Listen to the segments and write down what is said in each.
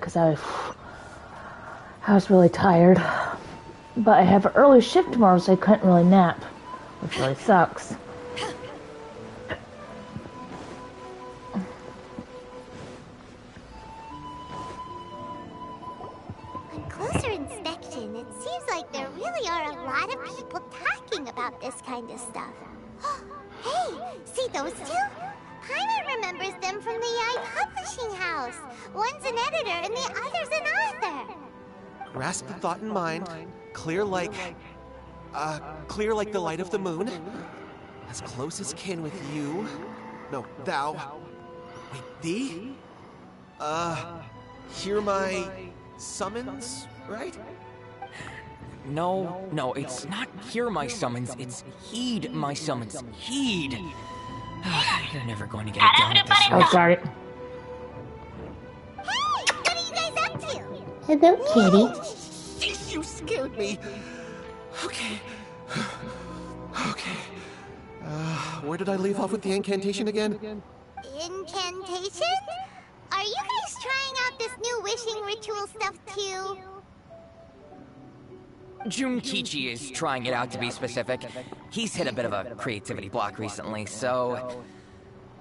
because I was really tired. But I have an early shift tomorrow, so I couldn't really nap, which really sucks. On closer inspection, it seems like there really are a lot of people talking about this kind of stuff. Hey, see those two? Paimon remembers them from the Yae Publishing House. One's an editor and the other's an author. Grasp the thought in mind. Clear like the light of the moon. As close as kin with you. No, thou. Wait, thee? Hear my summons, right? No, it's not hear my summons, it's heed my summons. Heed! You're never going to get it down at this rate. Oh, sorry. Hey, what are you guys up to? Hello, kitty. Jeez, you scared me. Okay. Where did I leave off with the incantation again? Incantation? Are you guys trying out this new wishing ritual stuff too? Junkichi is trying it out, to be specific. He's hit a bit of a creativity block recently, so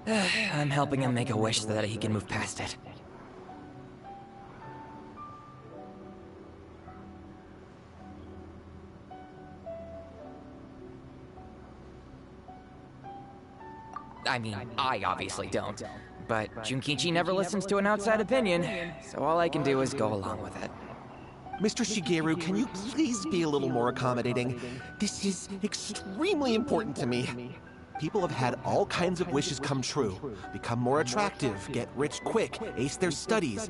I'm helping him make a wish so that he can move past it. I mean, I obviously don't, but Junkichi never listens to an outside opinion, so all I can do is go along with it. Mr. Shigeru, can you please be a little more accommodating? This is extremely important to me. People have had all kinds of wishes come true. Become more attractive, get rich quick, ace their studies.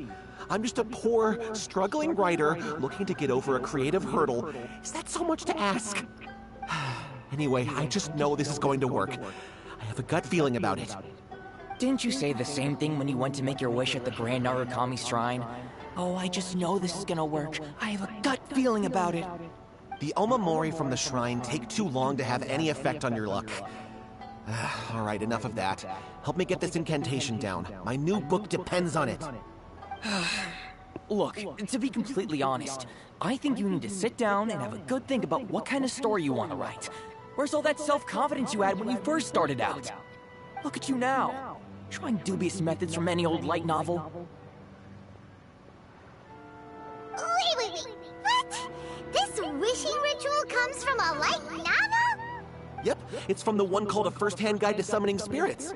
I'm just a poor, struggling writer looking to get over a creative hurdle. Is that so much to ask? Anyway, I just know this is going to work. I have a gut feeling about it. Didn't you say the same thing when you went to make your wish at the Grand Narukami Shrine? Oh, I just know this is gonna work. I have a gut feeling about it. The Omamori from the shrine take too long to have any effect on your luck. Alright, enough of that. Help me get this incantation down. My new book depends on it. Look, to be completely honest, I think you need to sit down and have a good think about what kind of story you want to write. Where's all that self-confidence you had when you first started out? Look at you now, trying dubious methods from any old light novel. Wait. What? This wishing ritual comes from a light novel? Yep, it's from the one called A First-Hand Guide to Summoning Spirits.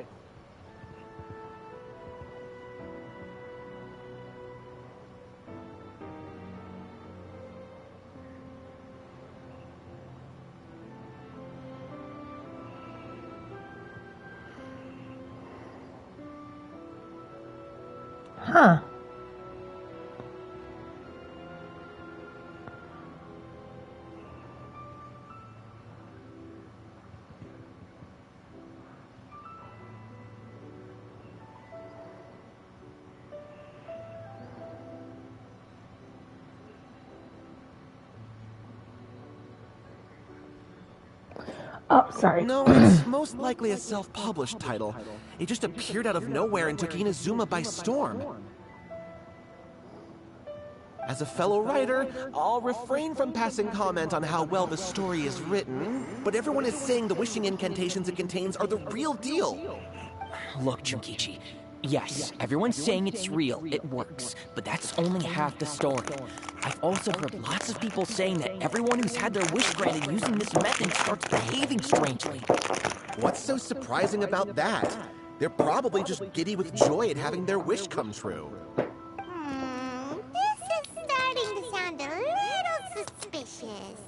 Huh. Oh, sorry. No, it's most likely a self-published title. It just appeared out of nowhere and took Inazuma by storm. As a fellow writer, I'll refrain from passing comment on how well the story is written, but everyone is saying the wishing incantations it contains are the real deal. Look, Junkichi, yes, everyone's saying it's real, it works, but that's only half the story. I've also heard lots of people saying that everyone who's had their wish granted using this method starts behaving strangely. What's so surprising about that? They're probably just giddy with joy at having their wish come true. This is starting to sound a little suspicious.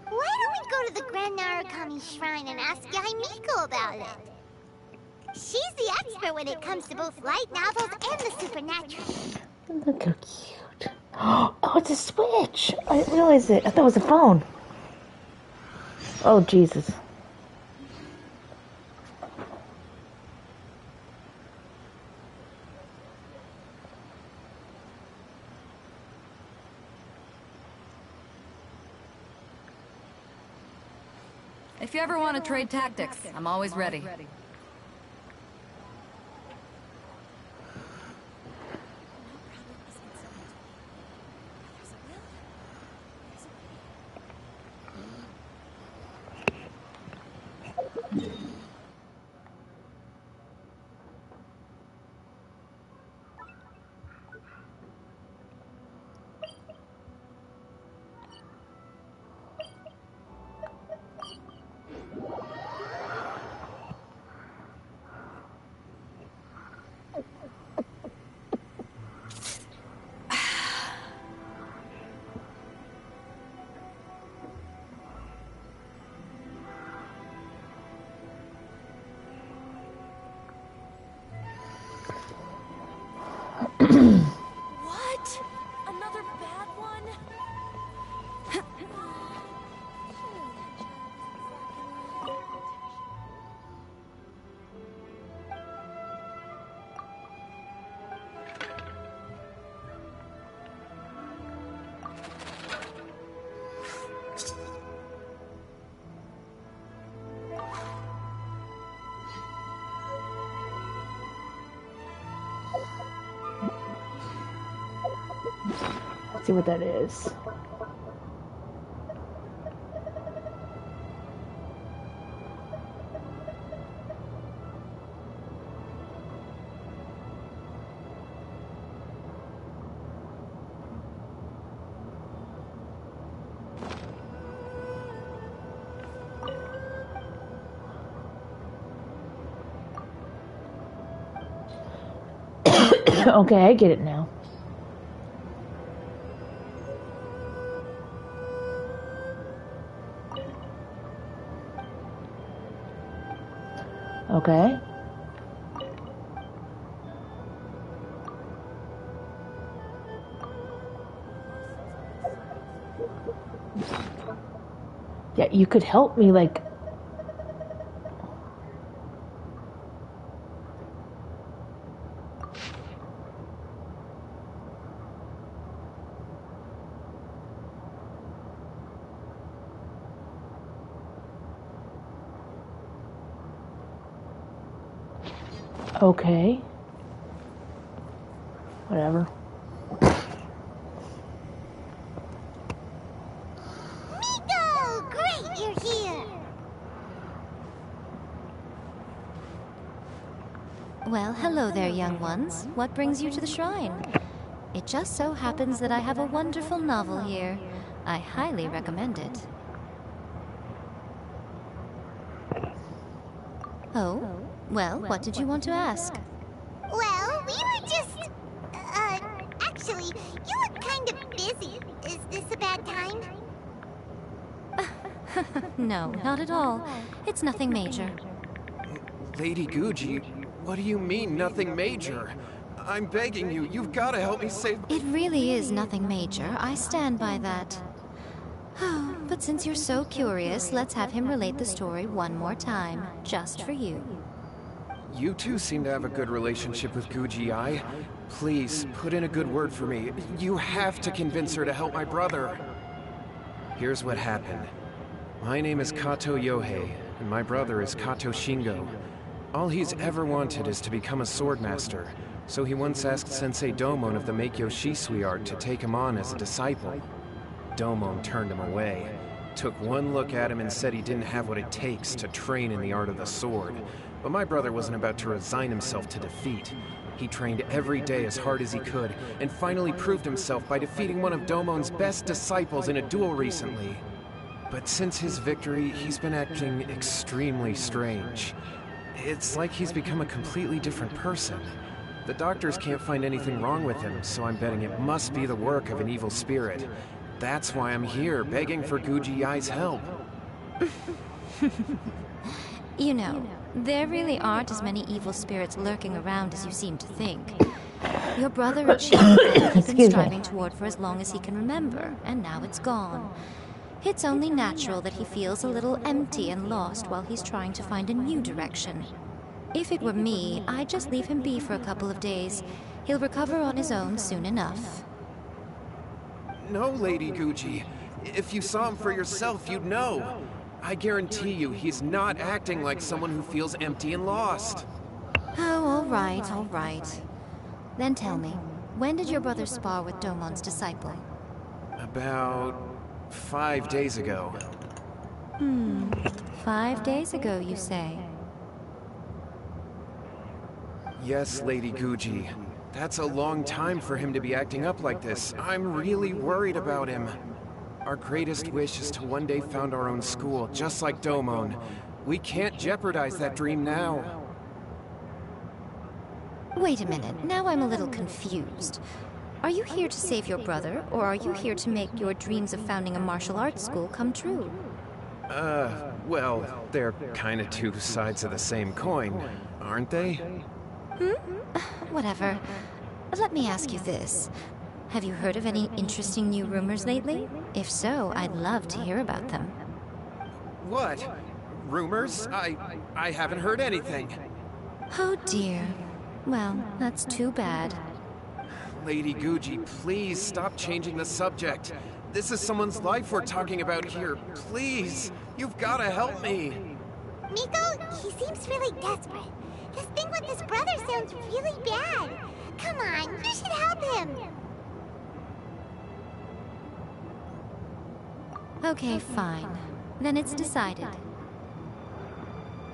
Why don't we go to the Grand Narukami Shrine and ask Yae Miko about it? She's the expert when it comes to both light novels and the supernatural. Look how cute. Oh, it's a Switch. I didn't realize it. I thought it was a phone. Oh, Jesus. If you ever want to trade tactics, I'm always ready. see what that is. Okay, I get it now. Okay. Yeah, you could help me, like... Okay. Whatever. Miko! Great, you're here! Well, hello there, young ones. What brings you to the shrine? It just so happens that I have a wonderful novel here. I highly recommend it. Oh? Well, what did you want to ask? Well, we were just... actually, you look kind of busy. Is this a bad time? No, not at all. It's nothing major. Lady Guji, what do you mean, nothing major? I'm begging you, you've got to help me save... It really is nothing major. I stand by that. But since you're so curious, let's have him relate the story one more time, just for you. You two seem to have a good relationship with Guji Yae. Please, put in a good word for me. You have to convince her to help my brother. Here's what happened. My name is Kato Yohei, and my brother is Kato Shingo. All he's ever wanted is to become a swordmaster, so he once asked Sensei Domon of the Meikyo Shisui art to take him on as a disciple. Domon turned him away, took one look at him and said he didn't have what it takes to train in the art of the sword. But my brother wasn't about to resign himself to defeat. He trained every day as hard as he could, and finally proved himself by defeating one of Domon's best disciples in a duel recently. But since his victory, he's been acting extremely strange. It's like he's become a completely different person. The doctors can't find anything wrong with him, so I'm betting it must be the work of an evil spirit. That's why I'm here, begging for Guji Yae's help. You know, there really aren't as many evil spirits lurking around as you seem to think. Your brother achieved what he's been striving toward for as long as he can remember, and now it's gone. It's only natural that he feels a little empty and lost while he's trying to find a new direction. If it were me, I'd just leave him be for a couple of days. He'll recover on his own soon enough. No, Lady Guji. If you saw him for yourself, you'd know. I guarantee you, he's not acting like someone who feels empty and lost. Oh, all right. Then tell me, when did your brother spar with Domon's disciple? About 5 days ago. 5 days ago, you say? Yes, Lady Guji. That's a long time for him to be acting up like this. I'm really worried about him. Our greatest wish is to one day found our own school, just like Domon. We can't jeopardize that dream now. Wait a minute, now I'm a little confused. Are you here to save your brother, or are you here to make your dreams of founding a martial arts school come true? Well, they're kinda two sides of the same coin, aren't they? Whatever. Let me ask you this. Have you heard of any interesting new rumors lately? If so, I'd love to hear about them. What? Rumors? I haven't heard anything. Oh dear. Well, that's too bad. Lady Guji, please stop changing the subject. This is someone's life we're talking about here. Please, you've gotta help me. Miko, he seems really desperate. This thing with his brother sounds really bad. Come on, you should help him. Okay, fine. Then it's decided.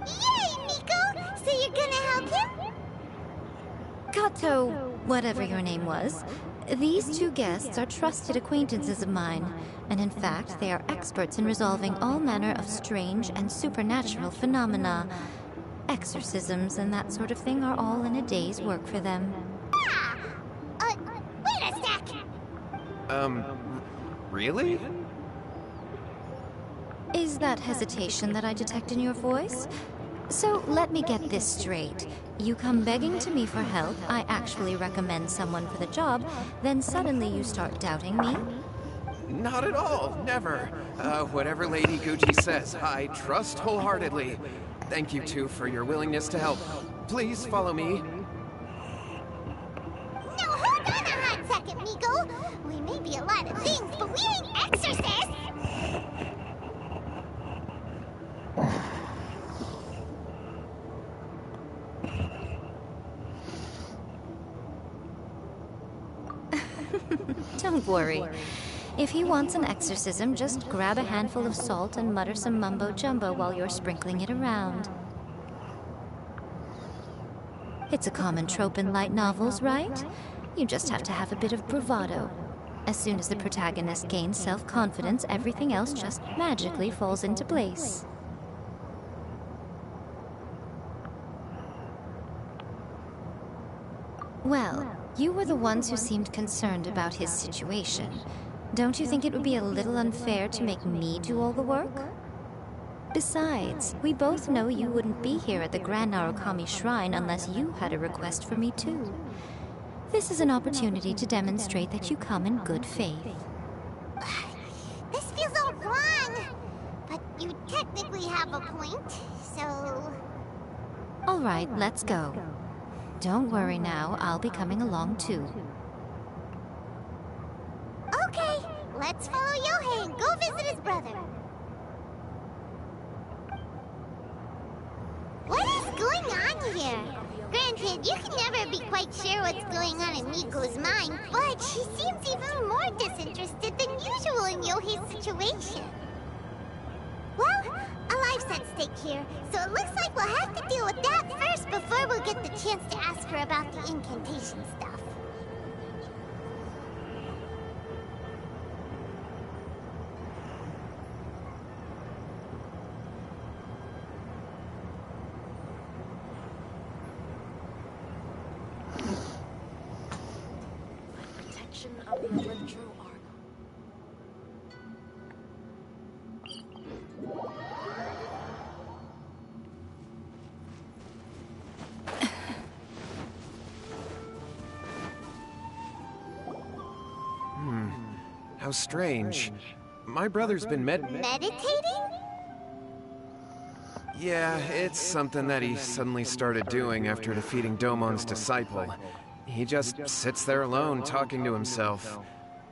Yay, Miko! So you're gonna help him? Kato, whatever your name was, these two guests are trusted acquaintances of mine, and in fact, they are experts in resolving all manner of strange and supernatural phenomena. Exorcisms and that sort of thing are all in a day's work for them. Yeah! Wait a sec! Really? Is that hesitation that I detect in your voice? So let me get this straight. You come begging to me for help, I actually recommend someone for the job, then suddenly you start doubting me? Not at all, never. Whatever Lady Gucci says, I trust wholeheartedly. Thank you two for your willingness to help. Please follow me. Now hold on a hot second, Miko! We may be a lot of things, but we ain't exorcists! Don't worry. If he wants an exorcism, just grab a handful of salt and mutter some mumbo-jumbo while you're sprinkling it around. It's a common trope in light novels, right? You just have to have a bit of bravado. As soon as the protagonist gains self-confidence, everything else just magically falls into place. Well, you were the ones who seemed concerned about his situation. Don't you think it would be a little unfair to make me do all the work? Besides, we both know you wouldn't be here at the Grand Narukami Shrine unless you had a request for me too. This is an opportunity to demonstrate that you come in good faith. This feels all wrong! But you technically have a point, so... Alright, let's go. Don't worry now, I'll be coming along too. Okay, let's follow Yohei and go visit his brother. What is going on here? Granted, you can never be quite sure what's going on in Miko's mind, but she seems even more disinterested than usual in Yohei's situation. Well, a life's at stake here, so it looks like we'll have to deal with that first before we'll get the chance to ask her about the incantation stuff. Of the electro armor. How strange. My brother's been Meditating? Yeah, it's something that he suddenly started doing after defeating Domon's disciple. He just sits there alone, talking to himself.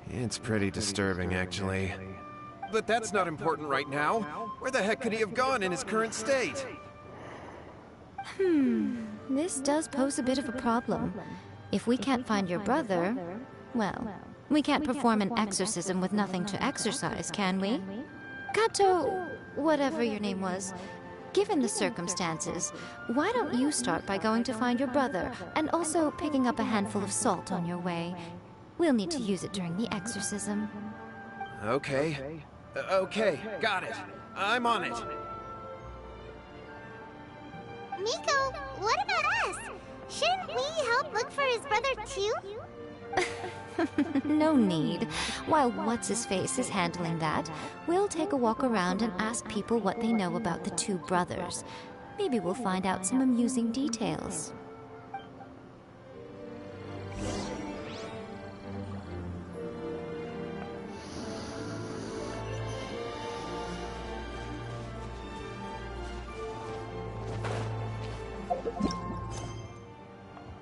It's pretty disturbing, actually. But that's not important right now. Where the heck could he have gone in his current state? This does pose a bit of a problem. If we can't find your brother, well, we can't perform an exorcism with nothing to exorcise, can we? Kato, whatever your name was, given the circumstances, why don't you start by going to find your brother, and also picking up a handful of salt on your way? We'll need to use it during the exorcism. Okay. Okay, got it. I'm on it. Miko, what about us? Shouldn't we help look for his brother too? No need. While What's-His-Face is handling that, we'll take a walk around and ask people what they know about the two brothers. Maybe we'll find out some amusing details.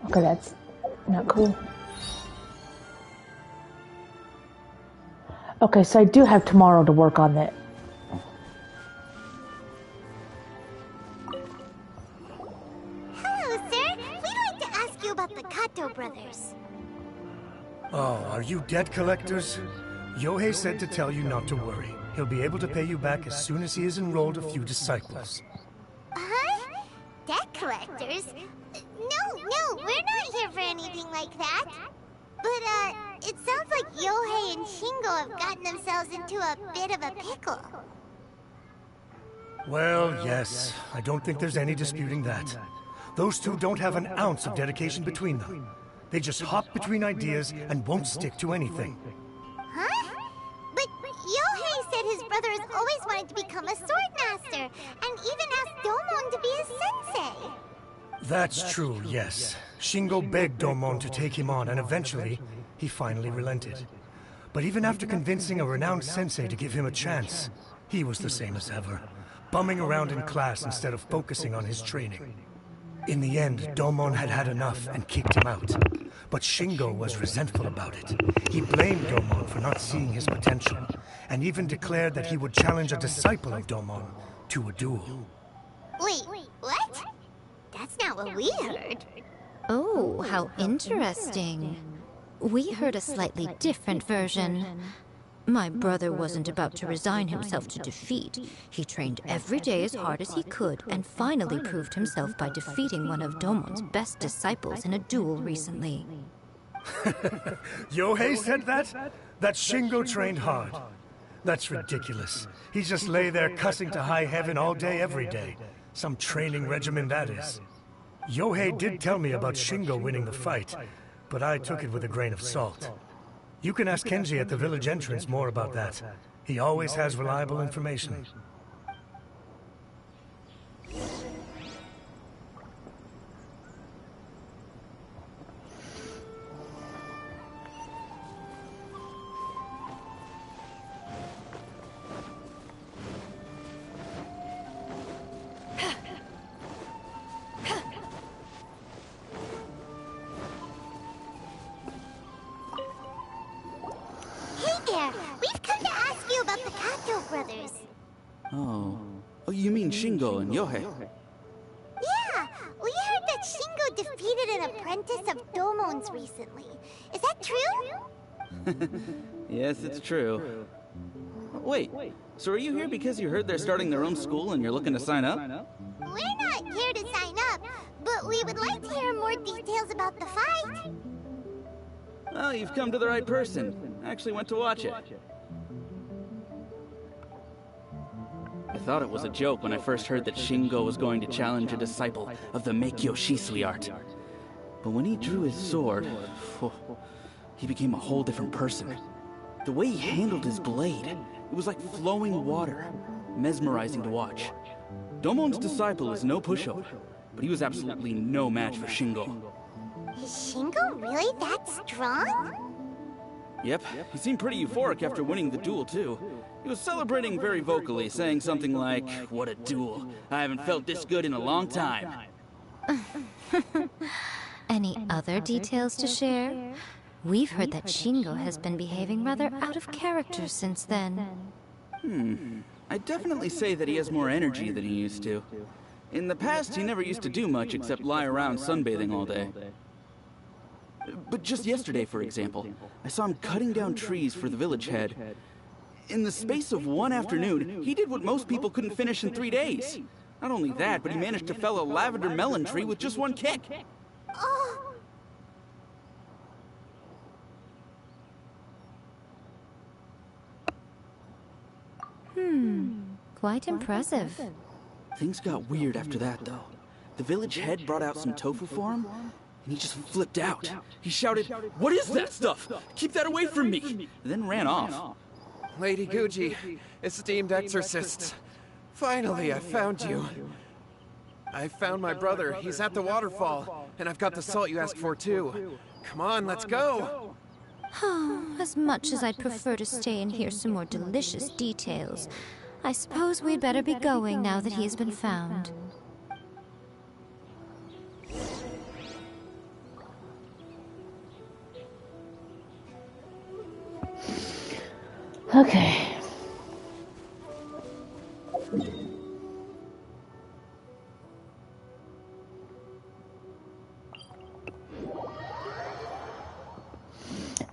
Okay, that's not cool. Okay, so I do have tomorrow to work on that. Hello, sir. We'd like to ask you about the Kato brothers. Oh, are you debt collectors? Yohei said to tell you not to worry. He'll be able to pay you back as soon as he has enrolled a few disciples. Huh? Debt collectors? No, we're not here for anything like that. But, it sounds like Yohei and Shingo have gotten themselves into a bit of a pickle. Well, yes. I don't think there's any disputing that. Those two don't have an ounce of dedication between them. They just hop between ideas and won't stick to anything. Huh? But Yohei said his brother has always wanted to become a sword master, and even asked Domon to be his sensei. That's true, yes. Shingo begged Domon to take him on, and eventually, he finally relented. But even after convincing a renowned sensei to give him a chance, he was the same as ever, bumming around in class instead of focusing on his training. In the end, Domon had had enough and kicked him out. But Shingo was resentful about it. He blamed Domon for not seeing his potential, and even declared that he would challenge a disciple of Domon to a duel. Wait, what? That's not what we heard. Oh, how interesting. We heard a slightly different version. My brother wasn't about to resign himself to defeat. He trained every day as hard as he could and finally proved himself by defeating one of Domon's best disciples in a duel recently. Yohei said that? That Shingo trained hard. That's ridiculous. He just lay there cussing to high heaven all day, every day. Some training regimen, that is. Yohei did tell me about Shingo winning the fight, but I took it with a grain of salt. You can ask Kenji at the village entrance more about that. He always has reliable information. Oh, you mean Shingo and Yohei? Yeah, we heard that Shingo defeated an apprentice of Domon's recently. Is that true? Yes, it's true. Wait, so are you here because you heard they're starting their own school and you're looking to sign up? We're not here to sign up, but we would like to hear more details about the fight. Well, you've come to the right person. I actually went to watch it. I thought it was a joke when I first heard that Shingo was going to challenge a disciple of the Meikyo Shisui art. But when he drew his sword, he became a whole different person. The way he handled his blade, it was like flowing water, mesmerizing to watch. Domon's disciple is no pushover, but he was absolutely no match for Shingo. Is Shingo really that strong? Yep, he seemed pretty euphoric after winning the duel, too. He was celebrating very vocally, saying something like, "What a duel. I haven't felt this good in a long time." Any other details to share? We've heard that Shingo has been behaving rather out of character since then. I'd definitely say that he has more energy than he used to. In the past, he never used to do much except lie around sunbathing all day. But just yesterday, for example, I saw him cutting down trees for the village head. In the space of one afternoon, he did what most people couldn't finish in 3 days. Not only that, but he managed to fell a lavender melon tree with just one kick. Oh! Quite impressive. Things got weird after that, though. The village head brought out some tofu for him, and he just flipped out. He shouted, "What is that stuff? Keep that away from me!" Then ran off. Lady Guji, esteemed exorcists. Finally, I found you. I found my brother. He's at the waterfall, and I've got the salt you asked for, too. Come on, let's go! As much as I'd prefer to stay and hear some more delicious details, I suppose we'd better be going now that he's been found. Okay.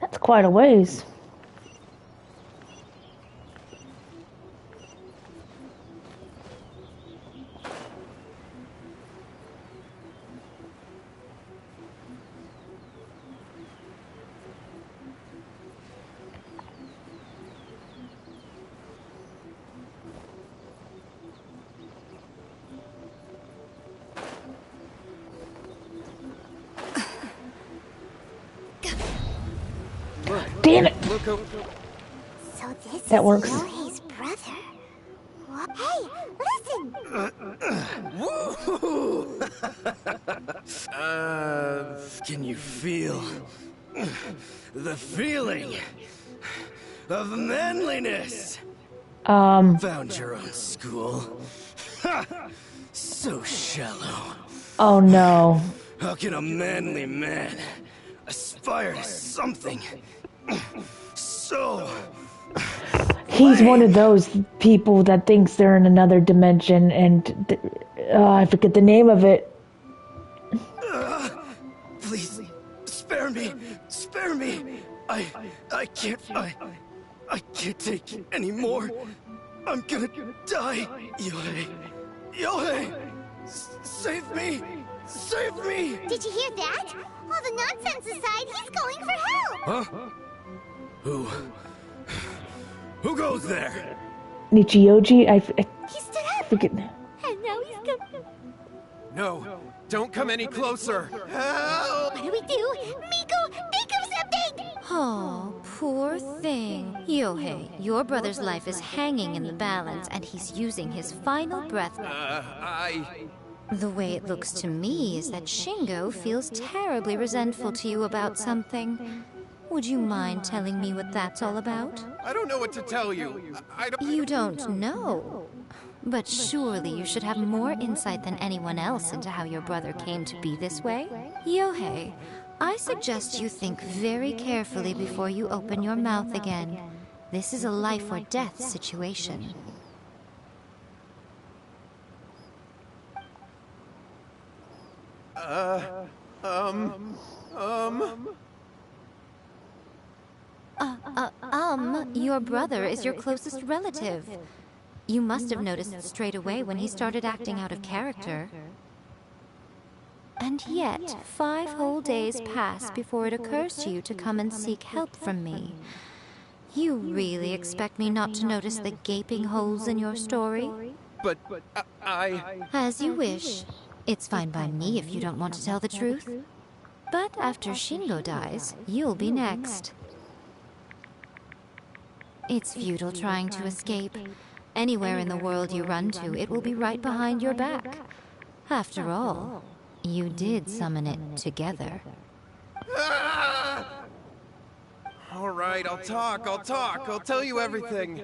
That's quite a ways. Damn it! Look over. So this That is works. Yohei's brother. What? Hey, listen! Can you feel the feeling of manliness? Found your own school. Ha! So shallow. Oh no. How can a manly man aspire to something so... He's one of those people that thinks they're in another dimension, and I forget the name of it. Please, spare me! Spare me! I can't take any more. I'm gonna die. Yohei! Save me! Save me! Did you hear that? All the nonsense aside, he's going for help! Huh? Who goes there? Nichiyoji? He stood up! Forget. And now he's coming. No, don't come any closer. Help! What do we do? Miko, think of something! Oh, poor thing. Yohei, your brother's life is hanging in the balance, and he's using his final breath. The way it looks to me is that Shingo feels terribly resentful to you about something. Would you mind telling me what that's all about? I don't know what to tell you. I don't... You don't know. But surely you should have more insight than anyone else into how your brother came to be this way. Yohei, I suggest you think very carefully before you open your mouth again. This is a life or death situation. Your brother is your closest relative. You must have noticed straight away when he started acting out of character. And yet, 5 whole days pass before it occurs to you to come and seek help from me. You really expect me not to notice the gaping holes in your story? But As you wish. It's fine by me if you don't want to tell the truth. But after Shingo dies, you'll be next. It's futile trying to escape. Anywhere in the world you run to, it will be right behind your back. After all, you did summon it together. All right, I'll talk. I'll tell you everything.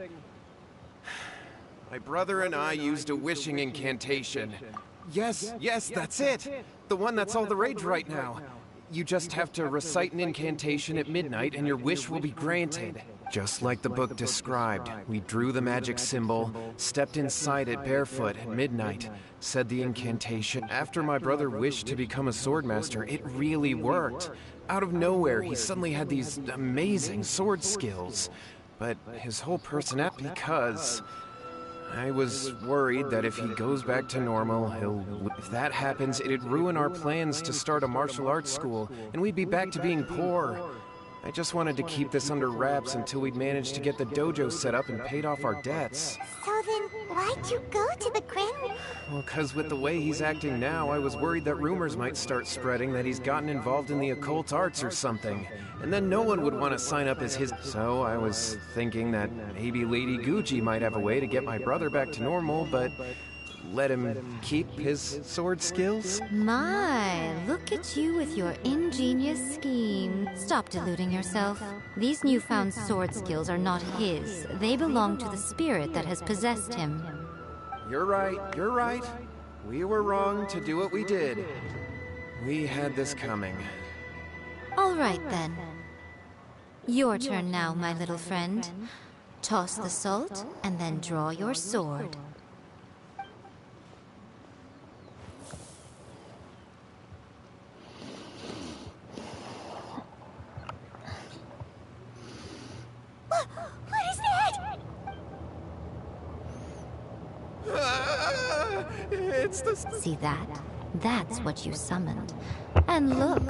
My brother and I used a wishing incantation. Yes, that's it. The one that's all the rage right now. You just have to recite an incantation at midnight and your wish will be granted. Just like the book described, we drew the magic symbol, stepped inside it barefoot at midnight, said the incantation. After my brother wished to become a swordmaster, it really worked. Out of nowhere, he suddenly had these amazing sword skills. But his whole personality, because I was worried that if he goes back to normal, if that happens, it'd ruin our plans to start a martial arts school, and we'd be back to being poor. I just wanted to keep this under wraps until we'd managed to get the dojo set up and paid off our debts. So then, why'd you go to the Grand? Well, 'cause with the way he's acting now, I was worried that rumors might start spreading that he's gotten involved in the occult arts or something. And then no one would want to sign up as his... So I was thinking that maybe Lady Gucci might have a way to get my brother back to normal, but let him keep his sword skills? My, look at you with your ingenious scheme. Stop deluding yourself. These newfound sword skills are not his. They belong to the spirit that has possessed him. You're right. We were wrong to do what we did. We had this coming. All right, then. Your turn now, my little friend. Toss the salt, and then draw your sword. What is that? It's the... See that? That's what you summoned. And look,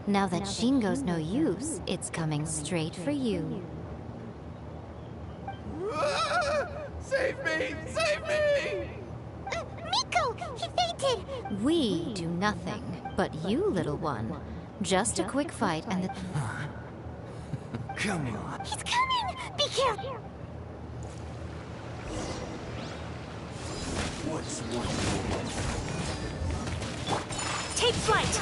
now that Shingo's no use, it's coming straight for you. Save me! Save me! Miko! He fainted! We do nothing, but you, little one. Just a quick fight and the... Come on. He's coming! Be careful! What's one? Take flight!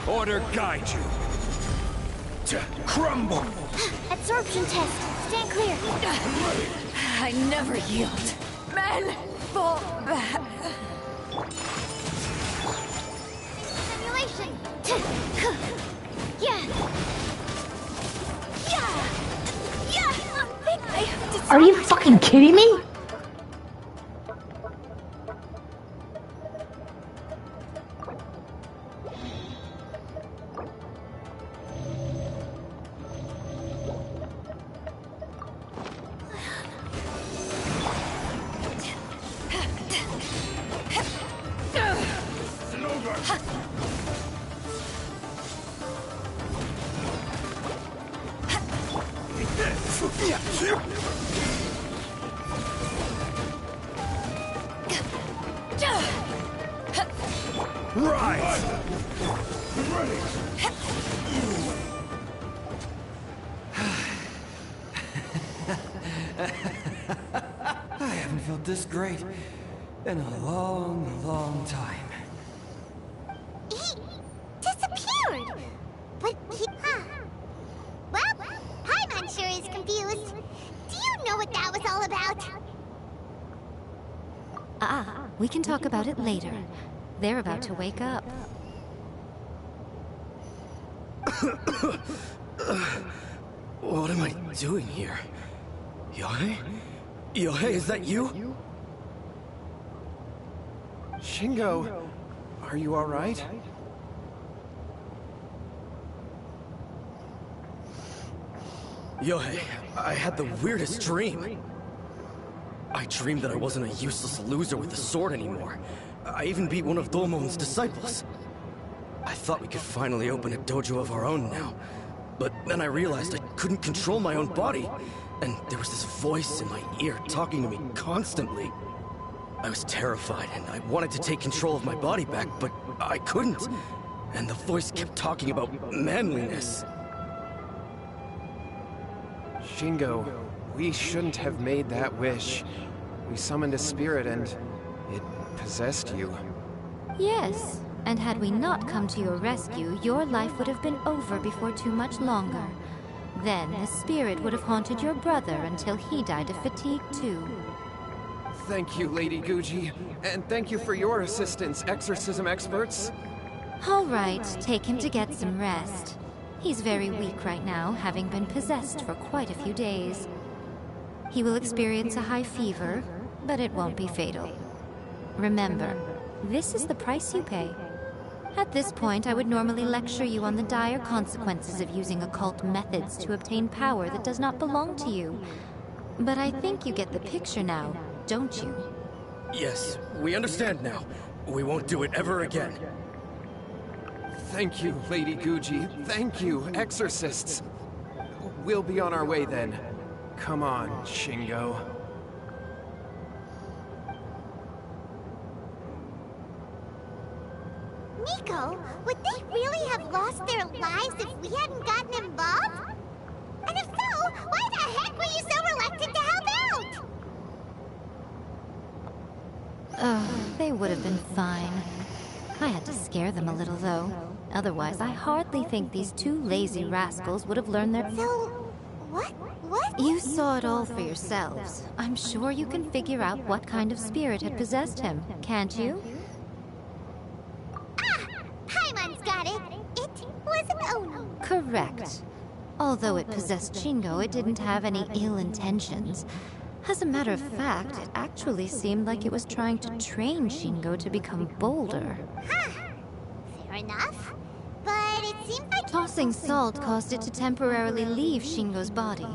Order guide you. To crumble! Absorption test. Stand clear. I never yield. Men, fall back. Simulation. Yeah. Yeah. Yeah. Are you fucking kidding me? I haven't felt this great in a long, long time. He disappeared! But he... Well, Paimon sure is confused. Do you know what that was all about? We can talk about it later. They're about to wake up. What am I doing here? Yae? Yae, is that you? Shingo, are you alright? Yae, I had the weirdest dream. I dreamed that I wasn't a useless loser with the sword anymore. I even beat one of Domon's disciples. I thought we could finally open a dojo of our own now. But then I realized I couldn't control my own body. And there was this voice in my ear talking to me constantly. I was terrified and I wanted to take control of my body back, but I couldn't. And the voice kept talking about manliness. Shingo, we shouldn't have made that wish. We summoned a spirit and it possessed you. Yes, and had we not come to your rescue, your life would have been over before too much longer. Then the spirit would have haunted your brother until he died of fatigue too. Thank you, Lady Guji, and thank you for your assistance, exorcism experts. All right, take him to get some rest. He's very weak right now, having been possessed for quite a few days. He will experience a high fever, but it won't be fatal. Remember, this is the price you pay. At this point, I would normally lecture you on the dire consequences of using occult methods to obtain power that does not belong to you. But I think you get the picture now, don't you? Yes, we understand now. We won't do it ever again. Thank you, Lady Guji. Thank you, exorcists. We'll be on our way then. Come on, Shingo. Miko, would they really have lost their lives if we hadn't gotten involved? And if so, why the heck were you so reluctant to help out? Oh, they would have been fine. I had to scare them a little, though. Otherwise, I hardly think these two lazy rascals would have learned their... So, what? You saw it all for yourselves. I'm sure you can figure out what kind of spirit had possessed him, can't you? Paimon's got it. It was an Oni. Correct. Although it possessed Shingo, it didn't have any ill intentions. As a matter of fact, it actually seemed like it was trying to train Shingo to become bolder. Fair enough. But it seemed like... Tossing salt caused it to temporarily leave Shingo's body.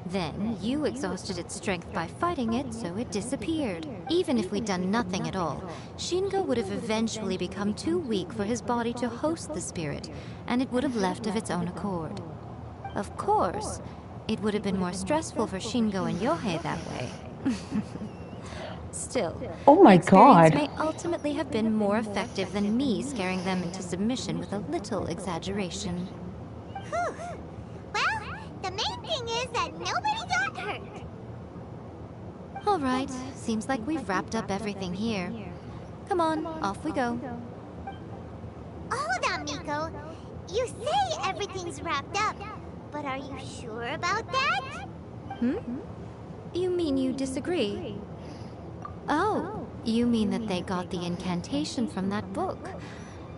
Then, you exhausted its strength by fighting it, so it disappeared. Even if we'd done nothing at all, Shingo would have eventually become too weak for his body to host the spirit, and it would have left of its own accord. Of course, it would have been more stressful for Shingo and Yohei that way. Still, oh my god, the experience may ultimately have been more effective than me scaring them into submission with a little exaggeration. Well, the thing is that nobody got hurt. All right, seems like we've wrapped up everything here. Come on, off we go. Hold on, Miko. You say everything's wrapped up, but are you sure about that? You mean you disagree? Oh, you mean that they got the incantation from that book?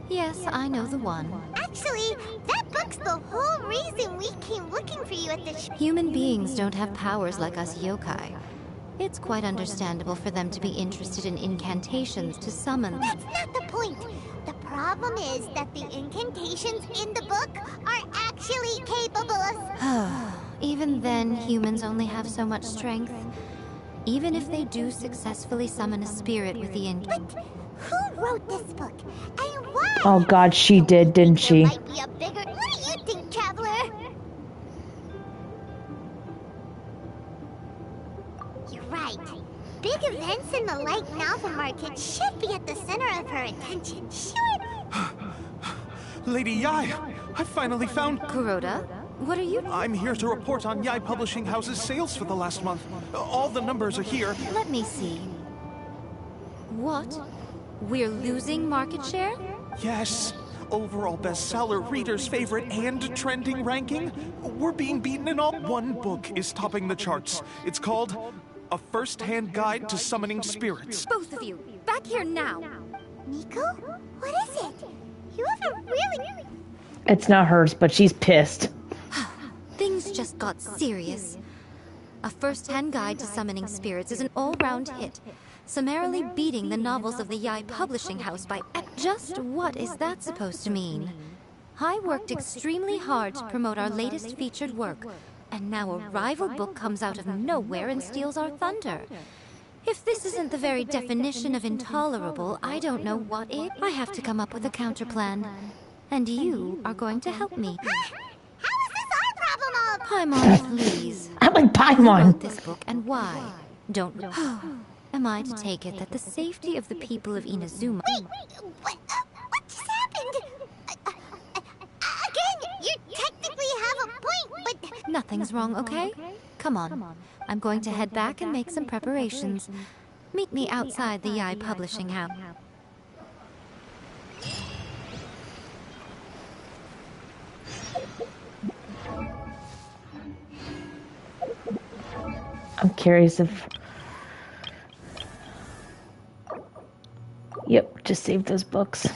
Yes, I know the one. Actually, that book's the whole reason we came looking for you at the Human beings don't have powers like us yokai. It's quite understandable for them to be interested in incantations to summon. That's not the point. The problem is that the incantations in the book are actually capable of... Even then, humans only have so much strength. Even if they do successfully summon a spirit with the But who wrote this book? And why? Oh god, she did, didn't she? There might be a bigger... What do you think, Traveler? You're right. Big events in the light novel market should be at the center of her attention. Sure. Lady Yae, I finally found... Kuroda? What are you... I'm here to report on Yae Publishing House's sales for the last month. All the numbers are here. Let me see. What? We're losing market share? Yes. Overall bestseller, readers' favorite, and trending ranking. We're being beaten in all. One book is topping the charts. It's called A First-Hand Guide to Summoning Spirits. Both of you, back here now. Miko? What is it? You have a really... It's not hers, but she's pissed. Things just got serious. A First-Hand Guide to Summoning Spirits is an all-round hit, summarily beating the novels of the Yae Publishing House by... Just what is that supposed to mean? I worked extremely hard to promote our latest featured work, and now a rival book comes out of nowhere and steals our thunder. If this isn't the very definition of intolerable, I don't know what is. I have to come up with a counterplan. And you are going to help me. Paimon, please. I'm like Who Paimon. wrote this book and why? Don't... Am I to take it that the safety of the people of Inazuma... Wait, what just happened? Again, you technically have a point, but... Nothing's wrong, okay? Come on. I'm going to head back and make some preparations. Meet me outside the Yae Publishing House. I'm curious if... Yep, just save those books.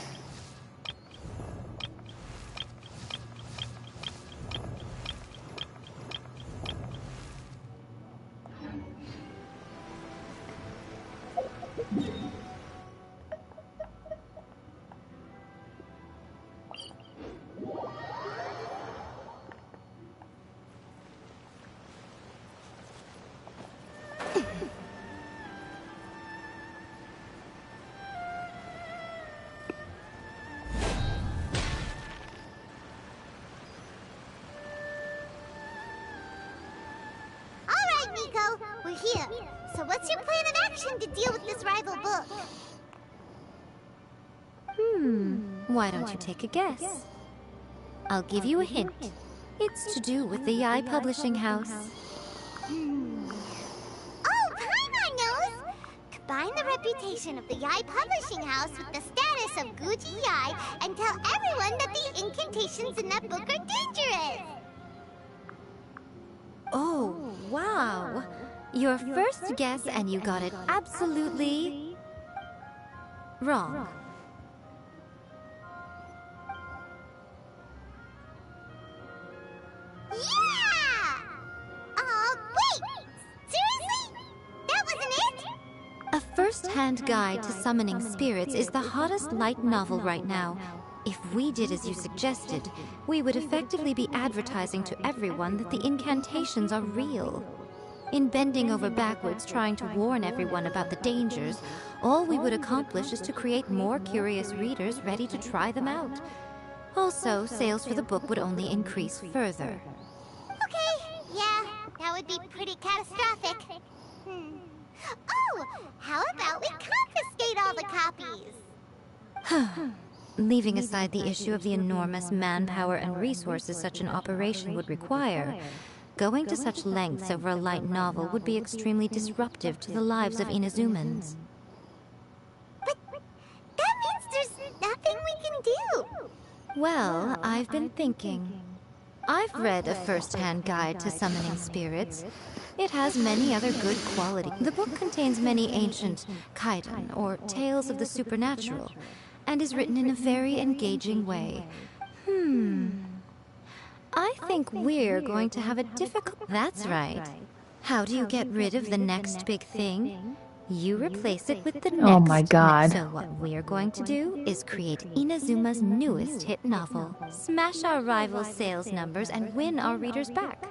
We're here. So what's your plan of action to deal with this rival book? Why don't you take a guess? I'll give you a hint. It's to do with the Yae Publishing House. Oh, Paimon knows! Combine the reputation of the Yae Publishing House with the status of Guji Yae and tell everyone that the incantations in that book are dangerous! Oh, wow! Your first guess and you got it absolutely... wrong. Yeah! Wait! Seriously? That wasn't it? A first-hand guide to summoning spirits is the hottest light novel right now. If we did as you suggested, we would effectively be advertising to everyone that the incantations are real. In bending over backwards trying to warn everyone about the dangers, all we would accomplish is to create more curious readers ready to try them out. Also, sales for the book would only increase further. Okay, yeah, that would be pretty catastrophic. Oh, how about we confiscate all the copies? Leaving aside the issue of the enormous manpower and resources such an operation would require, Going to such lengths over a light novel would be extremely disruptive to the lives of Inazumans. But that means there's nothing we can do. Well, I've been thinking. I've read a first-hand guide to summoning spirits. It has many other good qualities. The book contains many ancient kaiden, or tales of the supernatural, and is written in a very engaging way. I think we're going to have a difficult... That's right. How do you get rid of the next big thing? You replace it with the next. Oh my god. So what we're going to do is create Inazuma's newest hit novel, smash our rival sales numbers, and win our readers back.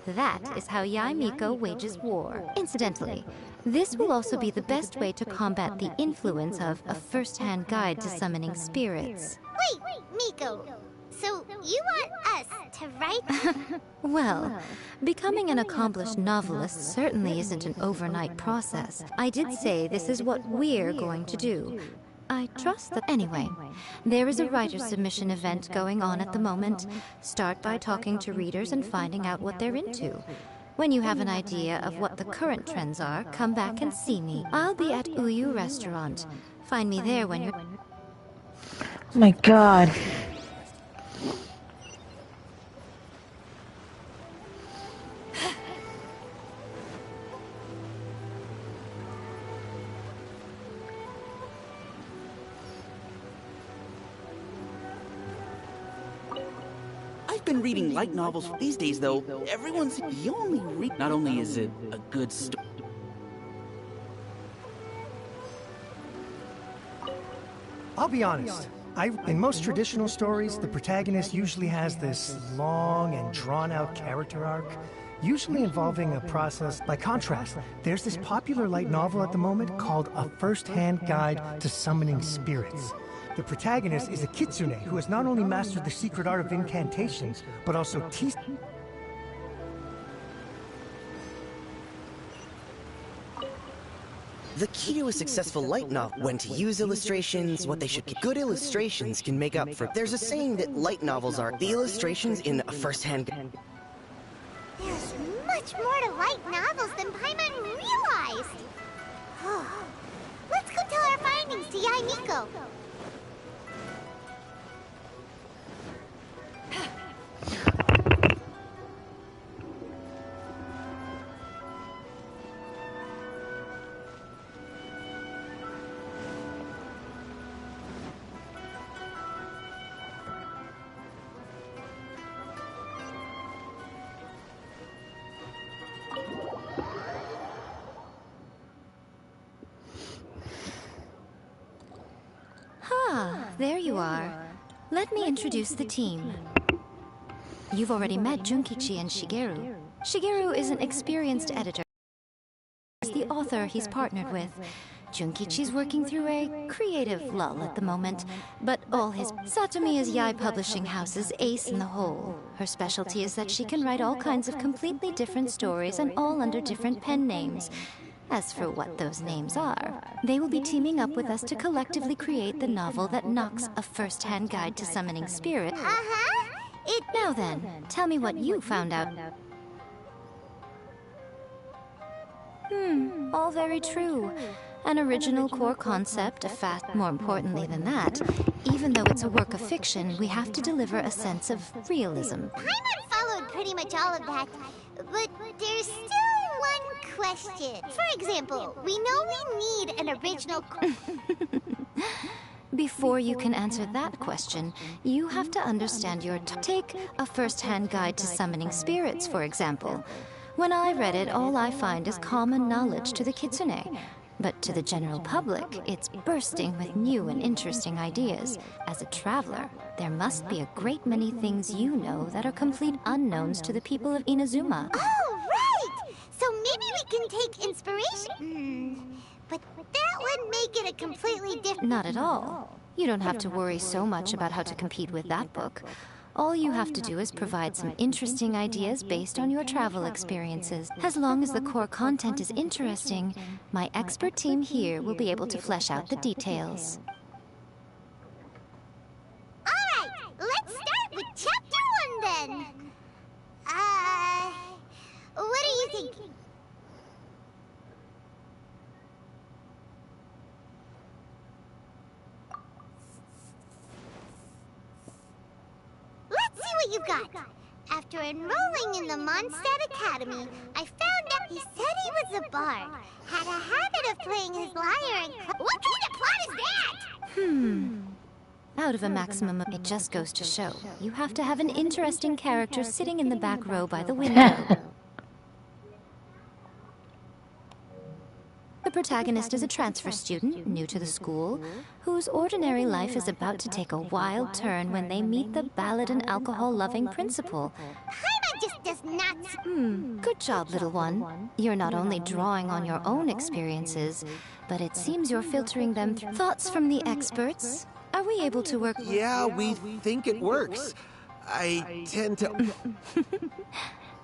That is how Yae Miko wages war. Incidentally, this will also be the best way to combat the influence of a first-hand guide to summoning spirits. Wait, Miko. So you want us to write? Well, becoming an accomplished novelist certainly isn't an overnight process. I did say this is what we're going to do. I trust that... Anyway, there is a writer submission event going on at the moment. Start by talking to readers and finding out what they're into. When you have an idea of what the current trends are, come back and see me. I'll be at Uyu Restaurant. Find me there when you're... Oh my god. I've been reading light novels these days, though. Everyone's... You only read... Not only is it a good story... I'll be honest. In most traditional stories, the protagonist usually has this long and drawn-out character arc, usually involving a process. By contrast, there's this popular light novel at the moment called A First-Hand Guide to Summoning Spirits. The protagonist is a kitsune who has not only mastered the secret art of incantations, but also The key to a successful light novel, when to use illustrations, what they should be. Good illustrations can make up for... There's a saying that light novels are the illustrations in a first-hand... There's much more to light novels than Paimon realized. Let's go tell our findings to Yae Miko. There you are. Let me introduce the team. You've already met Junkichi and Shigeru. Shigeru is an experienced editor. He's the author he's partnered with. Junkichi's working through a creative lull at the moment, but all his... Satomi is Yae Publishing House's ace in the hole. Her specialty is that she can write all kinds of completely different stories and all under different pen names. As for what those names are, they will be teaming up with us to collectively create the novel that knocks A First-Hand Guide to Summoning Spirit. Now then, tell me what you found out. All very true. An original core concept, a fast... More importantly than that, even though it's a work of fiction, we have to deliver a sense of realism. Paimon followed pretty much all of that, but there's still one question. For example, we know we need an original... Before you can answer that question, you have to understand your... Take A First-Hand Guide to Summoning Spirits, for example. When I read it, all I find is common knowledge to the kitsune. But to the general public, it's bursting with new and interesting ideas. As a traveler, there must be a great many things you know that are complete unknowns to the people of Inazuma. Oh, right! So maybe we can take inspiration. But that would make it a completely different... Not at all. You don't have to worry so much about how to compete with that book. All you have to do is provide some interesting ideas based on your travel experiences. As long as the core content is interesting, my expert team here will be able to flesh out the details. Alright, let's start with Chapter 1 then. think? Let's see what you've got. After enrolling in the Mondstadt Academy, I found out he said he was a bard. Had a habit of playing his lyre and... What kind of plot is that? Out of a maximum of... It just goes to show. You have to have an interesting character sitting in the back row by the window. The protagonist is a transfer student, new to the school, whose ordinary life is about to take a wild turn when they meet the ballad and alcohol-loving principal. Paimon just does not... Good job, little one. You're not only drawing on your own experiences, but it seems you're filtering them through thoughts from the experts. Are we able to work... Yeah, we think it works. I tend to...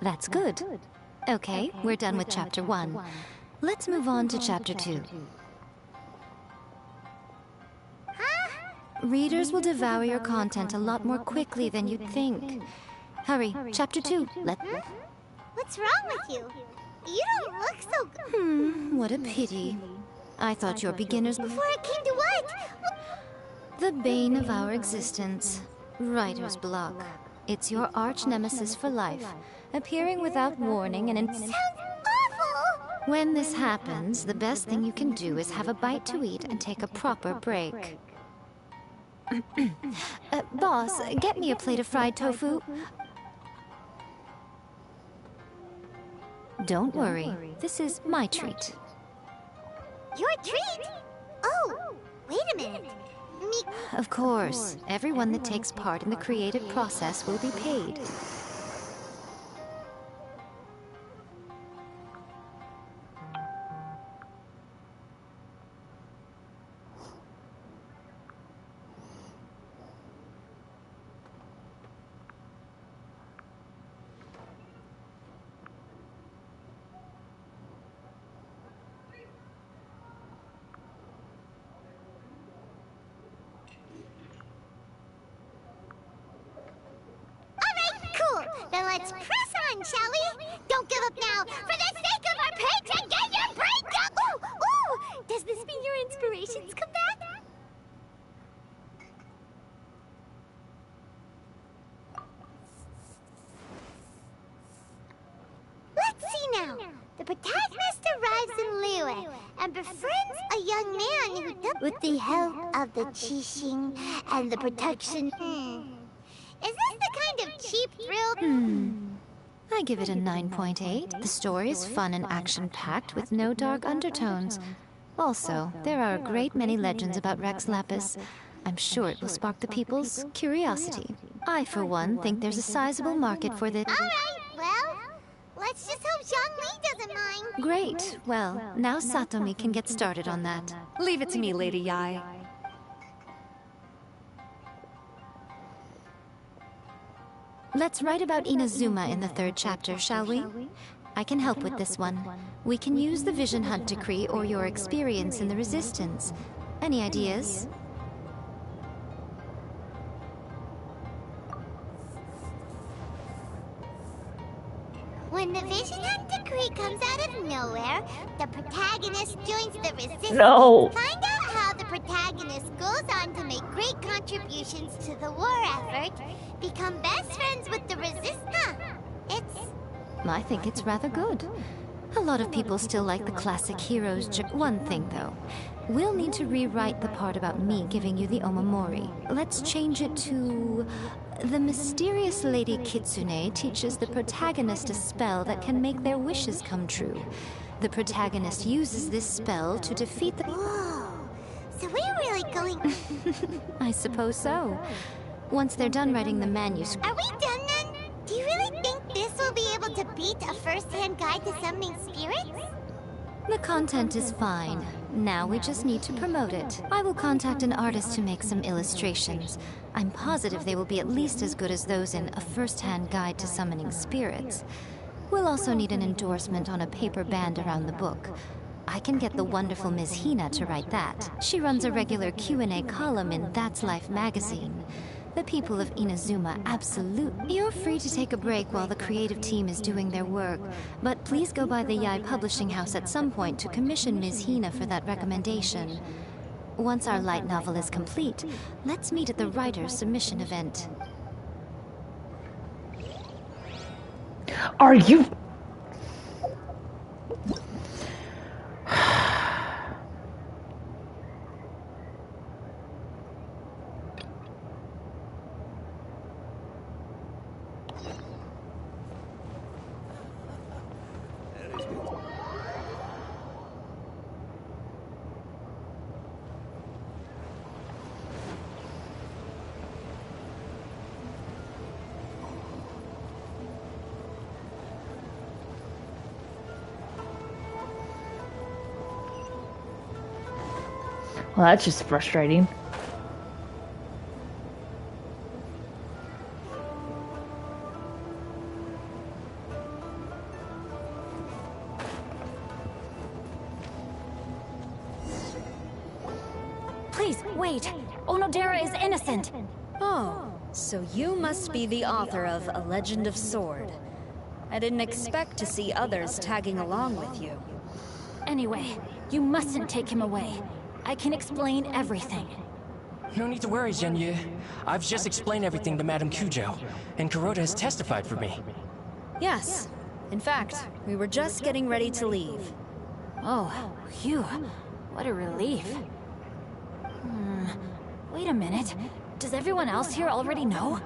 That's good. Okay, we're done with Chapter 1. Let's move on to Chapter 2. Readers will devour your content a lot more quickly than you'd think. Hurry, Chapter 2. What's wrong with you? You don't look so good. What a pity. I thought your beginners... Before it came to what? The bane of our existence. Writer's block. It's your arch nemesis for life, appearing without warning and... Sounds awful! When this happens, the best thing you can do is have a bite to eat and take a proper break. Boss, get me a plate of fried tofu. Don't worry, this is my treat. Your treat? Oh, wait a minute. Of course, everyone that takes part in the creative process will be paid. Then let's press on, shall we? Don't give up now! For the sake of our patron, get your brain down! Ooh! Ooh! Does this mean your inspirations come back? Let's see now. The protagonist arrives in Liyue and befriends a young man who does... With the help of the Qixing and the protection... Is this the kind of cheap thrill? I give it a 9.8. The story is fun and action-packed with no dark undertones. Also, there are a great many legends about Rex Lapis. I'm sure it will spark the people's curiosity. I, for one, think there's a sizable market for this. All right, well, let's just hope Zhongli doesn't mind. Great. Well, now Satomi can get started on that. Leave it to me, Lady Yae. Let's write about Inazuma in the 3rd chapter, shall we? I can help with this one. We can use the Vision Hunt decree or your experience in the Resistance. Any ideas? When the Vision Hunt decree comes out of nowhere, the protagonist joins the Resistance. No. Find out how the protagonist goes on to make great contributions to the war effort, become best friends with the Resistance. I think it's rather good. A lot of people still like the classic heroes. One thing, though. We'll need to rewrite the part about me giving you the Omamori. Let's change it to... The mysterious Lady Kitsune teaches the protagonist a spell that can make their wishes come true. The protagonist uses this spell to defeat the... Whoa! So we're really going... I suppose so. Once they're done writing the manuscript... Are we done then? Do you really think this will be able to beat a first-hand guide to summoning spirits? The content is fine. Now we just need to promote it. I will contact an artist to make some illustrations. I'm positive they will be at least as good as those in A First-Hand Guide to Summoning Spirits. We'll also need an endorsement on a paper band around the book. I can get the wonderful Ms. Hina to write that. She runs a regular Q&A column in That's Life magazine. The people of Inazuma absolutely... You're free to take a break while the creative team is doing their work, but please go by the Yae Publishing House at some point to commission Ms. Hina for that recommendation. Once our light novel is complete, let's meet at the writer's submission event. Are you... Well, that's just frustrating. Please, wait. Onodera is innocent. Oh, so you must be the author of A Legend of Sword. I didn't expect to see others tagging along with you. Anyway, you mustn't take him away. I can explain everything. No need to worry, Genyu. I've just explained everything to Madame Kujo, and Kuroda has testified for me. Yes. In fact, we were just getting ready to leave. Oh, phew. What a relief. Wait a minute. Does everyone else here already know?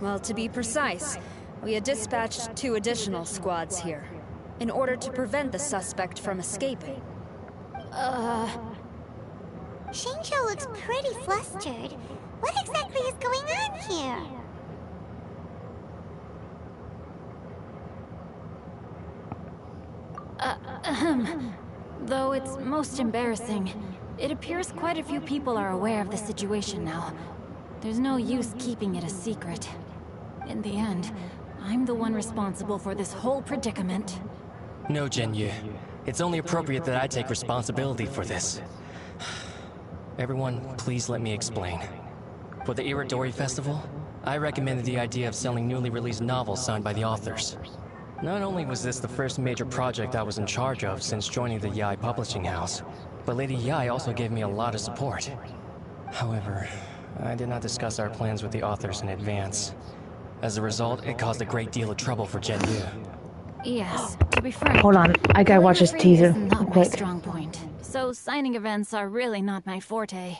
Well, to be precise, we had dispatched 2 additional squads here, in order to prevent the suspect from escaping. Shinjo looks pretty flustered. What exactly is going on here? Though it's most embarrassing, it appears quite a few people are aware of the situation now. There's no use keeping it a secret. In the end, I'm the one responsible for this whole predicament. No, Genyu. It's only appropriate that I take responsibility for this. Everyone, please let me explain. For the Iridori Festival, I recommended the idea of selling newly released novels signed by the authors. Not only was this the first major project I was in charge of since joining the Yae Publishing House, but Lady Yae also gave me a lot of support. However, I did not discuss our plans with the authors in advance. As a result, it caused a great deal of trouble for Genyu. Yes, to be frank. Hold on, I gotta watch this teaser is not real my quick. strong point. So signing events are really not my forte.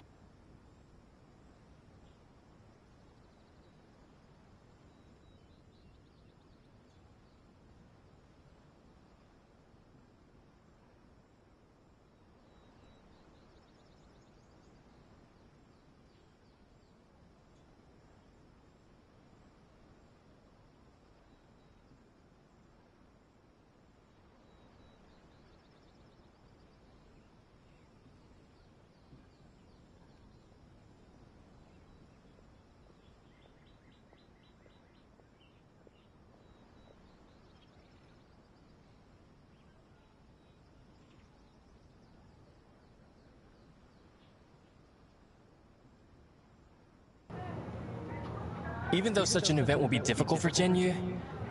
Even though such an event will be difficult for Genyu,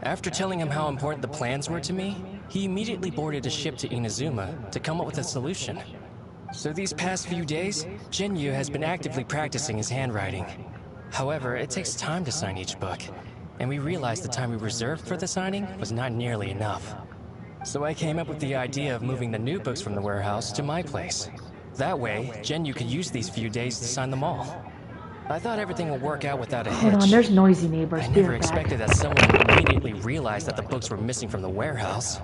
after telling him how important the plans were to me, he immediately boarded a ship to Inazuma to come up with a solution. So these past few days, Genyu has been actively practicing his handwriting. However, it takes time to sign each book, and we realized the time we reserved for the signing was not nearly enough. So I came up with the idea of moving the new books from the warehouse to my place. That way, Genyu could use these few days to sign them all. I thought everything would work out without a hitch. Hold on, there's noisy neighbors. I Be never right back. expected that someone would immediately realize that the books were missing from the warehouse.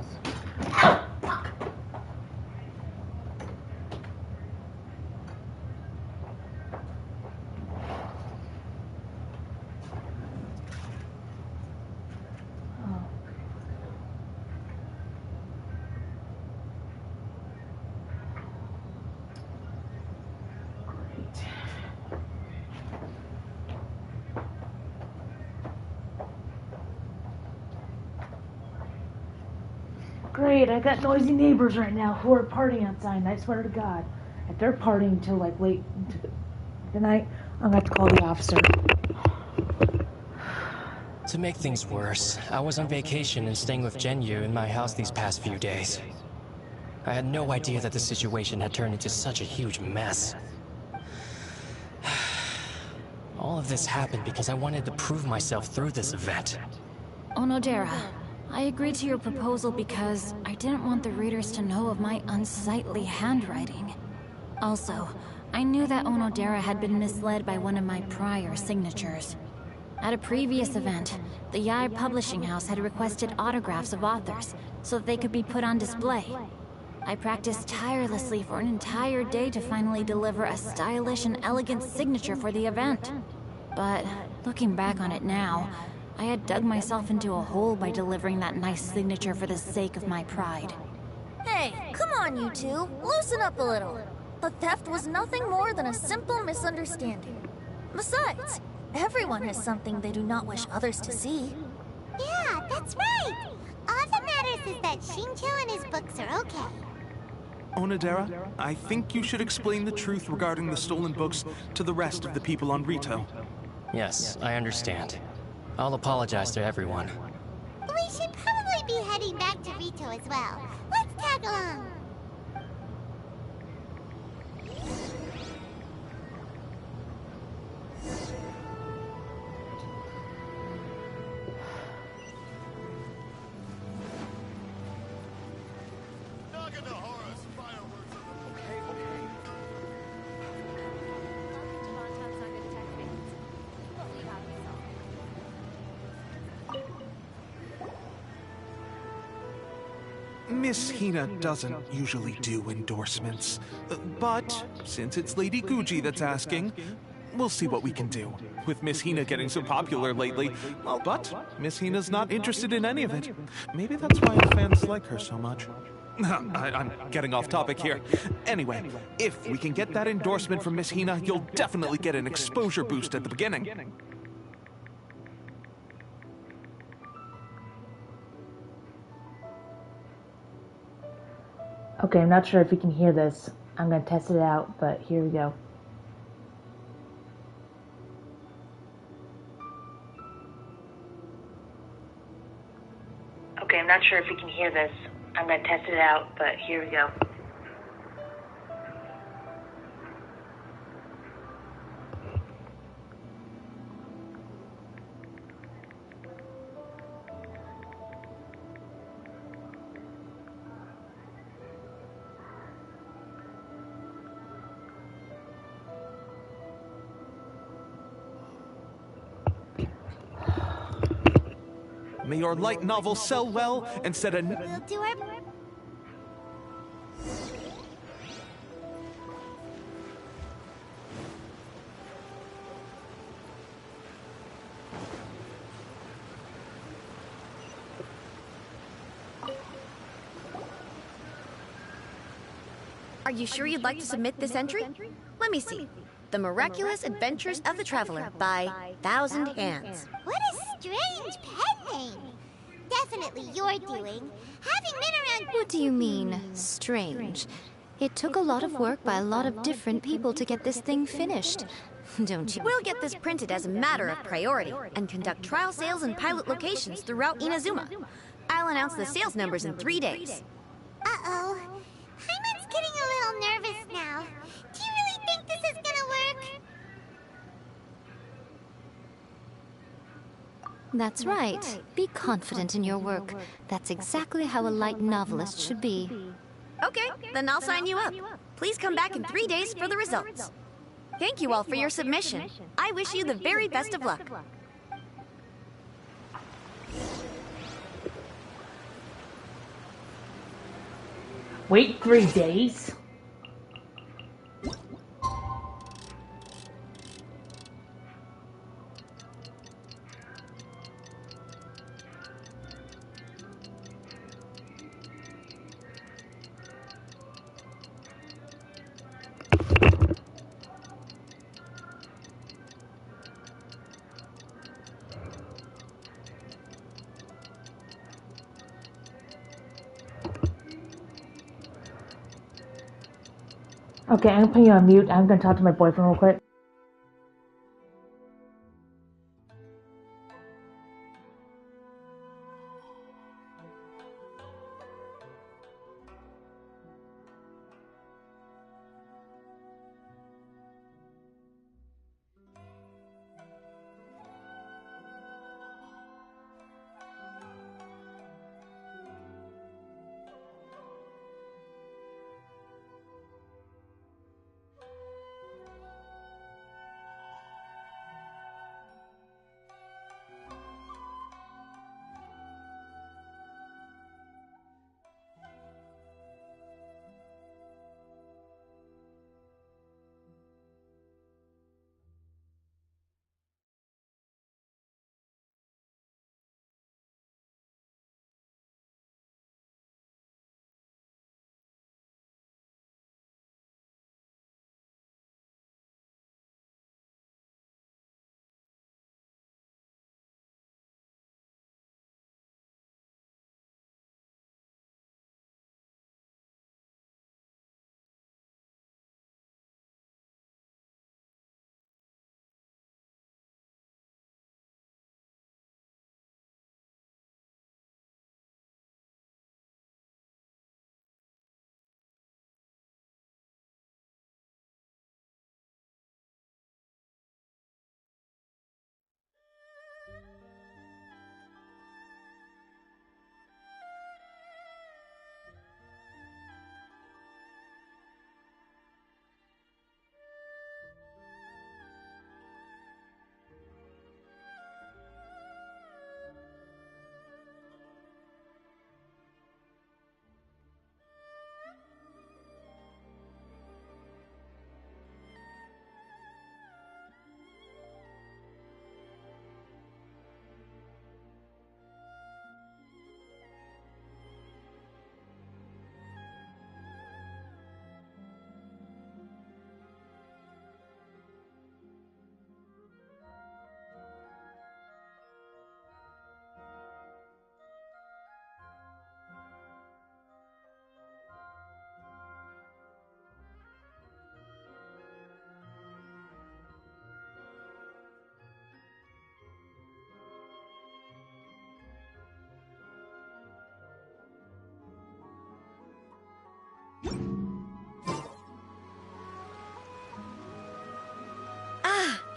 Great, I got noisy neighbors right now who are partying outside, and I swear to God, if they're partying till like late into the night, I'm gonna have to call the officer. To make things worse, I was on vacation and staying with Genyu in my house these past few days. I had no idea that the situation had turned into such a huge mess. All of this happened because I wanted to prove myself through this event. Onodera, I agreed to your proposal because I didn't want the readers to know of my unsightly handwriting. Also, I knew that Onodera had been misled by one of my prior signatures. At a previous event, the Yae Publishing House had requested autographs of authors so that they could be put on display. I practiced tirelessly for an entire day to finally deliver a stylish and elegant signature for the event. But looking back on it now, I had dug myself into a hole by delivering that nice signature for the sake of my pride. Hey, come on you two, loosen up a little. The theft was nothing more than a simple misunderstanding. Besides, everyone has something they do not wish others to see. Yeah, that's right. All that matters is that Shincho and his books are okay. Onodera, I think you should explain the truth regarding the stolen books to the rest of the people on Rito. Yes, I understand. I'll apologize to everyone. We should probably be heading back to Rito as well. Let's tag along. Miss Hina doesn't usually do endorsements, but since it's Lady Guji that's asking, we'll see what we can do. With Miss Hina getting so popular lately, well, but Miss Hina's not interested in any of it. Maybe that's why fans like her so much. I'm getting off topic here. Anyway, if we can get that endorsement from Miss Hina, you'll definitely get an exposure boost at the beginning. Okay, I'm not sure if you can hear this. I'm gonna test it out, but here we go. Okay, I'm not sure if you can hear this. I'm gonna test it out, but here we go. May your light novel sell well and set a... We'll do our... Are you sure you'd like to submit this entry? Let me see. The Miraculous Adventures of the Traveler by Thousand Hands. What a strange pen name. Definitely your doing. Having been around... What do you mean, strange? It took a lot of work by a lot of different people to get this thing finished. Don't you? We'll get this printed as a matter of priority and conduct trial sales in pilot locations throughout Inazuma. I'll announce the sales numbers in 3 days. Uh-oh. Hyman's getting a little nervous now. Do you really think this is gonna work? That's right. Be confident in your work. That's exactly how a light novelist should be. Okay, then I'll sign you up. Please come back in 3 days for the results. Thank you all for your submission. I wish you the very best of luck. Wait 3 days? Okay, I'm gonna put you on mute. I'm gonna talk to my boyfriend real quick.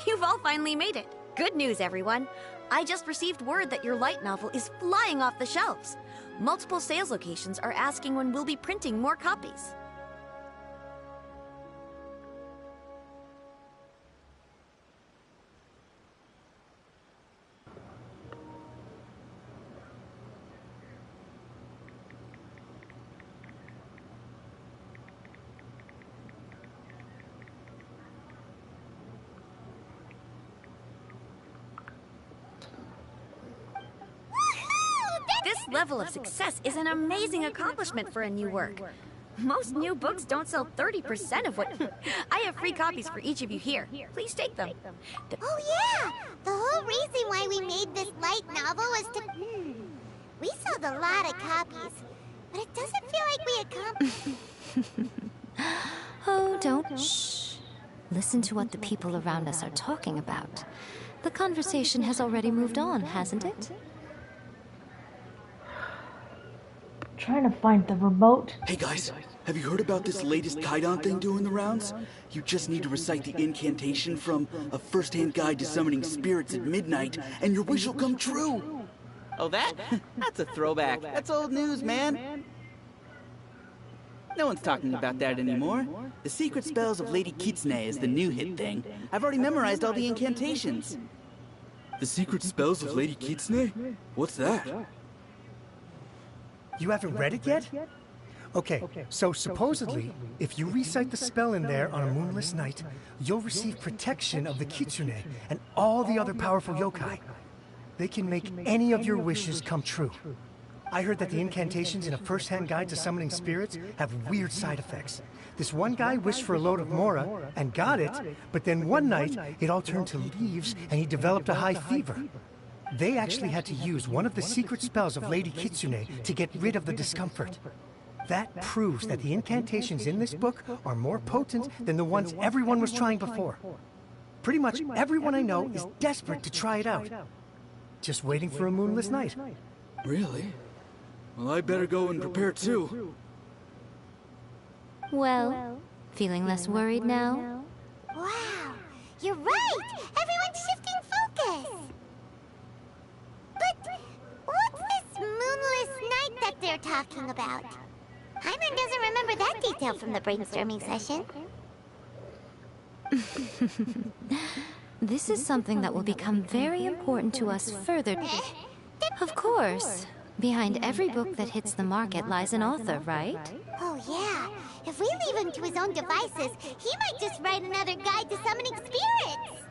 You've all finally made it. Good news, everyone. I just received word that your light novel is flying off the shelves. Multiple sales locations are asking when we'll be printing more copies. This level of success is an amazing accomplishment for a new work. Most new books don't sell 30% of what... I have free copies for each of you here. Please take them. Oh yeah! The whole reason why we made this light novel was to... We sold a lot of copies, but it doesn't feel like we accomplished... Oh, don't... Shh. Listen to what the people around us are talking about. The conversation has already moved on, hasn't it? Trying to find the remote. Hey guys, have you heard about this latest Kaidan thing doing the rounds? You just need to recite the incantation from A First-Hand Guide to Summoning Spirits at Midnight, and your wish will come true! Oh, that's a throwback. That's old news, man. No one's talking about that anymore. The secret spells of Lady Kitsune is the new hit thing. I've already memorized all the incantations. The secret spells of Lady Kitsune? What's that? You haven't read it yet? Okay, so supposedly, if you recite the spell in there on a moonless night, you'll receive protection of the Kitsune and all the other powerful yokai. They can make any of your wishes come true. I heard that the incantations in A First-Hand Guide to Summoning Spirits have weird side effects. This one guy wished for a load of Mora and got it, but then one night it all turned to leaves and he developed a high fever. They actually had to use one of the secret spells of Lady Kitsune to get rid of the discomfort. That proves that the incantations in this book are more potent than the ones everyone was trying before. Pretty much everyone I know is desperate to try it out. Just waiting for a moonless night. Really? Well, I better go and prepare too. Well, feeling less worried now? Wow, you're right! Everyone's shifting focus! But what's this moonless night that they're talking about? Hyman doesn't remember that detail from the brainstorming session. This is something that will become very important to us further. Of course. Behind every book that hits the market lies an author, right? Oh yeah. If we leave him to his own devices, he might just write another guide to summoning spirits.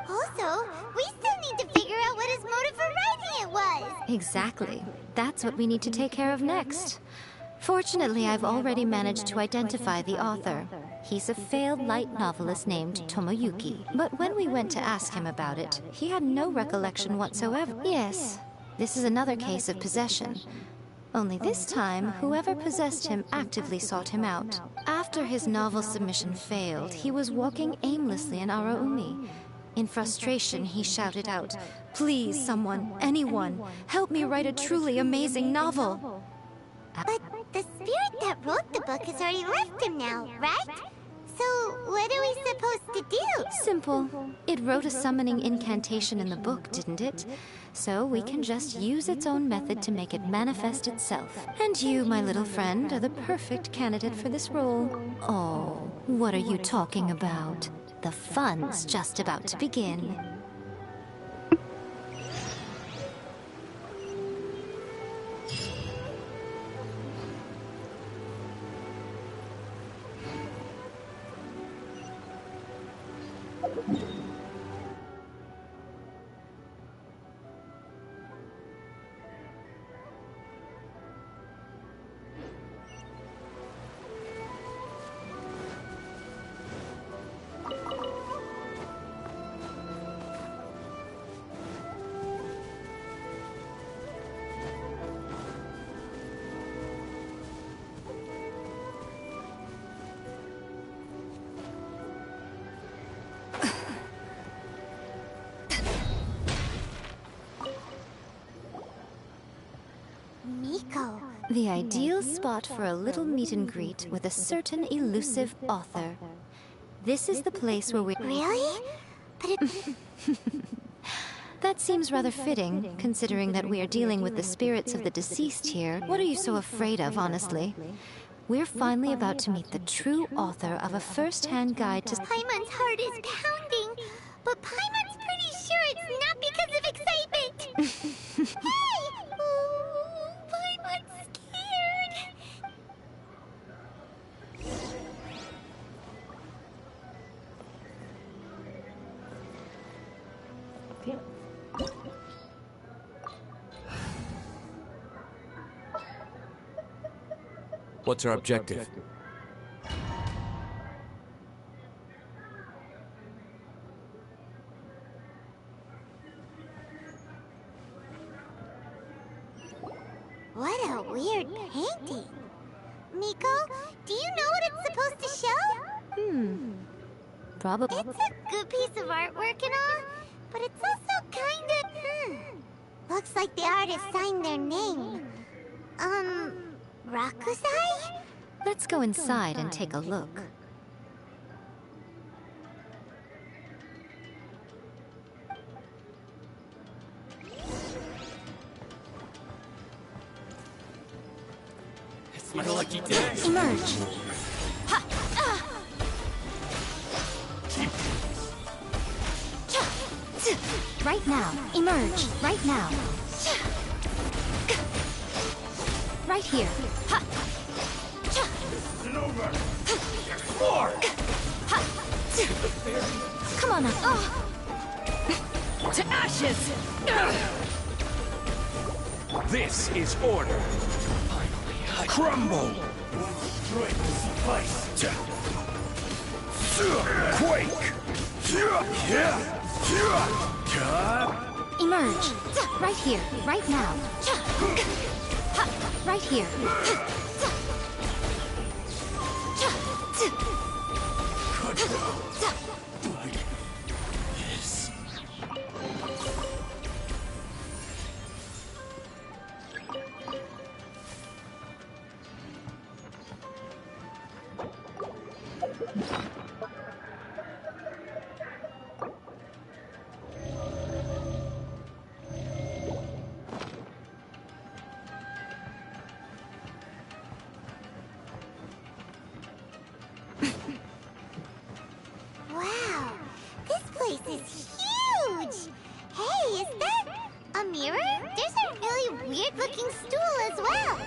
Also, we still need to figure out what his motive for writing it was. Exactly. That's what we need to take care of next. Fortunately, I've already managed to identify the author. He's a failed light novelist named Tomoyuki. But when we went to ask him about it, he had no recollection whatsoever. Yes, this is another case of possession. Only this time, whoever possessed him actively sought him out. After his novel submission failed, he was walking aimlessly in Araumi. In frustration, he shouted out, "Please, someone, anyone, help me write a truly amazing novel!" But the spirit that wrote the book has already left him now, right? So what are we supposed to do? Simple. It wrote a summoning incantation in the book, didn't it? So we can just use its own method to make it manifest itself. And you, my little friend, are the perfect candidate for this role. Oh, what are you talking about? The fun's just about to begin. Miko. The ideal spot for a little meet and greet with a certain elusive author. This is the place where we... Really? But it... That seems rather fitting, considering that we are dealing with the spirits of the deceased here. What are you so afraid of, honestly? We're finally about to meet the true author of a first-hand guide to... Paimon's heart is pounding, but Paimon's pretty sure it's not because of excitement. Hey! Paimon's scared. What's our objective? What a weird painting. Miko, do you know what it's supposed to show? Probably. It's a good piece of artwork and all, but it's also kind of... Looks like the artist signed their name. Rakusai? Let's go inside and take a look. It's my lucky day. Emerge. Ha! Right now. Emerge. Right now. Right here. Ha! Over. More. Ha! Come on now. To ashes! This is order. Crumble. Quake. Emerge. Right here. Right now. Right here. Wow, this place is huge! Hey, is that a mirror? There's a really weird-looking stool as well.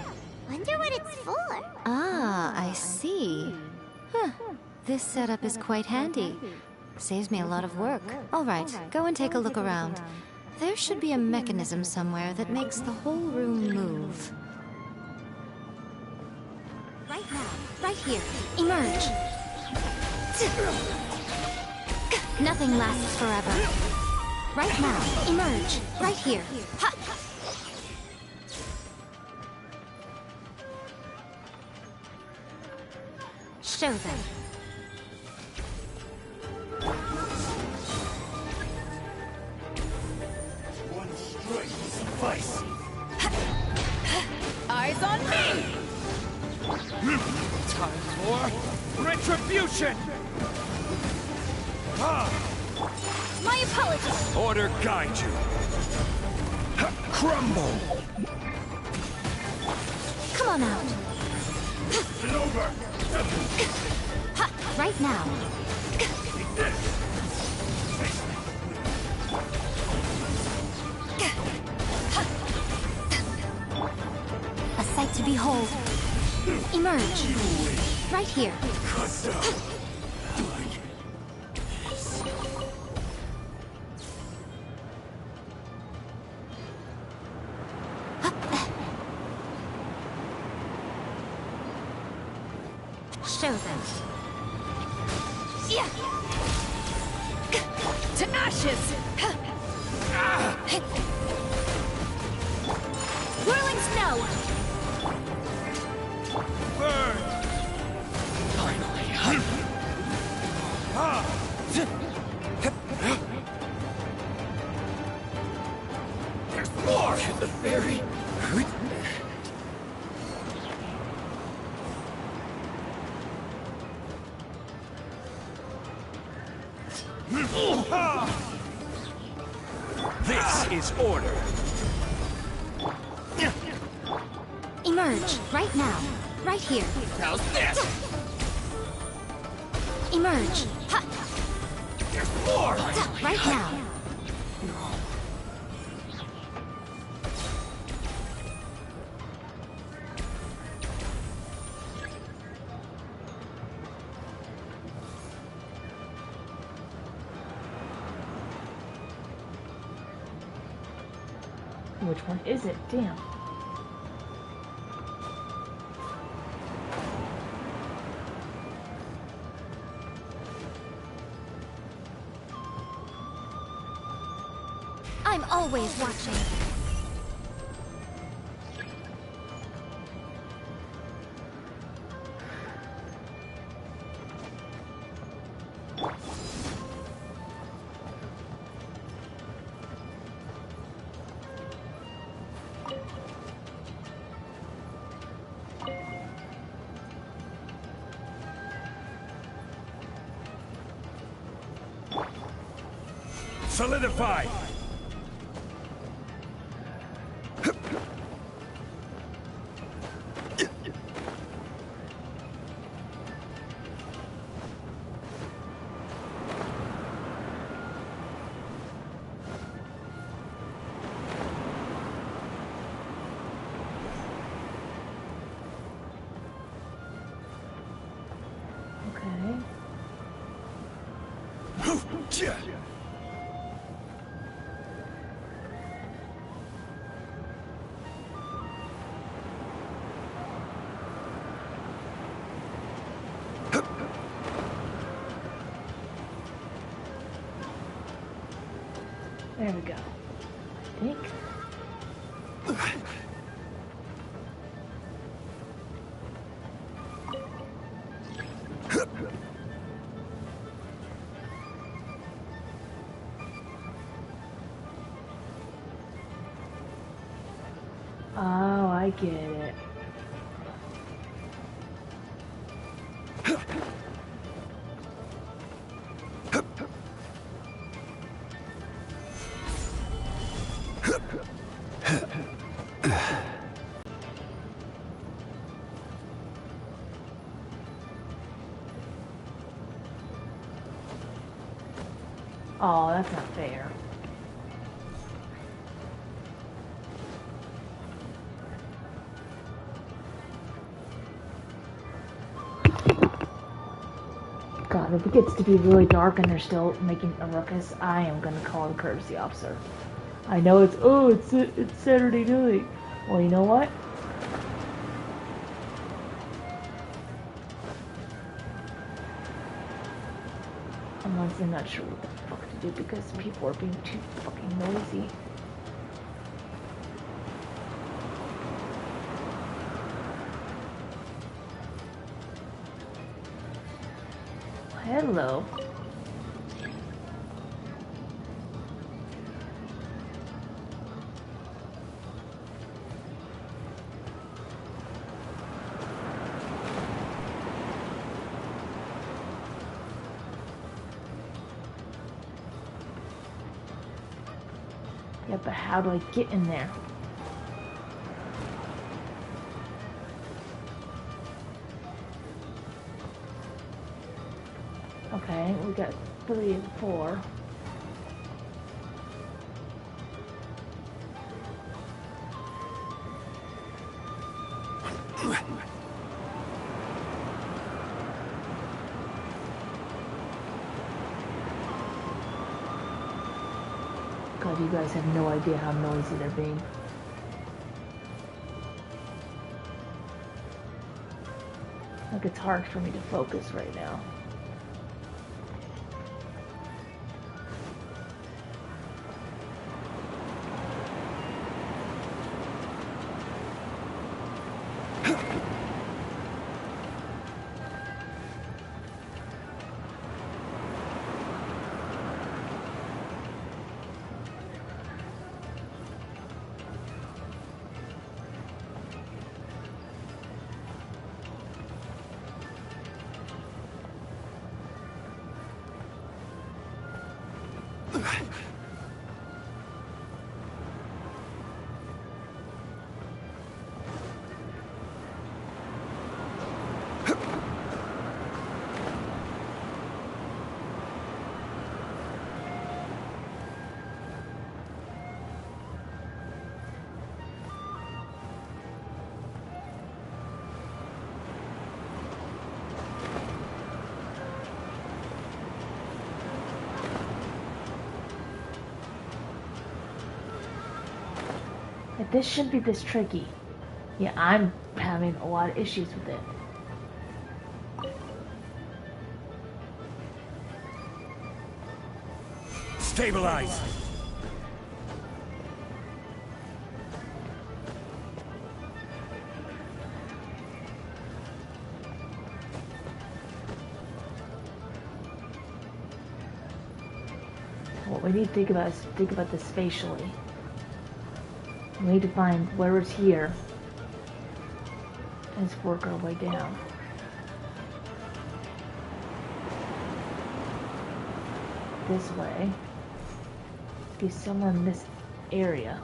Wonder what it's for. Ah, I see. Huh. This setup is quite handy. Saves me a lot of work. All right, go and take a look around. There should be a mechanism somewhere that makes the whole room move. Right now, right here. Emerge. Nothing lasts forever. Right now, emerge. Right here. Ha! Show them. One strike will suffice. Eyes on me! Time for retribution! My apologies. Order guide you. Crumble! Come on out. It's over! Ha! Right now. Take this! A sight to behold. Emerge. Right here. Show them. Yeah. To ashes. Whirling snow. Burn! Finally. There's more! The fairy. This is order. Emerge. Right now. Right here. How's this? Emerge. Ha! There's more! Right now. Which one is it? Damn. I'm always watching. Solidify! Okay. There we go. I think. Oh, I get it. Oh, that's not fair. God, if it gets to be really dark and they're still making a ruckus, I am gonna call the courtesy officer. I know it's Saturday night. Well, you know what? I'm honestly not sure what the fuck to do because people are being too fucking noisy. Hello. Yeah, but how do I get in there? Okay, we got 3 and 4. God, you guys have no idea how noisy they're being. Like, it's hard for me to focus right now. This shouldn't be this tricky. Yeah, I'm having a lot of issues with it. Stabilize! What we need to think about is think about this spatially. We need to find where it's here and just work our way down. This way. Be somewhere in this area.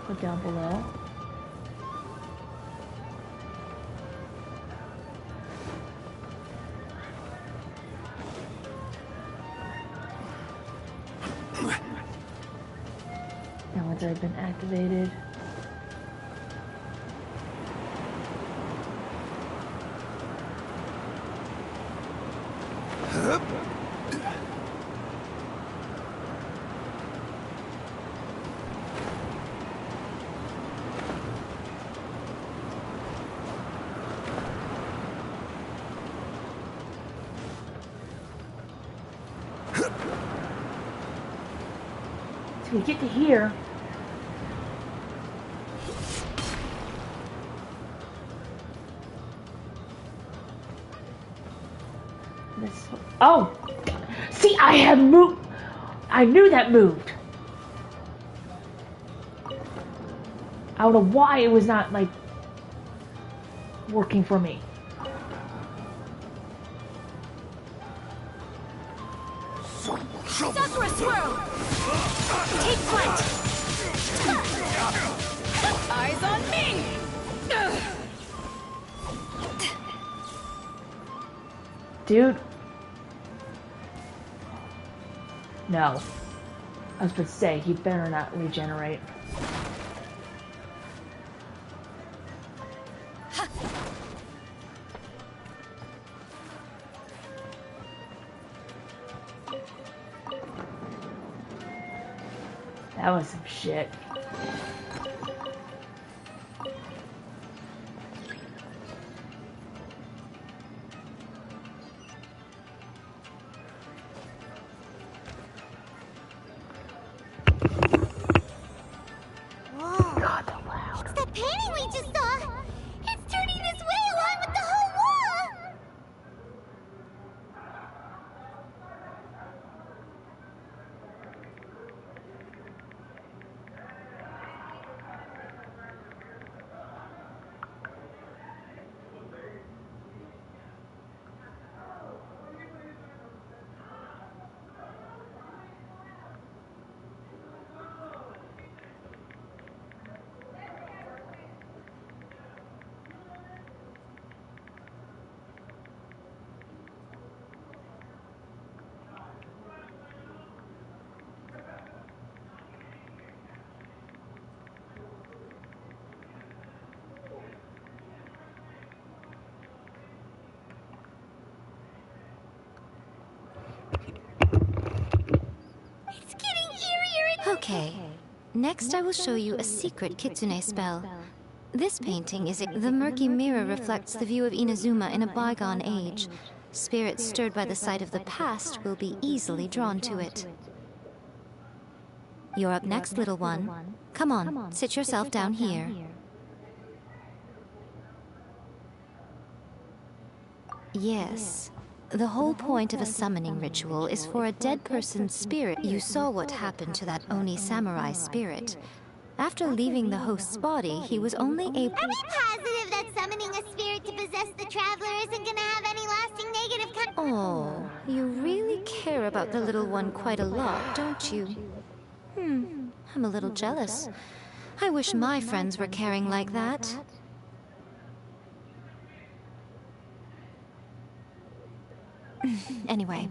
Go down below. That one's already been activated. So we get to here. This. Oh! See, I had moved. I knew that moved. I don't know why it was not, like, working for me. Sakura swirl! Take flight! Eyes on me! Dude. No. I was about to say, he better not regenerate. That was some shit. Whoa. God, so loud. It's the painting we just saw. It's turning this way along with the whole wall. Okay. Next I will show you a secret kitsune spell. This painting is the murky mirror reflects the view of Inazuma in a bygone age. Spirits stirred by the sight of the past will be easily drawn to it. You're up next, little one. Come on, sit yourself down here. Yes. The whole point of a summoning ritual is for a dead person's spirit. You saw what happened to that Oni samurai spirit. After leaving the host's body, he was only able... Are we positive that summoning a spirit to possess the traveler isn't gonna have any lasting negative Oh, you really care about the little one quite a lot, don't you? I'm a little jealous. I wish my friends were caring like that. Anyway,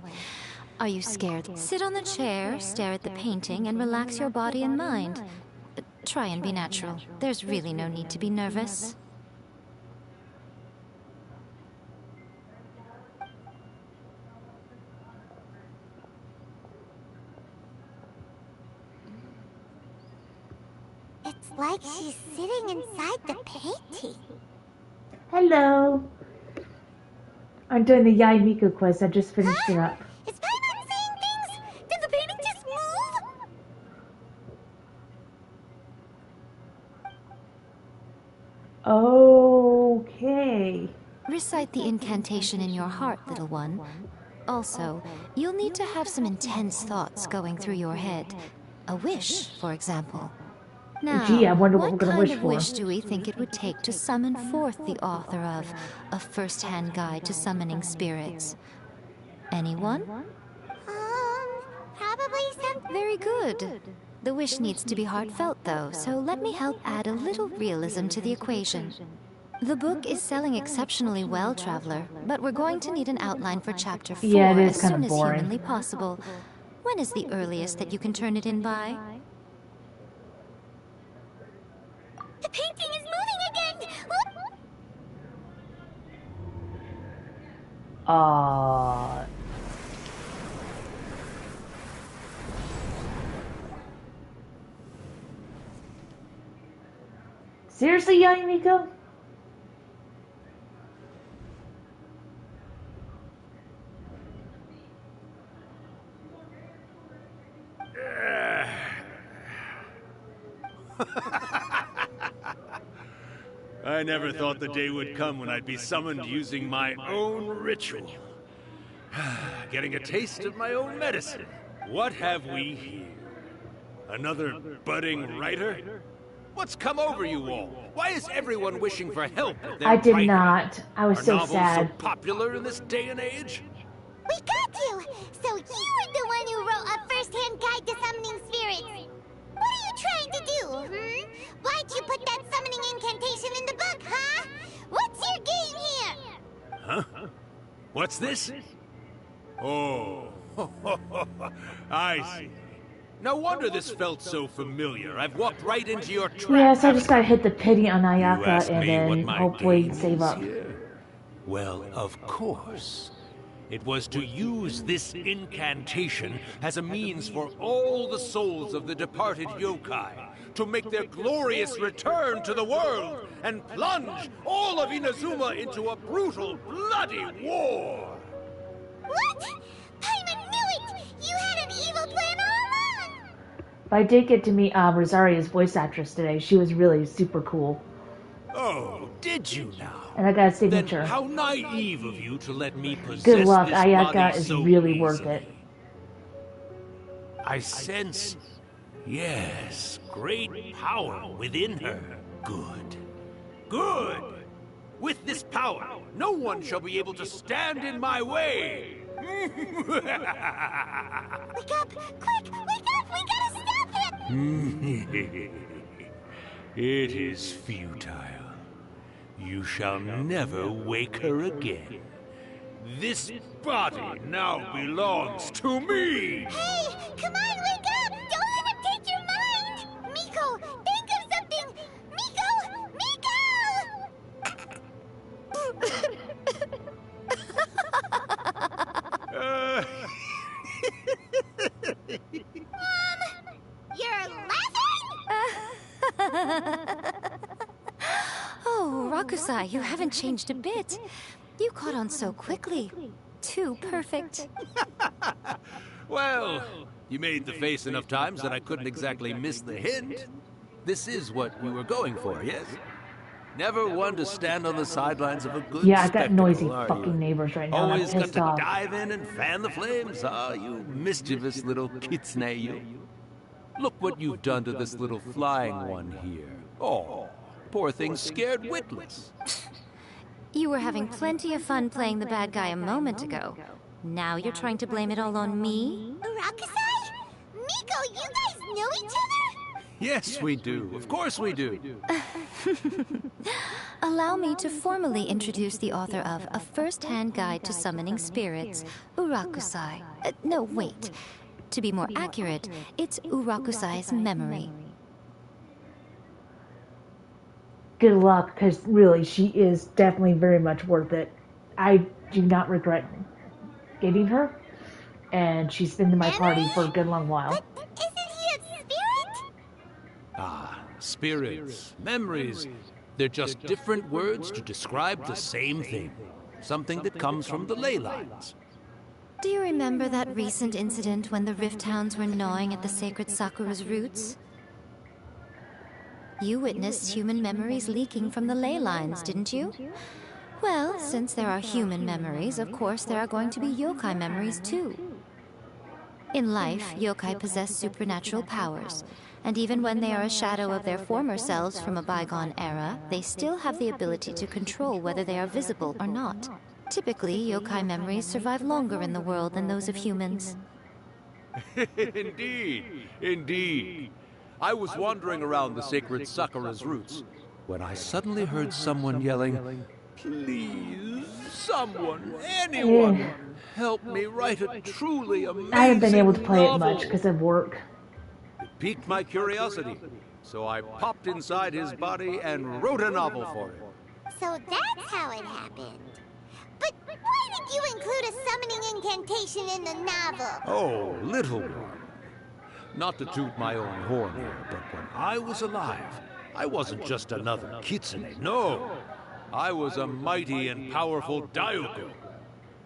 are you scared? Sit on the chair, stare at the painting, and relax your body and mind. Try and be natural. There's really no need to be nervous. It's like she's sitting inside the painting. Hello. I'm doing the Yae Miko quest. I just finished it up. Is Paimon saying things? Did the painting just move? Okay. Recite the incantation in your heart, little one. Also, you'll need to have some intense thoughts going through your head. A wish, for example. Now, Gee, I wonder what we're what gonna kind wish of for. wish do we think it would take to summon forth the author of A First-Hand Guide to Summoning Spirits? Anyone? Probably something. Very good. The wish needs to be heartfelt, though, so let me help add a little realism to the equation. The book is selling exceptionally well, Traveler, but we're going to need an outline for Chapter 4 Yeah, it is as kind soon of as boring. humanly possible. When is the earliest that you can turn it in by? The painting is moving again! Look! Seriously, Yae Miko? I never thought the day would come when I'd be summoned using my own ritual. Getting a taste of my own medicine. What have we here? Another budding writer? What's come over you all? Why is everyone wishing for help with their I did writing? not. I was Are so novels sad. so popular in this day and age? We got you! So you were the one who wrote a first-hand guide to summoning spirits. What are you trying to do, Why'd you put that summoning incantation in the book, huh? What's your game here? Huh? What's this? Oh, I see. No wonder this felt so familiar. I've walked right into your trap. Yes, I just gotta hit the pity on You Ayaka asked and me what then my hopefully game save is up. here? Well, of course. It was to use this incantation as a means for all the souls of the departed yokai to make their glorious return to the world and plunge all of Inazuma into a brutal, bloody war. What? Paimon knew it! You had an evil plan all along! But I did get to meet Rosaria's voice actress today. She was really super cool. Oh, did you now? And I got a signature. Then how naive of you to let me possess Good luck, this Ayaka body is so really easily. worth it. I sense, yes, great power within her. Good. Good! With this power, no one shall be able to stand in my way! Wake up! Quick! Wake up! We gotta stop him! It is futile. You shall never wake her again. This body now belongs to me! Hey! Come on, wake up! Don't let him take your mind! Miko, think of something! You're Oh, Rakusai, you haven't changed a bit. You caught on so quickly. Too perfect. Well, you made the face enough times that I couldn't exactly miss the hint. This is what you were going for, yes? Never one to stand on the sidelines of a good Yeah, I got spectacle, noisy are fucking you? neighbors right now. Always I'm got pissed to off. dive in and fan the flames, ah, you mischievous little kitsune, you. Look what you've done to this little flying one here. Oh, poor thing's scared witless. You were having plenty of fun playing the bad guy a moment ago. Now you're trying to blame it all on me? Rakusai? Miko, you guys know each other? Yes, we do. Of course we do. Allow me to formally introduce the author of A First-Hand Guide to Summoning Spirits, Urakusai. No, wait. To be more accurate, it's Urakusai's memory. Good luck, because really, she is definitely very much worth it. I do not regret getting her, and she's been to my party for a good long while. Isn't he a spirit? Ah, spirits, memories. They're just different words to describe the same thing. Something that comes from the ley lines. Do you remember that recent incident when the Rift Hounds were gnawing at the sacred Sakura's roots? You witnessed human memories leaking from the ley lines, didn't you? Well, since there are human memories, of course there are going to be yokai memories too. In life, yokai possess supernatural powers, and even when they are a shadow of their former selves from a bygone era, they still have the ability to control whether they are visible or not. Typically, yokai memories survive longer in the world than those of humans. Indeed, indeed. I was wandering around the sacred Sakura's roots when I suddenly heard someone yelling, "Please, someone, anyone, help me write a truly amazing I haven't been able to play novel." it much because of work. It piqued my curiosity, so I popped inside his body and wrote a novel for him. So that's how it happened. But why did you include a summoning incantation in the novel? Oh, little one. Not to toot my own horn here, but when I was alive, I wasn't just another kitsune, no. I was a mighty and powerful Daiuko.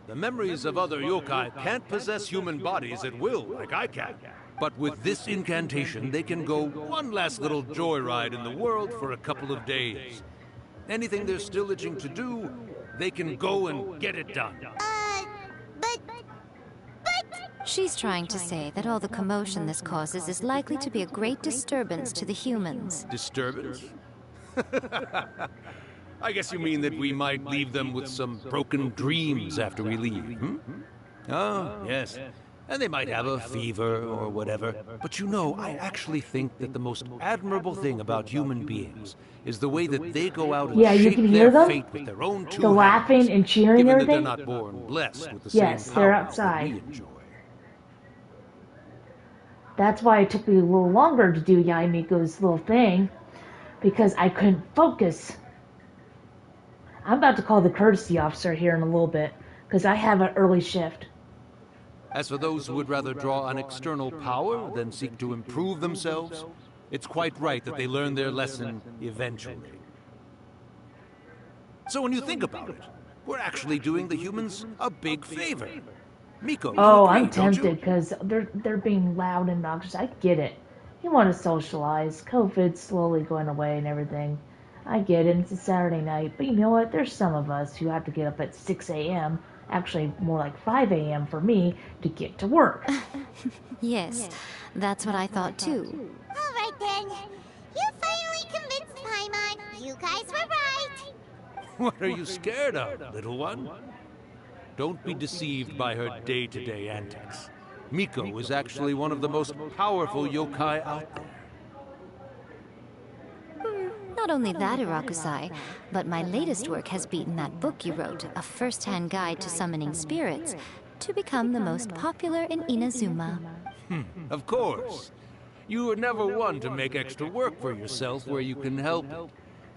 The memories of other yokai can't possess human bodies at will, like I can. But with this incantation, they can go one last little joyride in the world for a couple of days. Anything they're still itching to do, they can go and get it done. But She's trying to say that all the commotion this causes is likely to be a great disturbance to the humans. Disturbance? I guess you mean that we might leave them with some broken dreams after we leave, hmm? Oh, yes. And they might have a fever or whatever. But you know, I actually think that the most admirable thing about human beings is the way that they go out and shape their fate with their own two the laughing hands, and cheering given and that everything. they're not born blessed with the Yes, same they're powers that outside. we enjoy. That's why it took me a little longer to do Yae Miko's little thing, because I couldn't focus. I'm about to call the courtesy officer here in a little bit, because I have an early shift. As for those who would rather draw on external power than seek to improve themselves, it's quite right that they learn their lesson eventually. So when you think about it, we're actually doing the humans a big favor. Miko, Oh, agree, I'm don't you? tempted, because they're being loud and obnoxious. I get it. You want to socialize. COVID's slowly going away and everything. I get it. It's a Saturday night. But you know what? There's some of us who have to get up at 6 a.m., actually more like 5 a.m. for me, to get to work. Yes, that's what I thought too. Alright then. You finally convinced Paimon. You guys were right. What are you scared of, little one? Don't be deceived by her day-to-day antics. Miko is actually one of the most powerful yokai out there. Not only that, Irakusai, but my latest work has beaten that book you wrote, A First-Hand Guide to Summoning Spirits, to become the most popular in Inazuma. Of course. You were never one to make extra work for yourself where you can help.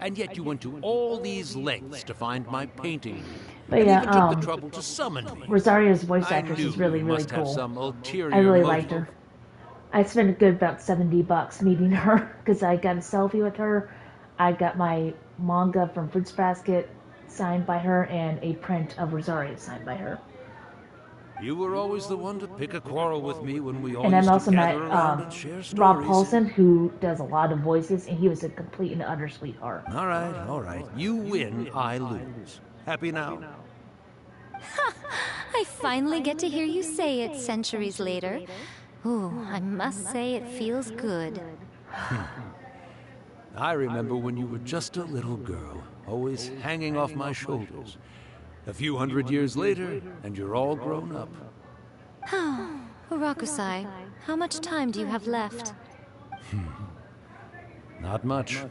And yet you went to all these lengths to find my painting. But and yeah, even took the trouble to summon me. Rosario's voice I actress knew is really, you really must have cool. some ulterior I really motive. liked her. I spent a good about $70 meeting her, because I got a selfie with her. I got my manga from Fruits Basket signed by her, and a print of Rosario signed by her. You were always the one to pick a quarrel with me when we all And I used also to met gather around and share stories. Rob Paulson, who does a lot of voices, and he was a complete and utter sweetheart. All right. You win, I lose. Happy now? I finally get to hear you say it centuries later. Ooh, I must say it feels good. I remember when you were just a little girl, always hanging off my shoulders. A few hundred years later, and you're all grown up. Urakusai, how much time do you have left? Not much.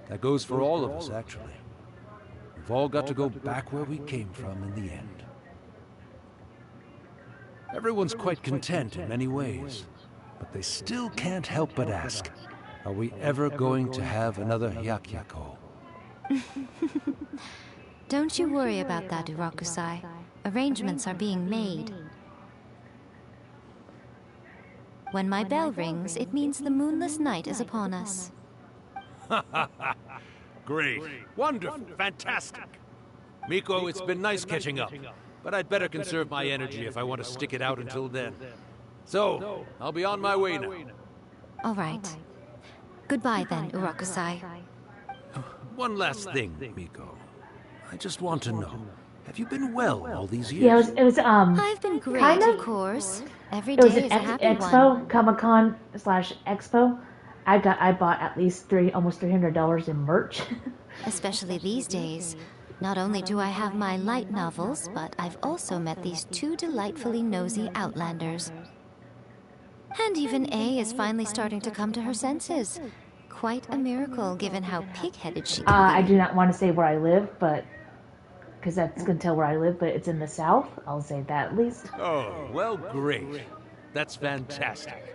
That goes for all of us, actually. We've all got to go back where we came from in the end. Everyone's quite content in many ways, but they still can't help but ask, are we ever going to have another Yakyako? Don't you worry about that, Urakusai. Arrangements are being made. When my bell rings, it means the moonless night is upon us. Great. Wonderful. Fantastic. Miko, it's been nice catching up, but I'd better conserve my energy if I want to stick it out until then. So, I'll be on my way now. All right. Goodbye then, Urakusai. One last thing, Miko. I just want to know, have you been well all these years? Yeah, it was I've been great, kind of course. Every It was day an is a happy expo, one. Comic-Con / expo. I bought at least almost $300 in merch. Especially these days. Not only do I have my light novels, but I've also met these two delightfully nosy outlanders. And even A is finally starting to come to her senses. Quite a miracle, given how pig-headed she can be. I do not want to say where I live, but because that's going to tell where I live, but it's in the south. I'll say that at least. Oh, well, great. That's fantastic.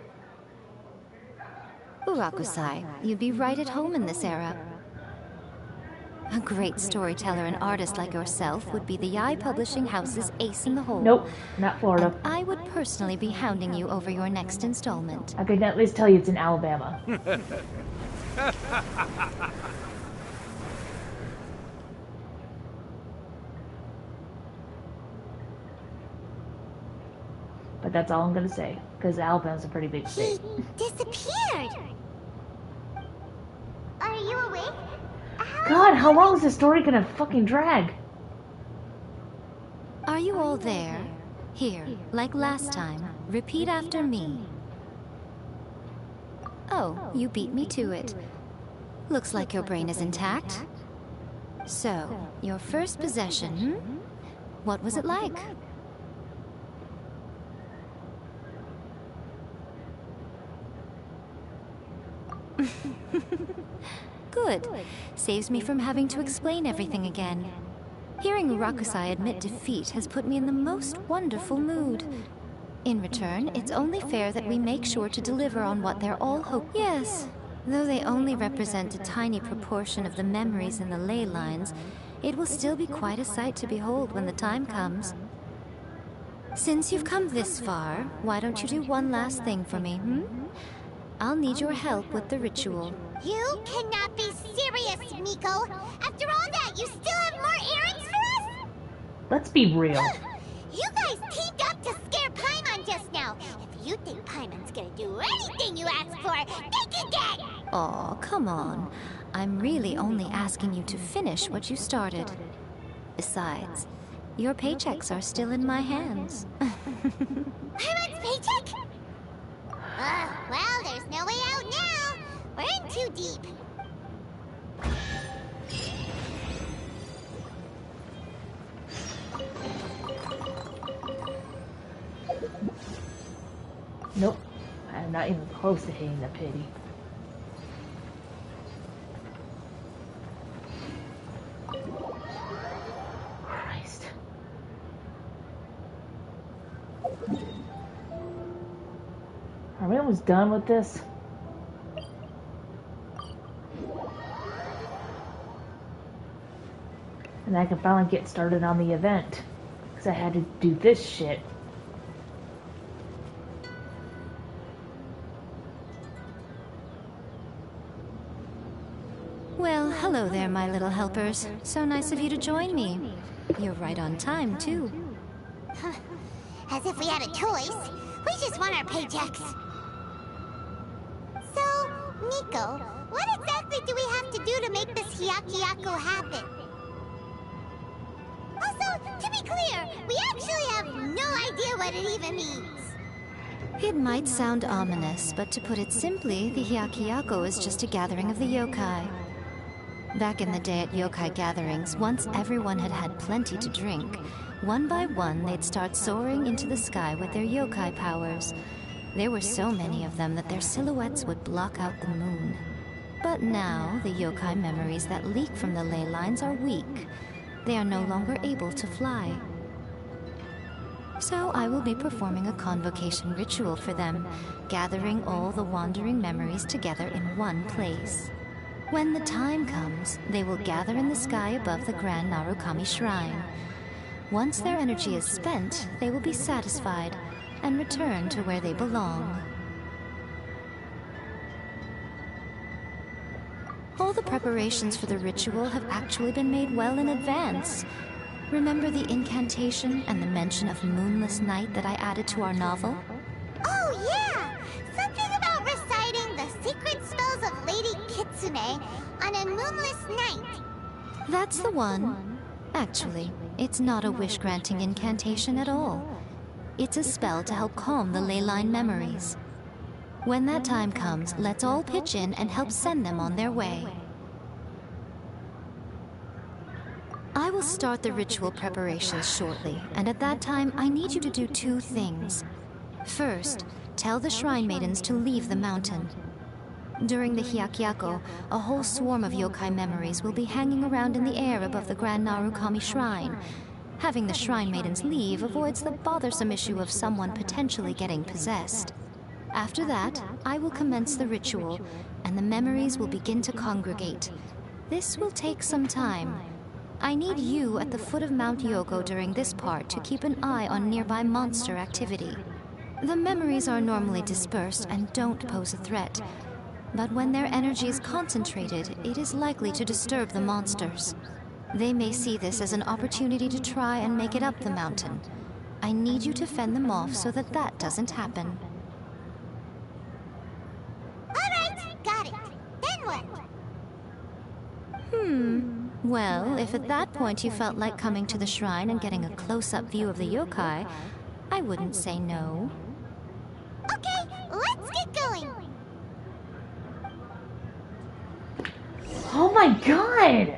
Urakusai, you'd be right at home in this era. A great storyteller and artist like yourself would be the Yae Publishing House's ace in the hole. Nope, not Florida. And I would personally be hounding you over your next installment. I can at least tell you it's in Alabama. But that's all I'm going to say, because Alabama's a pretty big state. Disappeared. Are you awake? God, how long is this story going to fucking drag? Are you all there? Here, like last time, repeat after me. Oh, you beat me to it. Looks like your brain is intact. So, your first possession, what was it like? Good. Saves me from having to explain everything again. Hearing Rakusai admit defeat has put me in the most wonderful mood. In return, it's only fair that we make sure to deliver on what they're all hoping. Yes, though they only represent a tiny proportion of the memories in the ley lines, it will still be quite a sight to behold when the time comes. Since you've come this far, why don't you do one last thing for me, I'll need your help with the ritual. You cannot be serious, Miko! After all that, you still have more errands for us? Let's be real. You guys teamed up to scare Paimon just now. If you think Paimon's gonna do anything you ask for, they can get! Aw, come on. I'm really only asking you to finish what you started. Besides, your paychecks are still in my hands. Paimon's paycheck? Well, there's no way out now. We're in too deep. Nope. I'm not even close to hitting the pity. Christ. Are we almost done with this? And I can finally get started on the event. Because I had to do this shit. Well, hello there, my little helpers. So nice of you to join me. You're right on time, too. As if we had a choice. We just want our paychecks. So, Miko, what exactly do we have to do to make this Hyakuyaku happen? Also, to be clear, we actually have no idea what it even means. It might sound ominous, but to put it simply, the Hyakuyaku is just a gathering of the yokai. Back in the day at yokai gatherings, once everyone had had plenty to drink, one by one they'd start soaring into the sky with their yokai powers. There were so many of them that their silhouettes would block out the moon. But now, the yokai memories that leak from the ley lines are weak. They are no longer able to fly. So I will be performing a convocation ritual for them, gathering all the wandering memories together in one place. When the time comes, they will gather in the sky above the Grand Narukami Shrine. Once their energy is spent, they will be satisfied and return to where they belong. All the preparations for the ritual have actually been made well in advance. Remember the incantation and the mention of moonless night that I added to our novel? Oh, yeah! Something about reciting the secret spells of Lady Kitsune on a moonless night. That's the one. Actually, it's not a wish-granting incantation at all. It's a spell to help calm the ley line memories. When that time comes, let's all pitch in and help send them on their way. I will start the ritual preparations shortly, and at that time, I need you to do two things. First, tell the Shrine Maidens to leave the mountain. During the Hyakuyaku, a whole swarm of yokai memories will be hanging around in the air above the Grand Narukami Shrine. Having the Shrine Maidens leave avoids the bothersome issue of someone potentially getting possessed. After that, I will commence the ritual, and the memories will begin to congregate. This will take some time. I need you at the foot of Mount Yogo during this part to keep an eye on nearby monster activity. The memories are normally dispersed and don't pose a threat, but when their energy is concentrated, it is likely to disturb the monsters. They may see this as an opportunity to try and make it up the mountain. I need you to fend them off so that that doesn't happen. Alright, got it. Then what? Well, if at that point you felt like coming to the shrine and getting a close-up view of the yokai, I wouldn't say no. Okay, let's get going. Oh my god!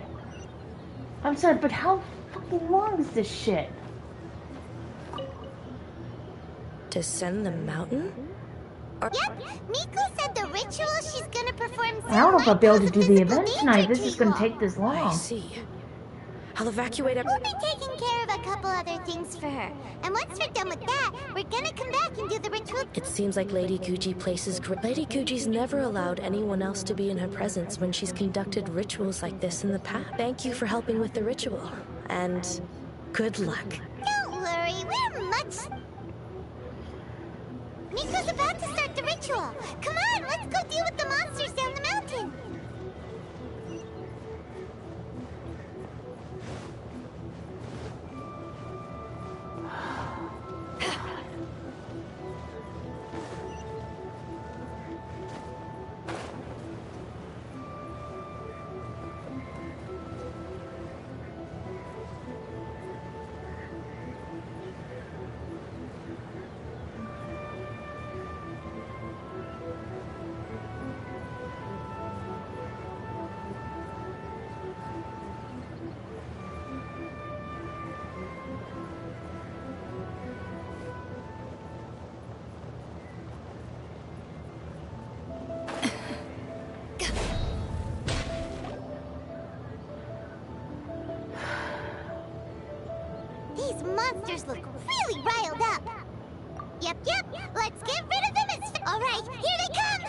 I'm sorry, but how fucking long is this shit? Descend the mountain? Yep, Miko said the ritual she's gonna perform I don't know if I'll be able to do the event danger tonight. This to is gonna you all. take this long. I see. I'll evacuate We'll be taking care of a couple other things for her. And once we're done with that, we're gonna come back and do the ritual. It seems like Lady Guji places Lady Guji's never allowed anyone else to be in her presence when she's conducted rituals like this in the past. Thank you for helping with the ritual. And good luck. Don't worry, we're much... Miko's about to start the ritual. Come on, let's go deal with the monsters down the mountain. These monsters look really riled up. Yep, let's get rid of them as... All right, here they come!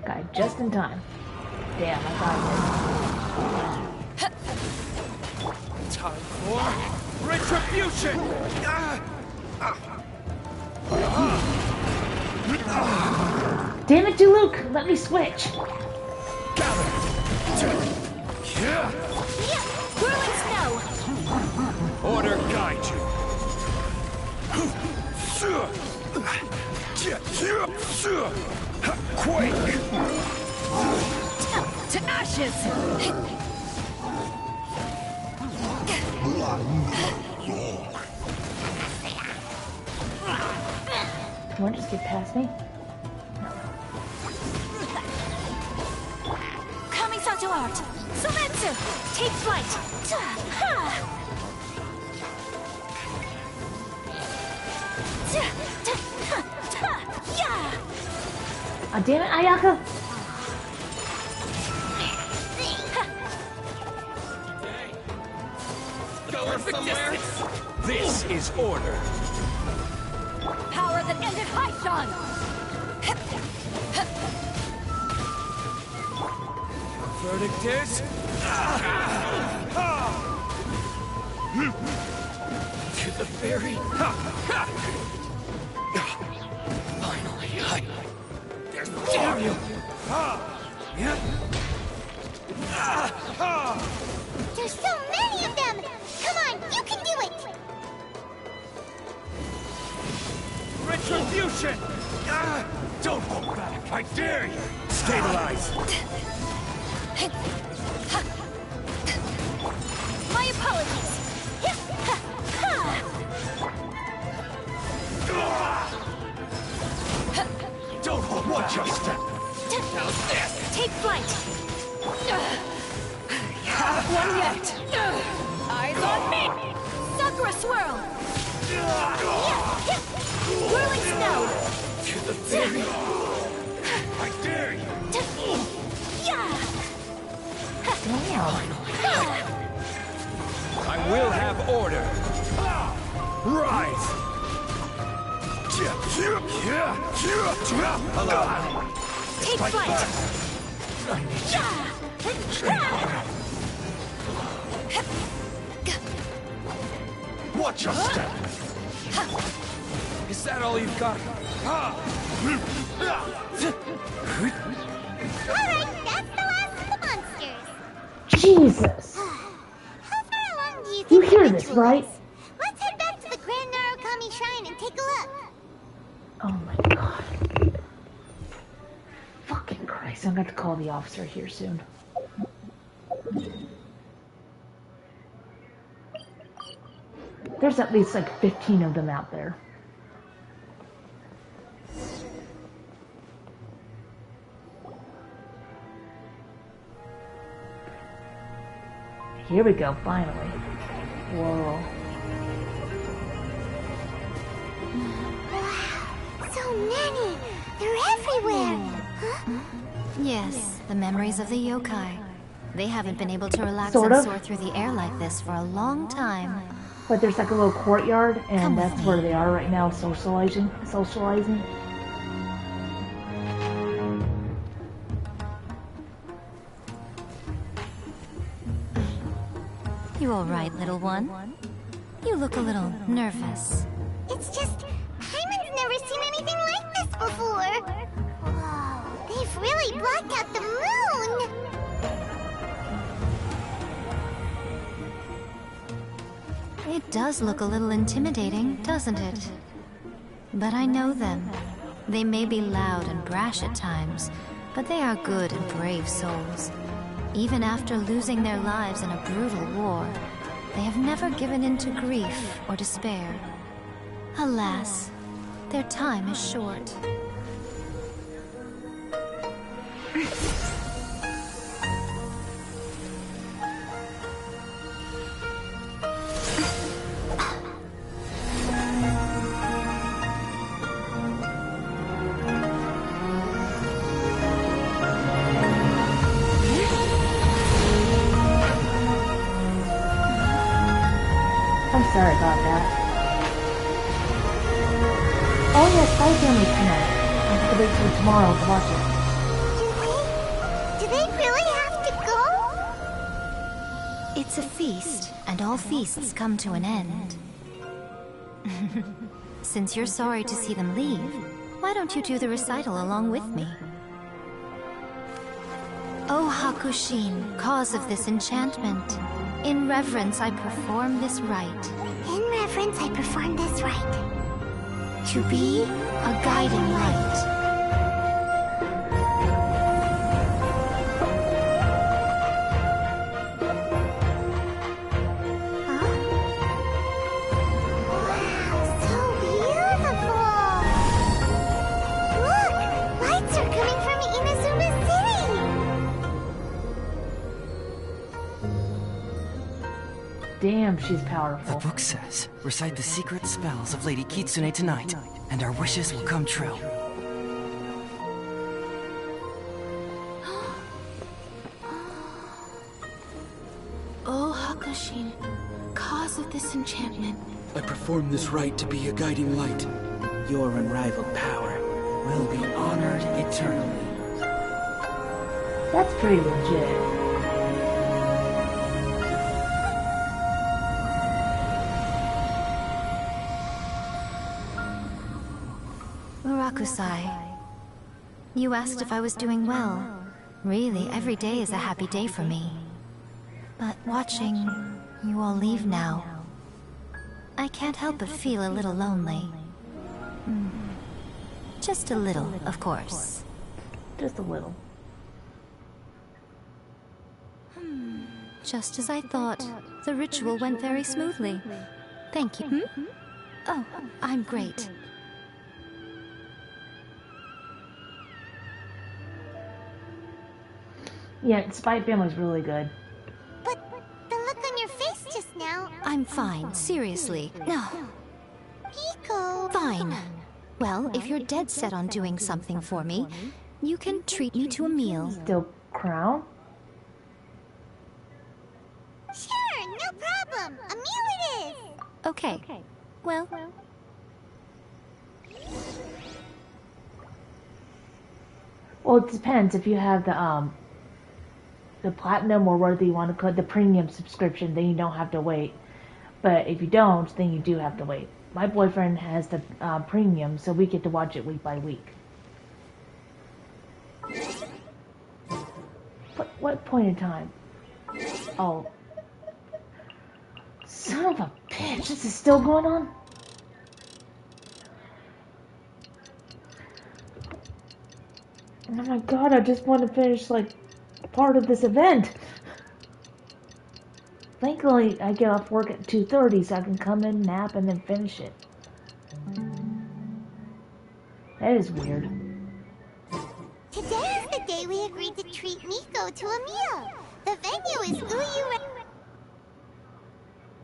Got just in time. Damn, I thought Time for retribution! Damn it, you Luke! Let me switch! Whirling snow! Order guide you. Quake! To ashes! Can one just get past me? Kamisato art! Sometsu! Take flight! Oh, damn it, Ayaka! Going somewhere? This is order. Power that ended Haishan! Verdict is... To the very... Finally, damn you! There's so many of them! Come on, you can do it! Retribution! Don't hold back, I dare you! Stabilize! My apologies! Don't hold back! Watch your step! Take flight! Have one yet! Eyes on me! Sakura swirl! Whirling snow! To the very... I dare you! I will have order! Rise! Hello. Take flight! Watch your step! Is that all you've got? Alright, that's the last of the monsters. Jesus! How far along do you think You the hear this, ritual right? is? Let's head back to the Grand Narukami Shrine and take a look. Oh my god. Fucking Christ, I'm gonna have to call the officer here soon. There's at least like 15 of them out there. Here we go, finally. Whoa. Wow, so many! They're everywhere! Huh? Yes, the memories of the yokai. They haven't been able to relax Sort and of. soar through the air like this for a long time. But there's like a little courtyard, and that's where they are right now, socializing. You all right, little one? You look a little nervous. It's just, Hyman's never seen anything like this before! Whoa, they've really blocked out the moon! It does look a little intimidating, doesn't it? But I know them. They may be loud and brash at times, but they are good and brave souls. Even after losing their lives in a brutal war, they have never given in to grief or despair. Alas, their time is short. I'm sorry about that. Oh yeah, Spy Family tonight. I have to wait till tomorrow to watch it. Do they really have to go? It's a feast, and all feasts come to an end. Since you're sorry to see them leave, why don't you do the recital along with me? O Hakushin, cause of this enchantment, in reverence I perform this rite. In reverence I perform this rite. To be a guiding light. Damn, she's powerful. The book says, recite the secret spells of Lady Kitsune tonight, and our wishes will come true. O Hakushin, cause of this enchantment. I perform this rite to be a guiding light. Your unrivaled power will be honored eternally. That's pretty legit. Murakusai, you asked if I was doing well. Really, every day is a happy day for me. But watching you all leave now, I can't help but feel a little lonely. Just a little, of course. Just a little. Just as I thought, the ritual went very smoothly. Thank you. Oh, I'm great. Yeah, Spy Family's really good. But the look on your face just now... I'm fine, seriously. No. Hiko... Fine. Well, if you're dead set on doing something for me, you can treat me to a meal. Still crown? Sure, no problem. A meal it is. Okay. Well... Well, it depends. If you have the platinum or whatever you want to call it, the premium subscription, then you don't have to wait. But if you don't, then you do have to wait. My boyfriend has the premium, so we get to watch it week by week. What point in time? Oh. Son of a bitch, this is still going on? Oh my god, I just want to finish, like, part of this event. Thankfully, I get off work at 2:30 so I can come in, nap, and then finish it. That is weird. Today is the day we agreed to treat Miko to a meal. The venue is Uyu.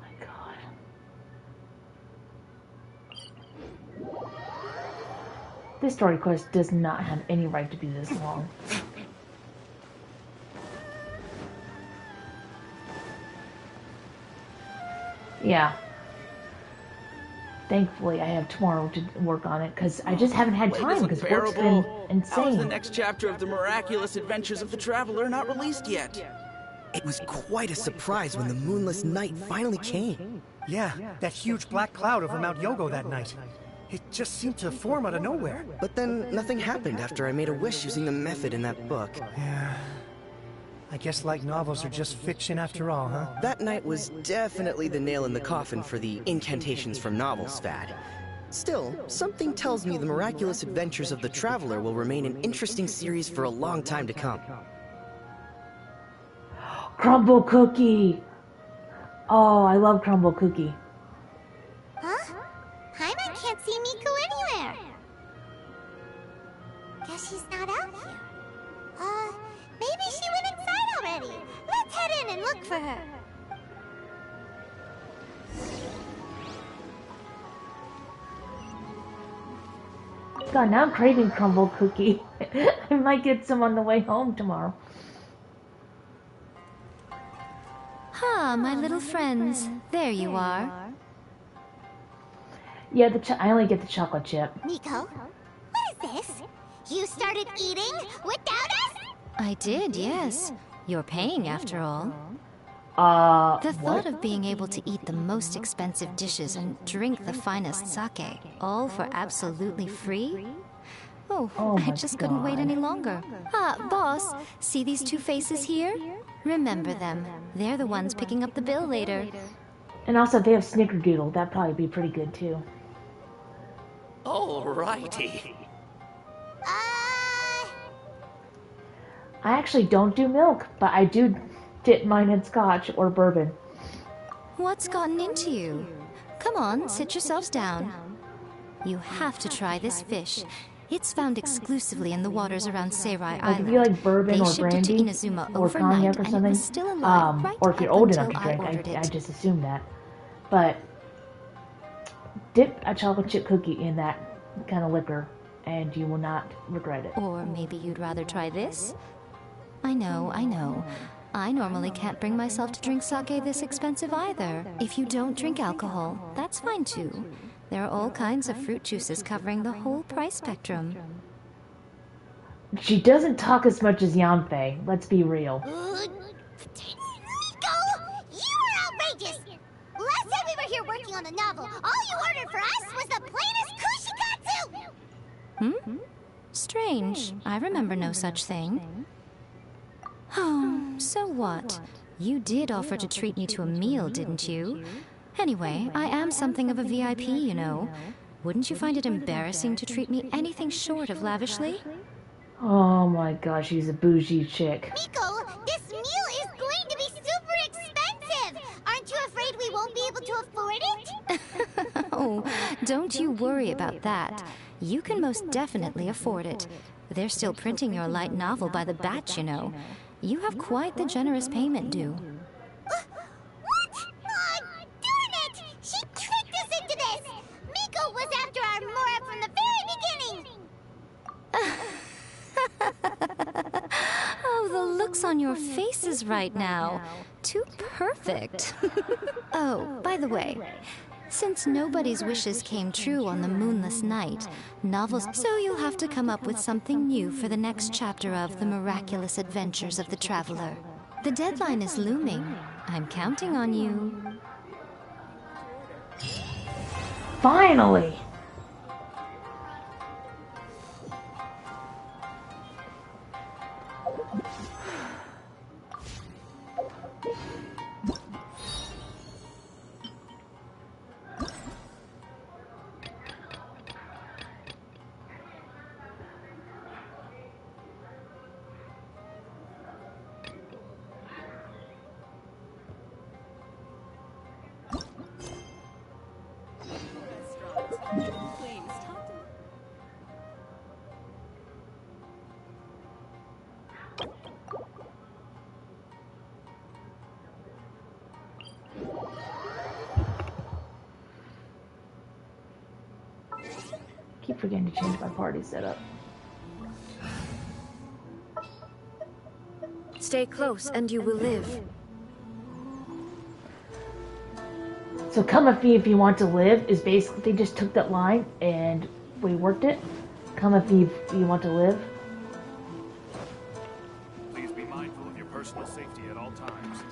My God. This story quest does not have any right to be this long. Yeah. Thankfully, I have tomorrow to work on it, because I just haven't had time, because work's been insane. How is the next chapter of the miraculous adventures of the Traveler not released yet? It was quite a surprise when the moonless night finally came. Yeah, that huge black cloud over Mount Yogo that night. It just seemed to form out of nowhere. But then nothing happened after I made a wish using the method in that book. Yeah. I guess light novels are just fiction after all, huh? That night was definitely the nail in the coffin for the incantations from novels fad. Still, something tells me the miraculous adventures of the Traveler will remain an interesting series for a long time to come. Crumble cookie! Oh, I love crumble cookie. Huh? Paimon can't see Miko anywhere. Guess she's not out here. Maybe she went inside already. Let's head in and look for her. God, now I'm craving crumble cookie. I might get some on the way home tomorrow. Ah, my little friends. There you are. Yeah, I only get the chocolate chip. Miko, what is this? You started eating without us? I did, yes. You're paying after all. The thought of being able to eat the most expensive dishes and drink the finest sake, all for absolutely free? Oh, I just couldn't wait any longer. Ah, boss, see these two faces here? Remember them. They're the ones picking up the bill later. And also, if they have snickerdoodle, that'd probably be pretty good too. Alrighty. I actually don't do milk, but I do dip mine in scotch or bourbon. What's gotten into you? Come on, sit yourselves down. You have to try this fish. It's found exclusively in the waters around Seirai Island. If you like bourbon or brandy, it to Inazuma or cognac or something, still alive right or if you're old enough to until drink, I I just assume that. But dip a chocolate chip cookie in that kind of liquor, and you will not regret it. Or maybe you'd rather try this? I know. I normally can't bring myself to drink sake this expensive either. If you don't drink alcohol, that's fine too. There are all kinds of fruit juices covering the whole price spectrum. She doesn't talk as much as Yanfei, let's be real. Miko, you are outrageous! Last time we were here working on the novel, all you ordered for us was the plainest kushikatsu! Strange. I remember no such thing. Oh, so what? You did offer to treat me to a meal, didn't you? Anyway, I am something of a VIP, you know. Wouldn't you find it embarrassing to treat me anything short of lavishly? Oh my gosh, she's a bougie chick. Miko, this meal is going to be super expensive! Aren't you afraid we won't be able to afford it? Oh, don't you worry about that. You can most definitely afford it. They're still printing your light novel by the batch, you know. You have quite the generous payment due. What? Oh, darn it! She tricked us into this! Miko was after our Mora from the very beginning! Oh, the looks on your faces right now. Too perfect. Oh, by the way, since nobody's wishes came true on the moonless night, novels, so you'll have to come up with something new for the next chapter of The Miraculous Adventures of the Traveler. The deadline is looming. I'm counting on you. Finally! Keep forgetting to change my party setup. Stay close and you will live. So come with me if you want to live is basically, they just took that line and reworked it. Come with me if you want to live. Please be mindful of your personal safety at all times.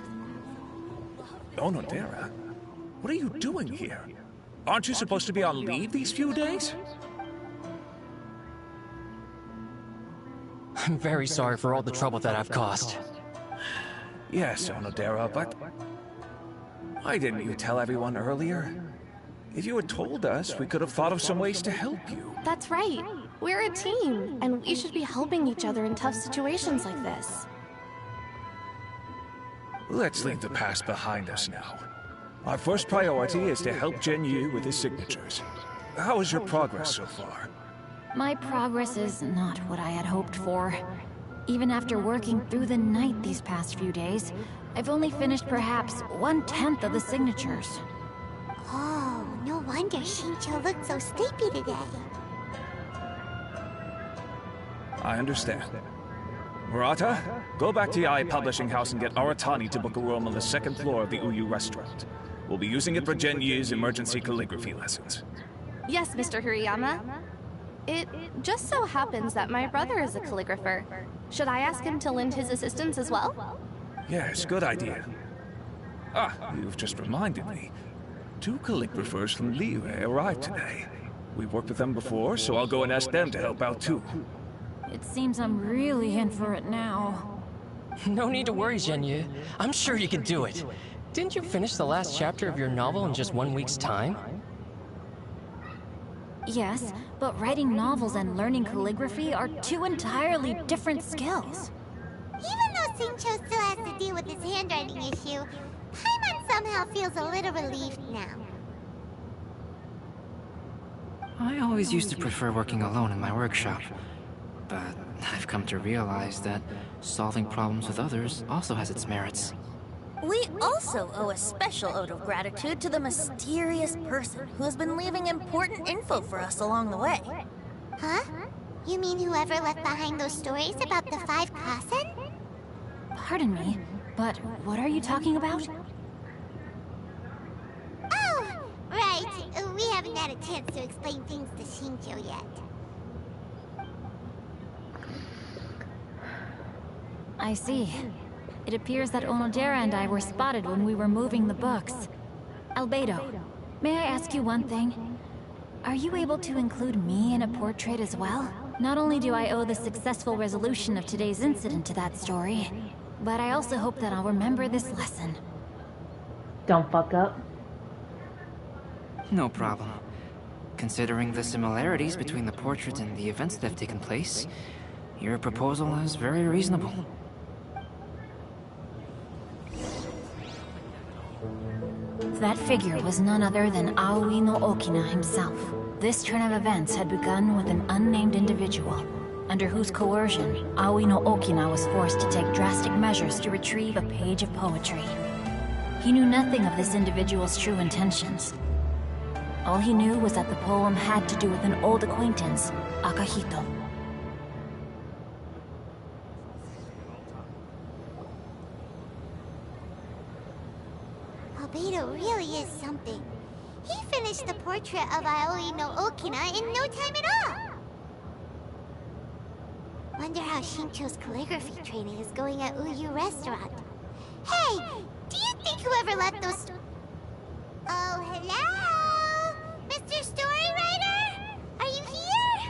Onodera, what are you doing here? Aren't you supposed to be on leave these few days? I'm very sorry for all the trouble that I've caused. Yes, Onodera, but why didn't you tell everyone earlier? If you had told us, we could have thought of some ways to help you. That's right. We're a team, and we should be helping each other in tough situations like this. Let's leave the past behind us now. Our first priority is to help Genyu with his signatures. How is your progress so far? My progress is not what I had hoped for. Even after working through the night these past few days, I've only finished perhaps 1/10 of the signatures. Oh, no wonder Shincho looked so sleepy today. I understand. Murata, go back to Yae Publishing House and get Aratani to book a room on the second floor of the Uyu restaurant. We'll be using it for Genyu's emergency calligraphy lessons. Yes, Mr. Hirayama. It just so happens that my brother is a calligrapher. Should I ask him to lend his assistance as well? Yes, good idea. Ah, you've just reminded me. 2 calligraphers from Liyue arrived today. We've worked with them before, so I'll go and ask them to help out too. It seems I'm really in for it now. No need to worry, Genyu. I'm sure you can do it. Didn't you finish the last chapter of your novel in just 1 week's time? Yes, but writing novels and learning calligraphy are 2 entirely different skills. Even though Shincho still has to deal with his handwriting issue, Paimon somehow feels a little relieved now. I always used to prefer working alone in my workshop, but I've come to realize that solving problems with others also has its merits. We also owe a special ode of gratitude to the mysterious person who has been leaving important info for us along the way. Huh? You mean whoever left behind those stories about the 5 Kasen? Pardon me, but what are you talking about? Oh, right. We haven't had a chance to explain things to Shincho yet. I see. It appears that Onodera and I were spotted when we were moving the books. Albedo, may I ask you one thing? Are you able to include me in a portrait as well? Not only do I owe the successful resolution of today's incident to that story, but I also hope that I'll remember this lesson. Don't fuck up. No problem. Considering the similarities between the portraits and the events that have taken place, your proposal is very reasonable. That figure was none other than Aoi no Okina himself. This turn of events had begun with an unnamed individual, under whose coercion, Aoi no Okina was forced to take drastic measures to retrieve a page of poetry. He knew nothing of this individual's true intentions. All he knew was that the poem had to do with an old acquaintance, Akahito. Albedo really is something. He finished the portrait of Aoi no Okina in no time at all. Wonder how Shincho's calligraphy training is going at Uyu Restaurant. Hey, do you think whoever left those... Oh, hello? Mr. Storywriter? Are you here?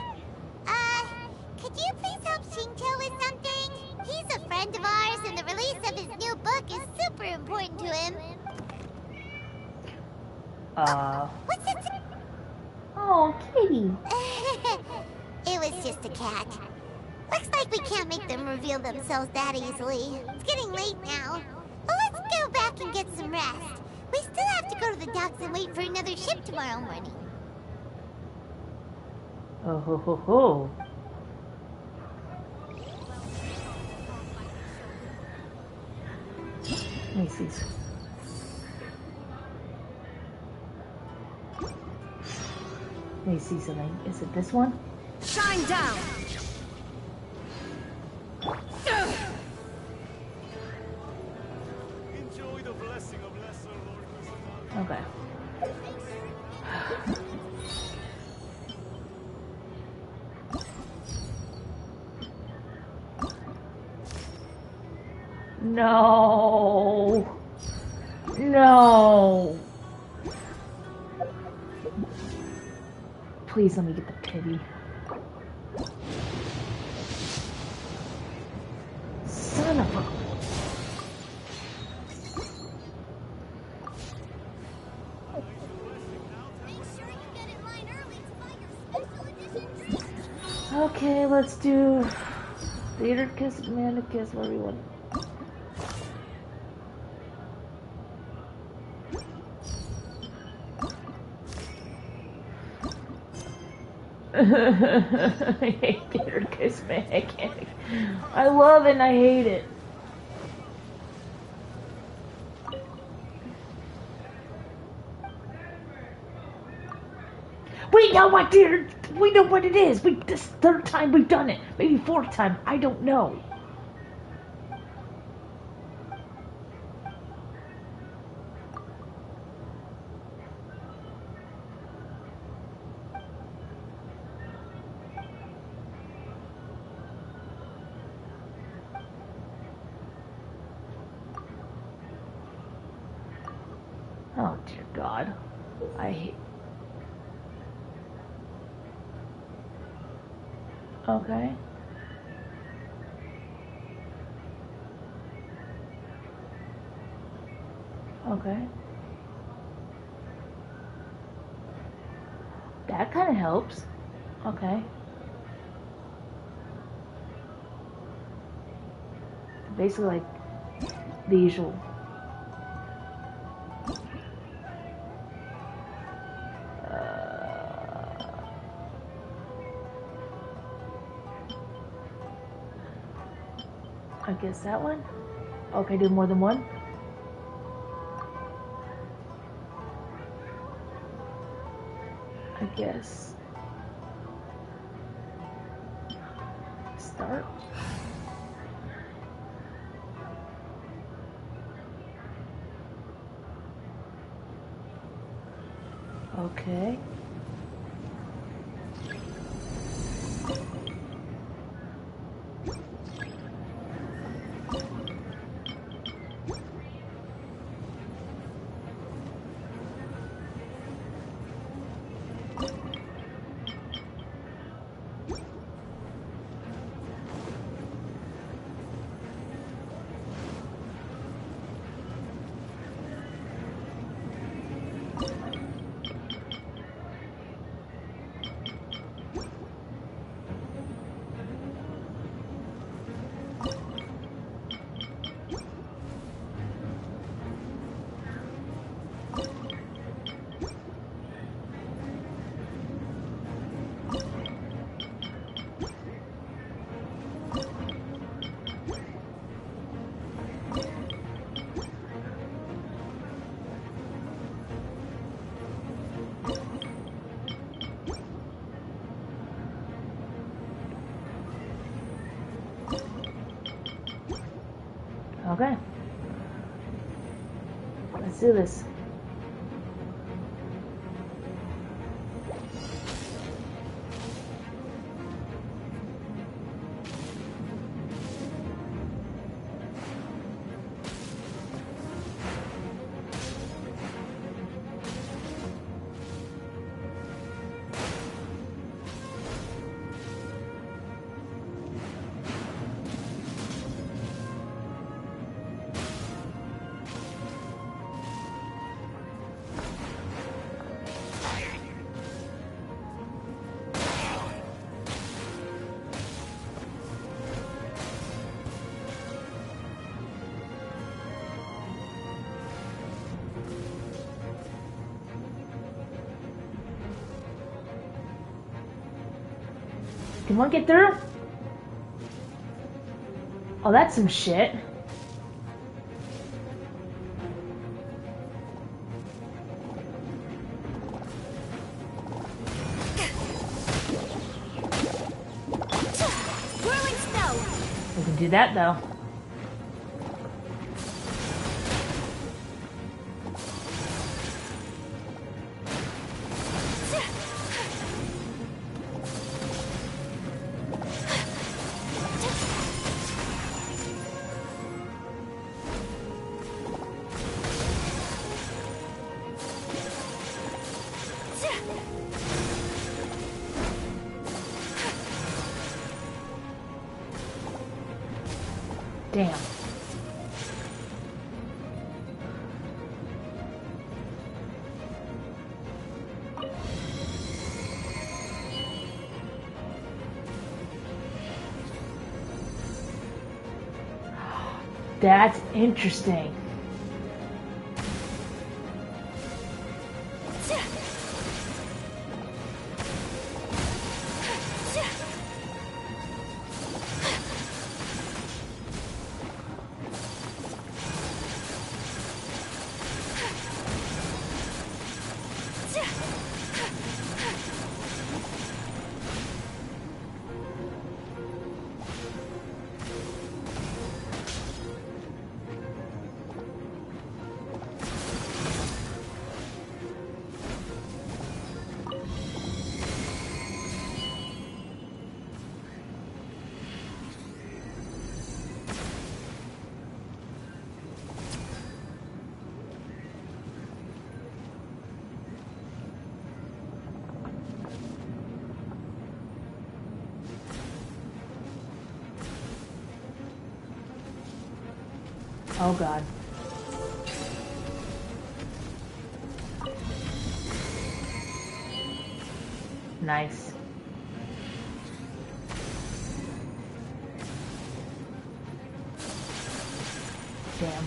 Could you please help Shincho with something? He's a friend of ours and the release of his new book is super important to him. What's it? Oh, kitty. It was just a cat. Looks like we can't make them reveal themselves that easily. It's getting late now. Well, let's go back and get some rest. We still have to go to the docks and wait for another ship tomorrow morning. Oh ho ho ho. Let me see. Let me see something. Is it this one? Shine down! Enjoy the blessing of Lesser Lord. Okay. No. No. Please let me get the pity. Son of a... Okay, let's do theater kiss, man kiss, whatever you want. I hate theater kiss, man. I can't. I love it and I hate it. We know what theater. We know what it is. This third time we've done it. Maybe fourth time. I don't know. Oh dear God. I hate. Okay. Okay. That kind of helps. Okay. Basically like the usual. I guess that one? Okay, do more than one? I guess. Start. Okay. Okay. Let's do this. Can one get through? Oh, that's some shit. do that though. Damn. That's interesting. Oh god. Nice. Damn.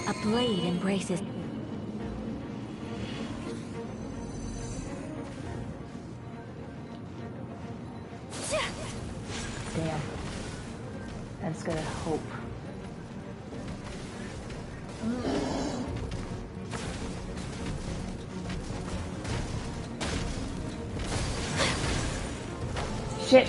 A blade embraces. Damn. I just gotta hope. Shit.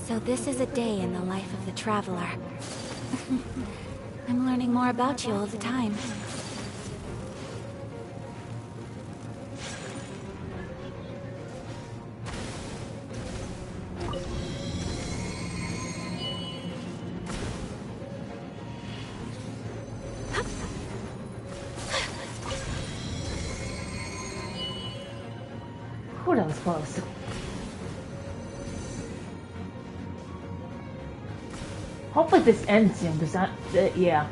So this is a day in the life of the Traveler. I'm learning more about you all the time. Whew, that was close. Hopefully this ends soon, because yeah.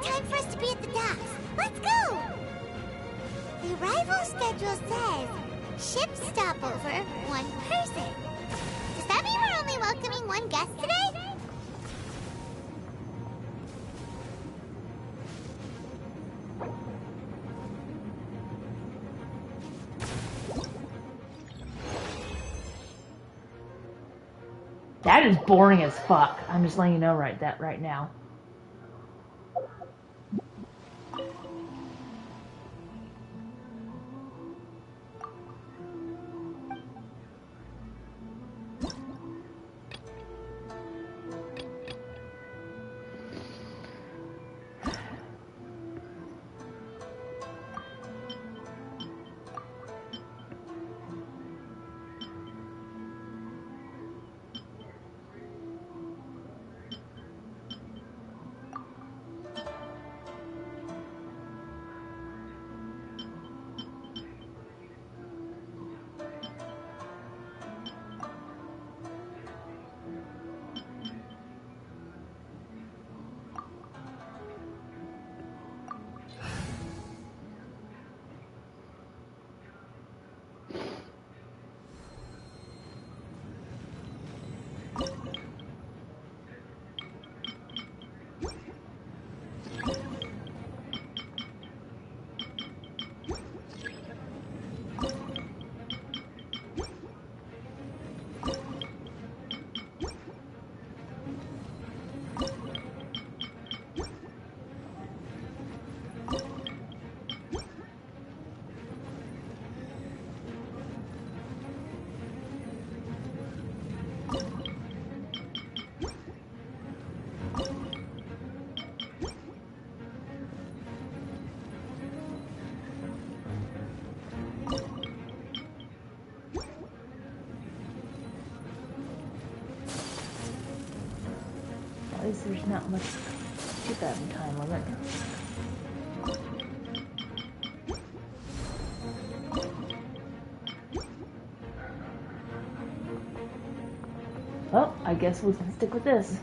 Time for us to be at the docks. Let's go! The arrival schedule says ship stopover, 1 person. Does that mean we're only welcoming 1 guest today? That is boring as fuck. I'm just letting you know right now. At least there's not much to that time limit. Well, I guess we'll stick with this.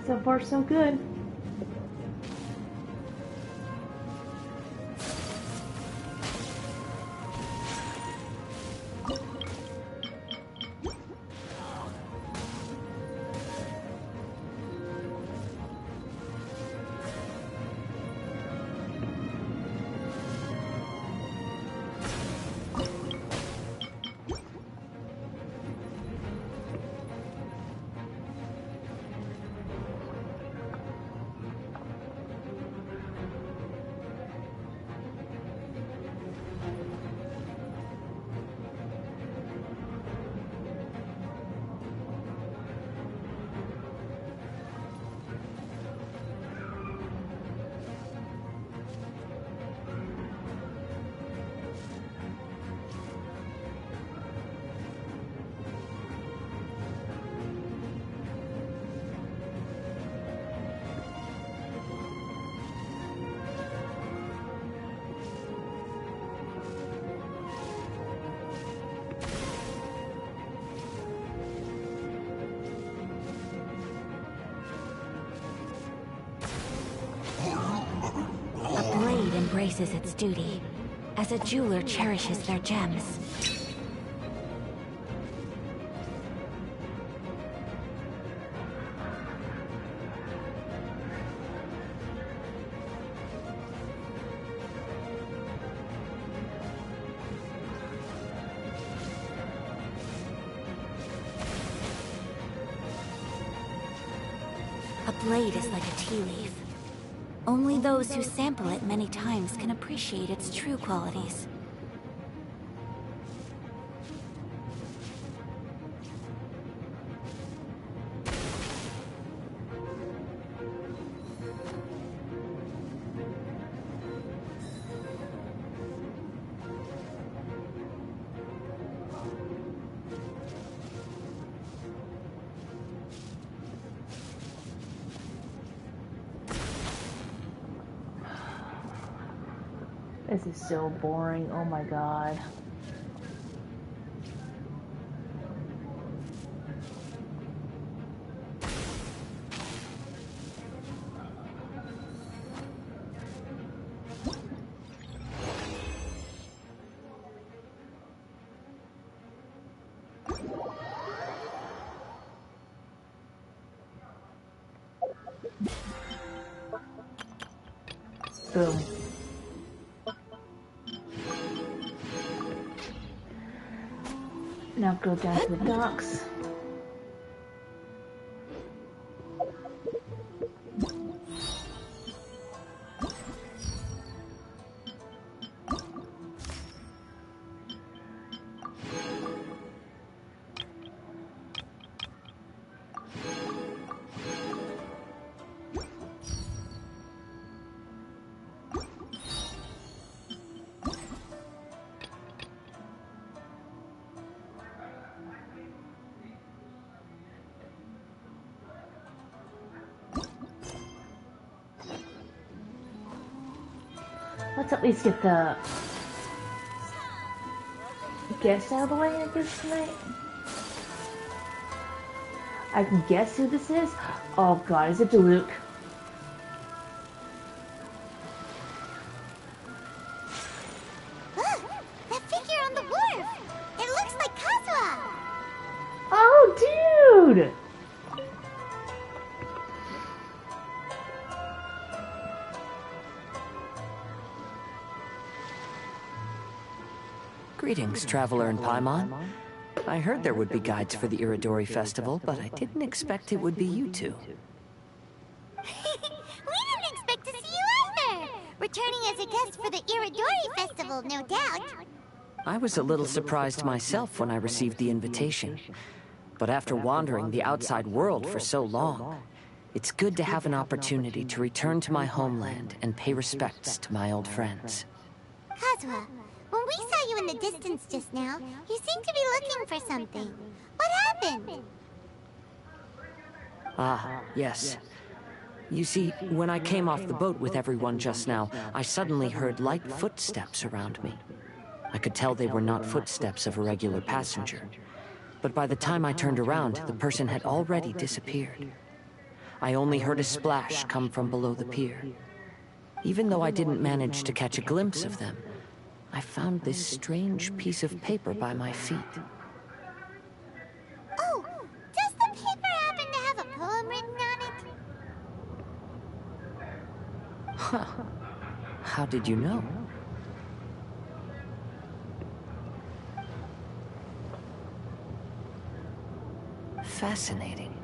So far, so good. A blade embraces its duty, as a jeweler cherishes their gems. A blade is like a tea leaf. Only those who sample it many times can appreciate its true qualities. This is so boring. Oh my god. Boom. Now go down to the docks. Let's at least get the guest out of the way, I guess, tonight. I can guess who this is. Oh god, is it Luke? Look! That figure on the wharf! It looks like Kazuha! Oh, dude! Greetings, Traveler and Paimon. I heard there would be guides for the Iridori Festival, but I didn't expect it would be you two. We didn't expect to see you either! Returning as a guest for the Iridori Festival, no doubt. I was a little surprised myself when I received the invitation. But after wandering the outside world for so long, it's good to have an opportunity to return to my homeland and pay respects to my old friends. Kazuha, when we saw you in the distance just now, you seemed to be looking for something. What happened? Ah, yes. You see, when I came off the boat with everyone just now, I suddenly heard light footsteps around me. I could tell they were not footsteps of a regular passenger. But by the time I turned around, the person had already disappeared. I only heard a splash come from below the pier. Even though I didn't manage to catch a glimpse of them, I found this strange piece of paper by my feet. Oh, does the paper happen to have a poem written on it? Huh. How did you know? Fascinating.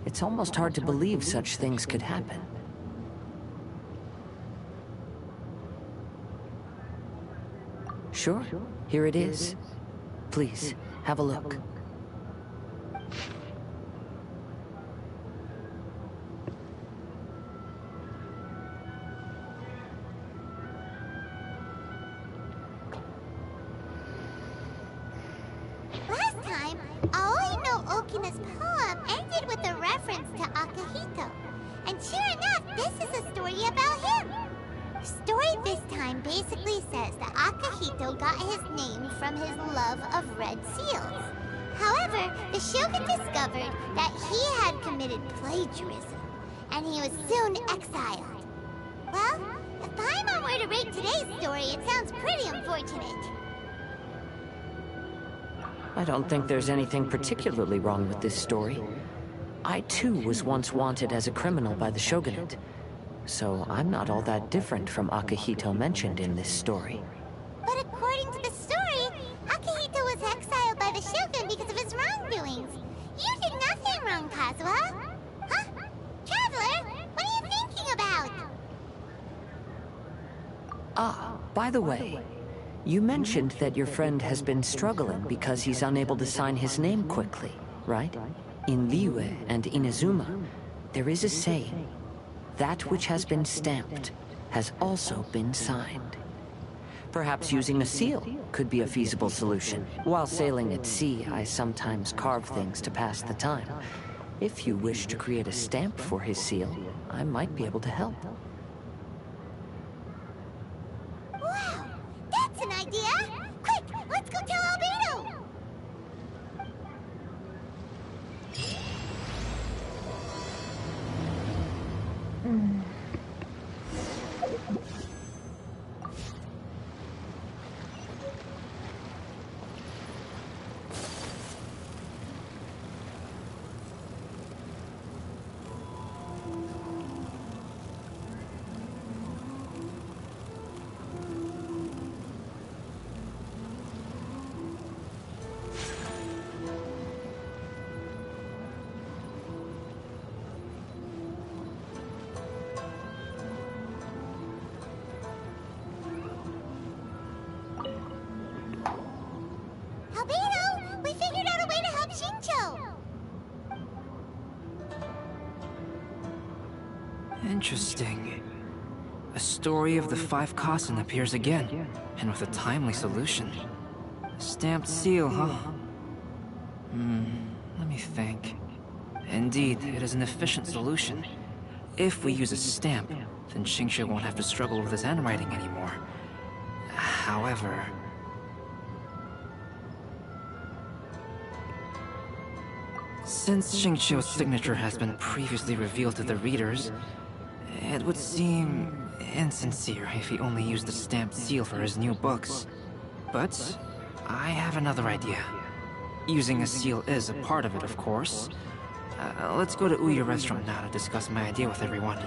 It's almost hard to believe such things could happen. Sure, here it is. Please, have a look. Last time, Aoi no Okina's poem ended with a reference to Akihito. And sure enough, this is a story about him. The story this time basically says that Akihito got his name from his love of red seals. However, the Shogun discovered that he had committed plagiarism, and he was soon exiled. Well, if Paimon were to rate today's story, it sounds pretty unfortunate. I don't think there's anything particularly wrong with this story. I too was once wanted as a criminal by the Shogunate, so I'm not all that different from Akihito mentioned in this story. But according to the story, Akihito was exiled by the Shogun because of his wrongdoings. You did nothing wrong, Kazuha. Huh? Traveler, what are you thinking about? Ah, by the way, you mentioned that your friend has been struggling because he's unable to sign his name quickly, right? In Liyue and Inazuma, there is a saying, that which has been stamped has also been signed. Perhaps using a seal could be a feasible solution. While sailing at sea, I sometimes carve things to pass the time. If you wish to create a stamp for his seal, I might be able to help. Wow, that's an idea! Quick, let's go tell Albedo! Interesting. A story of the 5 Kasen appears again, and with a timely solution. Stamped seal, huh? Let me think. Indeed, it is an efficient solution. If we use a stamp, then Xingqiu won't have to struggle with his handwriting anymore. However... Since Xingqiu's signature has been previously revealed to the readers, it would seem insincere if he only used the stamped seal for his new books. But I have another idea. Using a seal is a part of it, of course. Let's go to Ouya restaurant now to discuss my idea with everyone.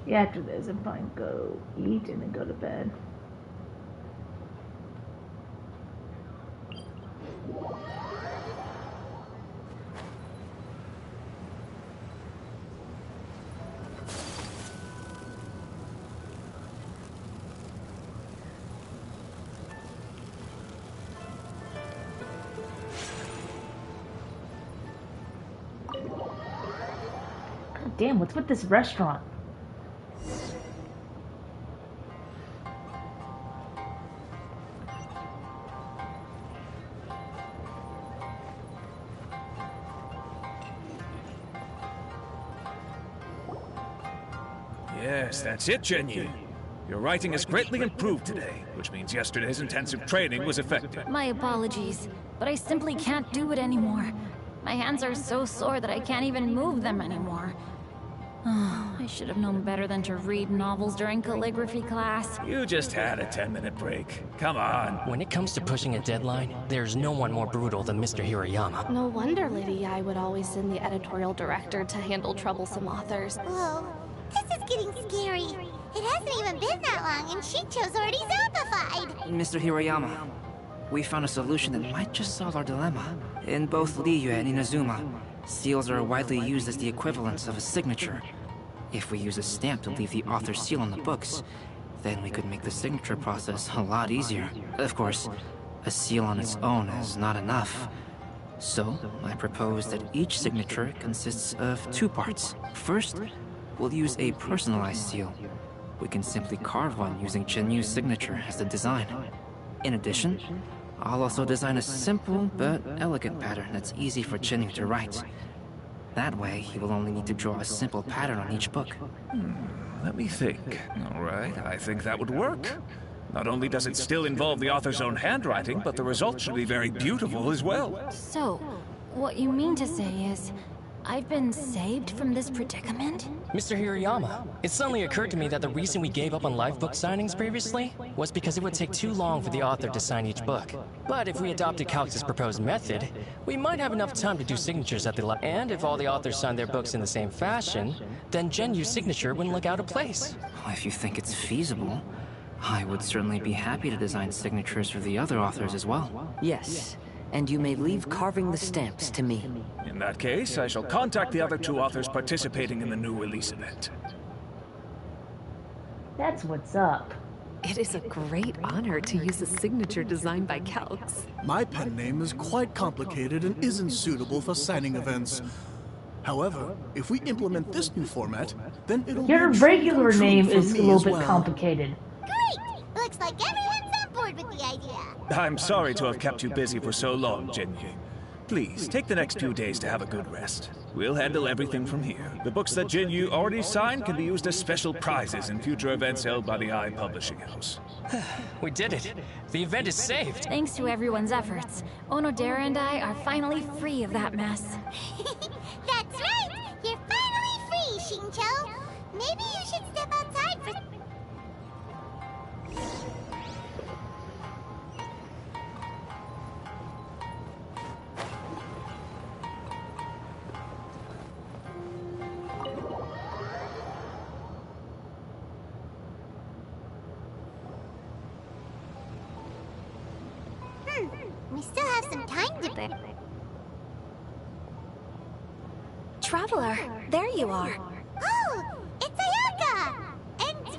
Yeah, after this, I'm fine. Go eat and then go to bed. God damn, what's with this restaurant? Yes, that's it, Genyu. Your writing is greatly improved today, which means yesterday's intensive training was effective. My apologies, but I simply can't do it anymore. My hands are so sore that I can't even move them anymore. Oh, I should have known better than to read novels during calligraphy class. You just had a 10-minute break. Come on. When it comes to pushing a deadline, there's no one more brutal than Mr. Hirayama. No wonder Lady Yae would always send the editorial director to handle troublesome authors. Whoa, this is getting scary. It hasn't even been that long and Shincho's already zombified. Mr. Hirayama, we found a solution that might just solve our dilemma. In both Liyue and Inazuma, seals are widely used as the equivalents of a signature. If we use a stamp to leave the author's seal on the books, then we could make the signature process a lot easier. Of course, a seal on its own is not enough. So, I propose that each signature consists of 2 parts. First, we'll use a personalized seal. We can simply carve one using Genyu's signature as the design. In addition, I'll also design a simple but elegant pattern that's easy for Genyu to write. That way, he will only need to draw a simple pattern on each book. Let me think. All right, I think that would work. Not only does it still involve the author's own handwriting, but the result should be very beautiful as well. So, what you mean to say is, I've been saved from this predicament? Mr. Hirayama, it suddenly occurred to me that the reason we gave up on live book signings previously was because it would take too long for the author to sign each book. But if we adopted Calx's proposed method, we might have enough time to do signatures at the and if all the authors signed their books in the same fashion, then Genyu's signature wouldn't look out of place. If you think it's feasible, I would certainly be happy to design signatures for the other authors as well. Yes, and you may leave carving the stamps to me. In that case, I shall contact the other 2 authors participating in the new release event. That's what's up. It is a great honor to use a signature designed by Calx. My pen name is quite complicated and isn't suitable for signing events. However, if we implement this new format, then it'll Your be regular name is a little as bit well. complicated. Great! Looks like everyone's on board with the idea. I'm sorry to have kept you busy for so long, Genyu. Please, take the next few days to have a good rest. We'll handle everything from here. The books that Genyu already signed can be used as special prizes in future events held by the Eye Publishing House. We did it. The event is saved. Thanks to everyone's efforts, Onodera and I are finally free of that mess. That's right! You're finally free, Shincho! Maybe you should step outside for... We still have some time to burn. Traveler, there you are. Oh, it's Ayaka! And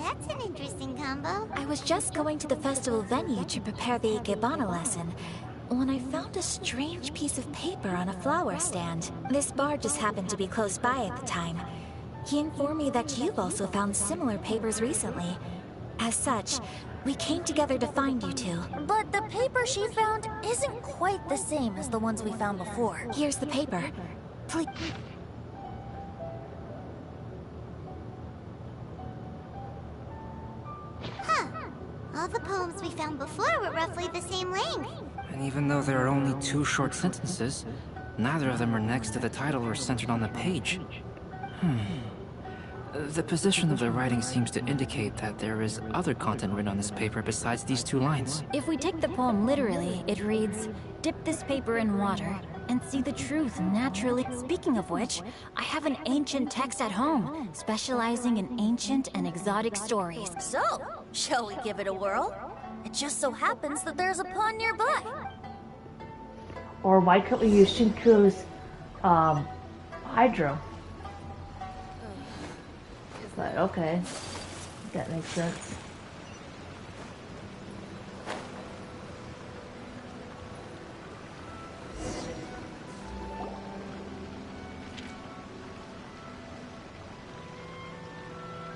That's an interesting combo. I was just going to the festival venue to prepare the Ikebana lesson when I found a strange piece of paper on a flower stand. This bard just happened to be close by at the time. He informed me that you've also found similar papers recently. As such, we came together to find you two. But the paper she found isn't quite the same as the ones we found before. Here's the paper. Please. Huh. All the poems we found before were roughly the same length. And even though there are only 2 short sentences, neither of them are next to the title or centered on the page. The position of the writing seems to indicate that there is other content written on this paper besides these 2 lines. If we take the poem literally, it reads, "Dip this paper in water and see the truth naturally." Speaking of which, I have an ancient text at home, specializing in ancient and exotic stories. So, shall we give it a whirl? It just so happens that there's a pond nearby. Or why couldn't we use Shinku's hydro? It's like, okay, that makes sense.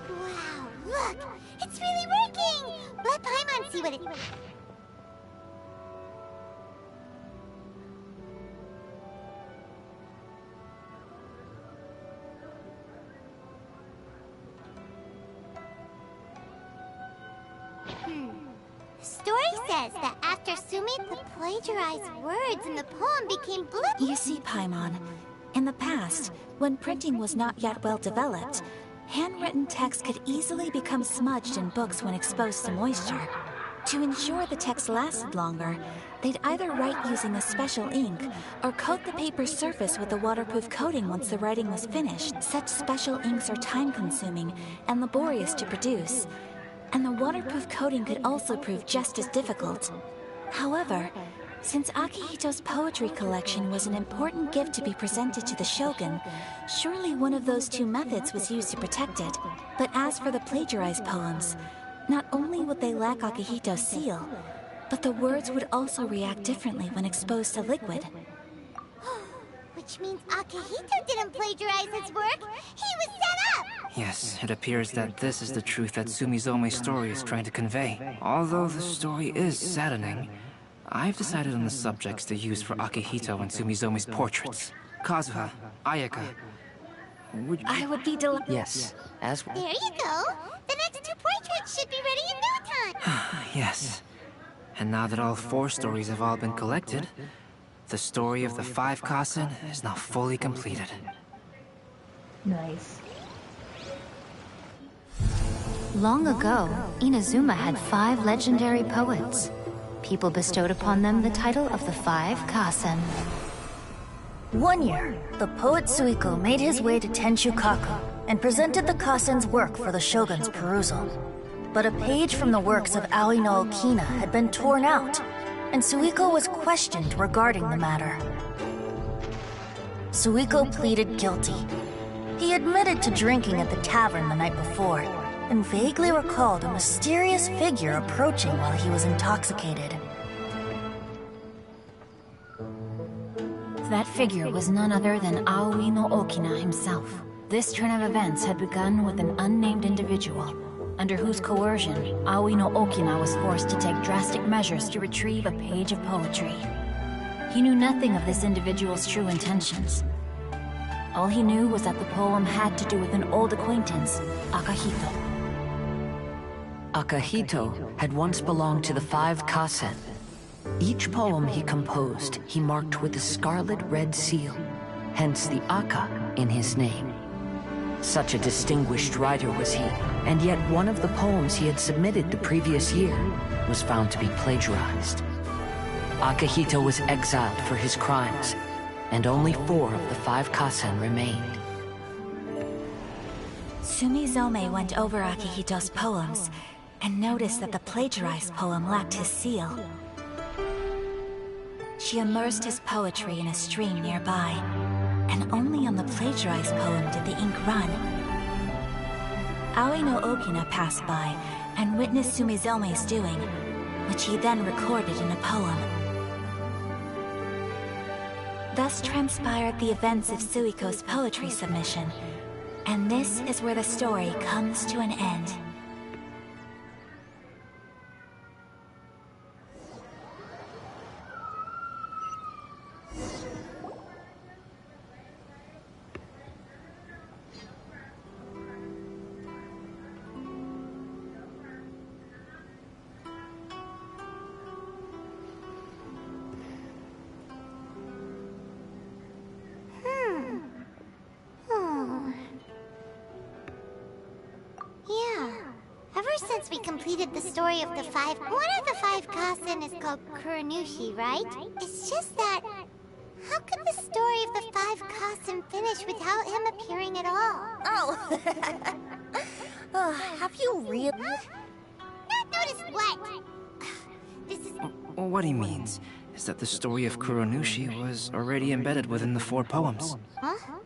Wow, look! It's really working! Let Paimon see what it... The story says that after Sumi plagiarized words in the poem became blue. You see, Paimon, in the past, when printing was not yet well developed, handwritten text could easily become smudged in books when exposed to moisture. To ensure the text lasted longer, they'd either write using a special ink or coat the paper's surface with a waterproof coating once the writing was finished. Such special inks are time-consuming and laborious to produce, and the waterproof coating could also prove just as difficult. However, since Akihito's poetry collection was an important gift to be presented to the shogun, surely one of those 2 methods was used to protect it. But as for the plagiarized poems, not only would they lack Akihito's seal, but the words would also react differently when exposed to liquid. Which means Akihito didn't plagiarize his work. He was set up! Yes, it appears that this is the truth that Sumizome's story is trying to convey. Although the story is saddening, I've decided on the subjects to use for Akihito and Sumizome's portraits. Kazuha, Ayaka, I would be delighted. Yes, as well. There you go! The next 2 portraits should be ready in no time! Yes. And now that all 4 stories have all been collected, the story of the 5 Kasen is now fully completed. Nice. Long ago, Inazuma had 5 legendary poets. People bestowed upon them the title of the 5 Kasen. One year, the poet Suiko made his way to Tenshukaku and presented the Kasen's work for the shogun's perusal. But a page from the works of Aoi no Okina had been torn out, and Suiko was questioned regarding the matter. Suiko pleaded guilty. He admitted to drinking at the tavern the night before, and vaguely recalled a mysterious figure approaching while he was intoxicated. That figure was none other than Aoi no Okina himself. This turn of events had begun with an unnamed individual, under whose coercion, Aoi no Okina was forced to take drastic measures to retrieve a page of poetry. He knew nothing of this individual's true intentions. All he knew was that the poem had to do with an old acquaintance, Akihito. Akihito had once belonged to the 5 Kasen. Each poem he composed, he marked with a scarlet red seal, hence the Aka in his name. Such a distinguished writer was he, and yet one of the poems he had submitted the previous year was found to be plagiarized. Akihito was exiled for his crimes, and only 4 of the 5 Kasen remained. Sumizome went over Akihito's poems and noticed that the plagiarized poem lacked his seal. She immersed his poetry in a stream nearby, and only on the plagiarized poem did the ink run. Aoi no Okina passed by and witnessed Sumizome's doing, which he then recorded in a poem. Thus transpired the events of Suiko's poetry submission, and this is where the story comes to an end. Since we completed the story of the five, one of the five Kasen is called Kuronushi, right? It's just that, how could the story of the five Kasen finish without him appearing at all? Oh, have you really? Not noticed what? This is... What he means is that the story of Kuronushi was already embedded within the 4 poems. Huh?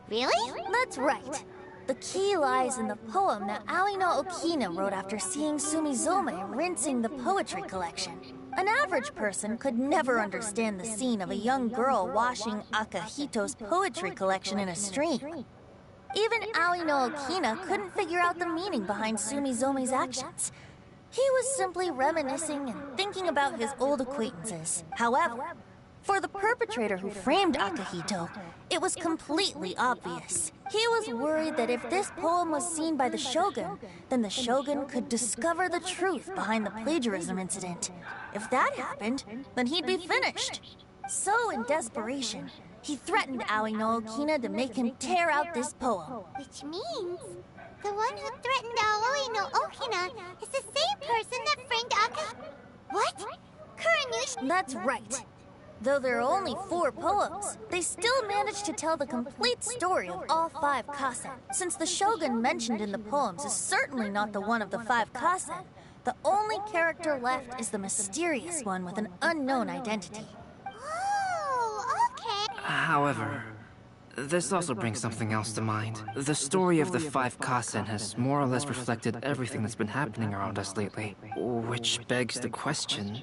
Really? That's right. The key lies in the poem that Aoi no Okina wrote after seeing Sumizome rinsing the poetry collection. An average person could never understand the scene of a young girl washing Akahito's poetry collection in a stream. Even Aoi no Okina couldn't figure out the meaning behind Sumizome's actions. He was simply reminiscing and thinking about his old acquaintances. However, for the perpetrator who framed Akahito, it was completely obvious. He was worried that if this poem was seen by the Shogun, then the Shogun could discover the truth behind the plagiarism incident. If that happened, then he'd be finished. So, in desperation, he threatened Aoi no Okina to make him tear out this poem. Which means, the one who threatened Aoi no Okina is the same person that framed Akahito. What? Kuronushi? That's right. Though there are only 4 poems, they still managed to tell the complete story of all 5 Kasen. Since the Shogun mentioned in the poems is certainly not the one of the 5 Kasen, the only character left is the mysterious one with an unknown identity. Oh, okay. However, this also brings something else to mind. The story of the 5 Kasen has more or less reflected everything that's been happening around us lately. Which begs the question...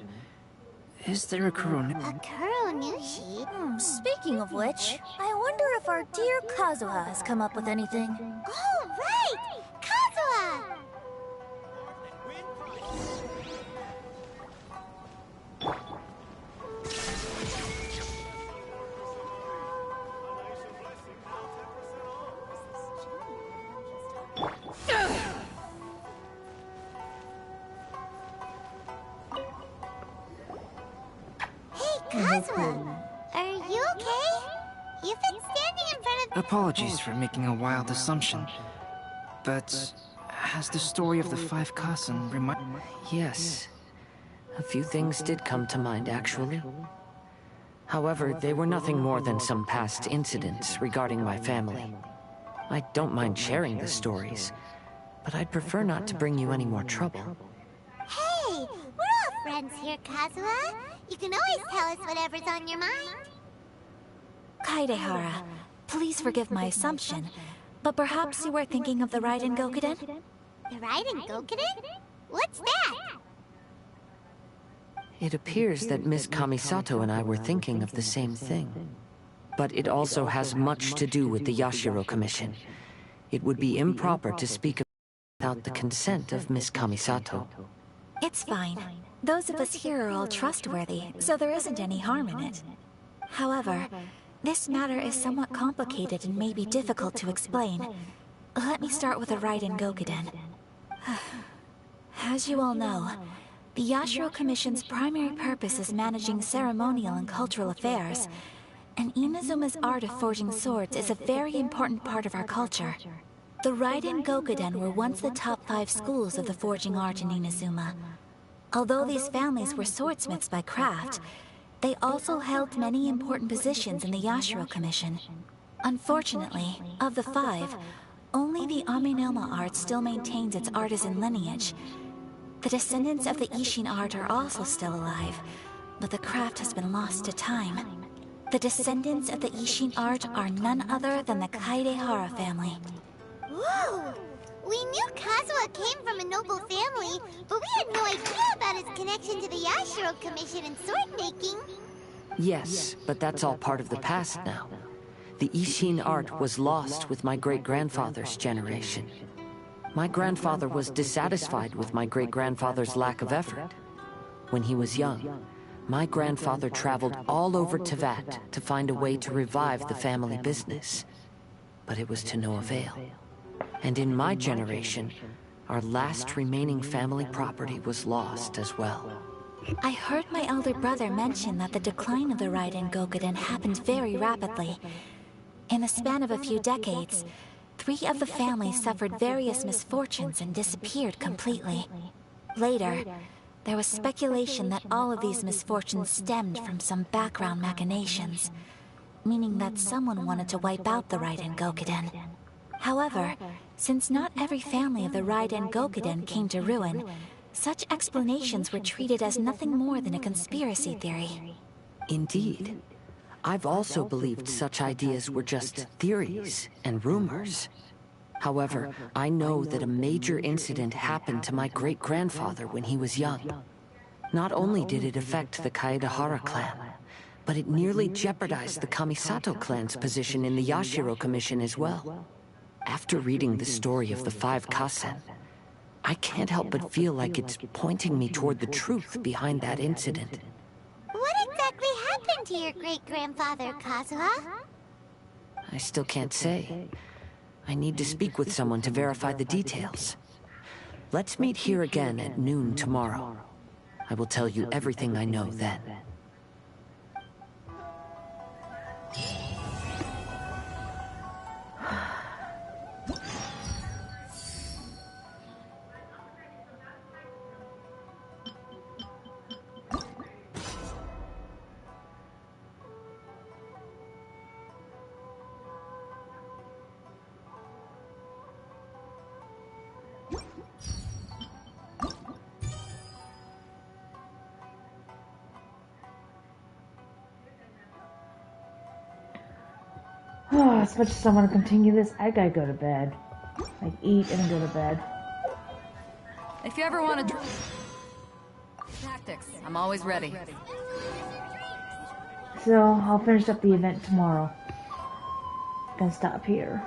Is there a Kuronushi? A Kuronushi? Speaking of which, I wonder if our dear Kazuha has come up with anything. Oh, right! Kazuha! Kazuha, are you okay? You've been standing in front of... Apologies for making a wild assumption, but has the story of the 5 Kasen Yes. A few things did come to mind, actually. However, they were nothing more than some past incidents regarding my family. I don't mind sharing the stories, but I'd prefer not to bring you any more trouble. Hey, we're all friends here, Kazuha. You can always tell us whatever's on your mind. Kaidehara, please forgive my assumption, but perhaps you were thinking of the Raiden Gokuden? The Raiden Gokuden? What's that? It appears that Miss Kamisato and I were thinking of the same thing. But it also has much to do with the Yashiro Commission. It would be improper to speak without the consent of Miss Kamisato. It's fine. Those of us here are all trustworthy, so there isn't any harm in it. However, this matter is somewhat complicated and may be difficult to explain. Let me start with the Raiden Gokuden. As you all know, the Yashiro Commission's primary purpose is managing ceremonial and cultural affairs, and Inazuma's art of forging swords is a very important part of our culture. The Raiden Gokuden were once the top 5 schools of the forging art in Inazuma. Although these families were swordsmiths by craft, they also held many important positions in the Yashiro Commission. Unfortunately, of the 5, only the Aminoma art still maintains its artisan lineage. The descendants of the Ishin art are also still alive, but the craft has been lost to time. The descendants of the Ishin art are none other than the Kaidehara family. Whoa! We knew Kazuha came from a noble family, but we had no idea about his connection to the Yashiro Commission and sword making. Yes, but that's all part of the past now. The Ishin art was lost with my great-grandfather's generation. My grandfather was dissatisfied with my great-grandfather's lack of effort. When he was young, my grandfather traveled all over Tevat to find a way to revive the family business. But it was to no avail. And in my generation, our last remaining family property was lost as well. I heard my elder brother mention that the decline of the Raiden Gokuden happened very rapidly. In the span of a few decades, 3 of the families suffered various misfortunes and disappeared completely. Later, there was speculation that all of these misfortunes stemmed from some background machinations, meaning that someone wanted to wipe out the Raiden Gokuden. However, since not every family of the Raiden Gokuden came to ruin, such explanations were treated as nothing more than a conspiracy theory. Indeed. I've also believed such ideas were just theories and rumors. However, I know that a major incident happened to my great-grandfather when he was young. Not only did it affect the Kaedahara clan, but it nearly jeopardized the Kamisato clan's position in the Yashiro Commission as well. After reading the story of the 5 Kasen, I can't help but feel like it's pointing me toward the truth behind that incident. What exactly happened to your great-grandfather, Kazuha? I still can't say. I need to speak with someone to verify the details. Let's meet here again at noon tomorrow. I will tell you everything I know then. As much as I want to continue this, I gotta go to bed. Like, eat and go to bed. If you ever want to... Tactics, I'm always ready. So, I'll finish up the event tomorrow. Gonna stop here.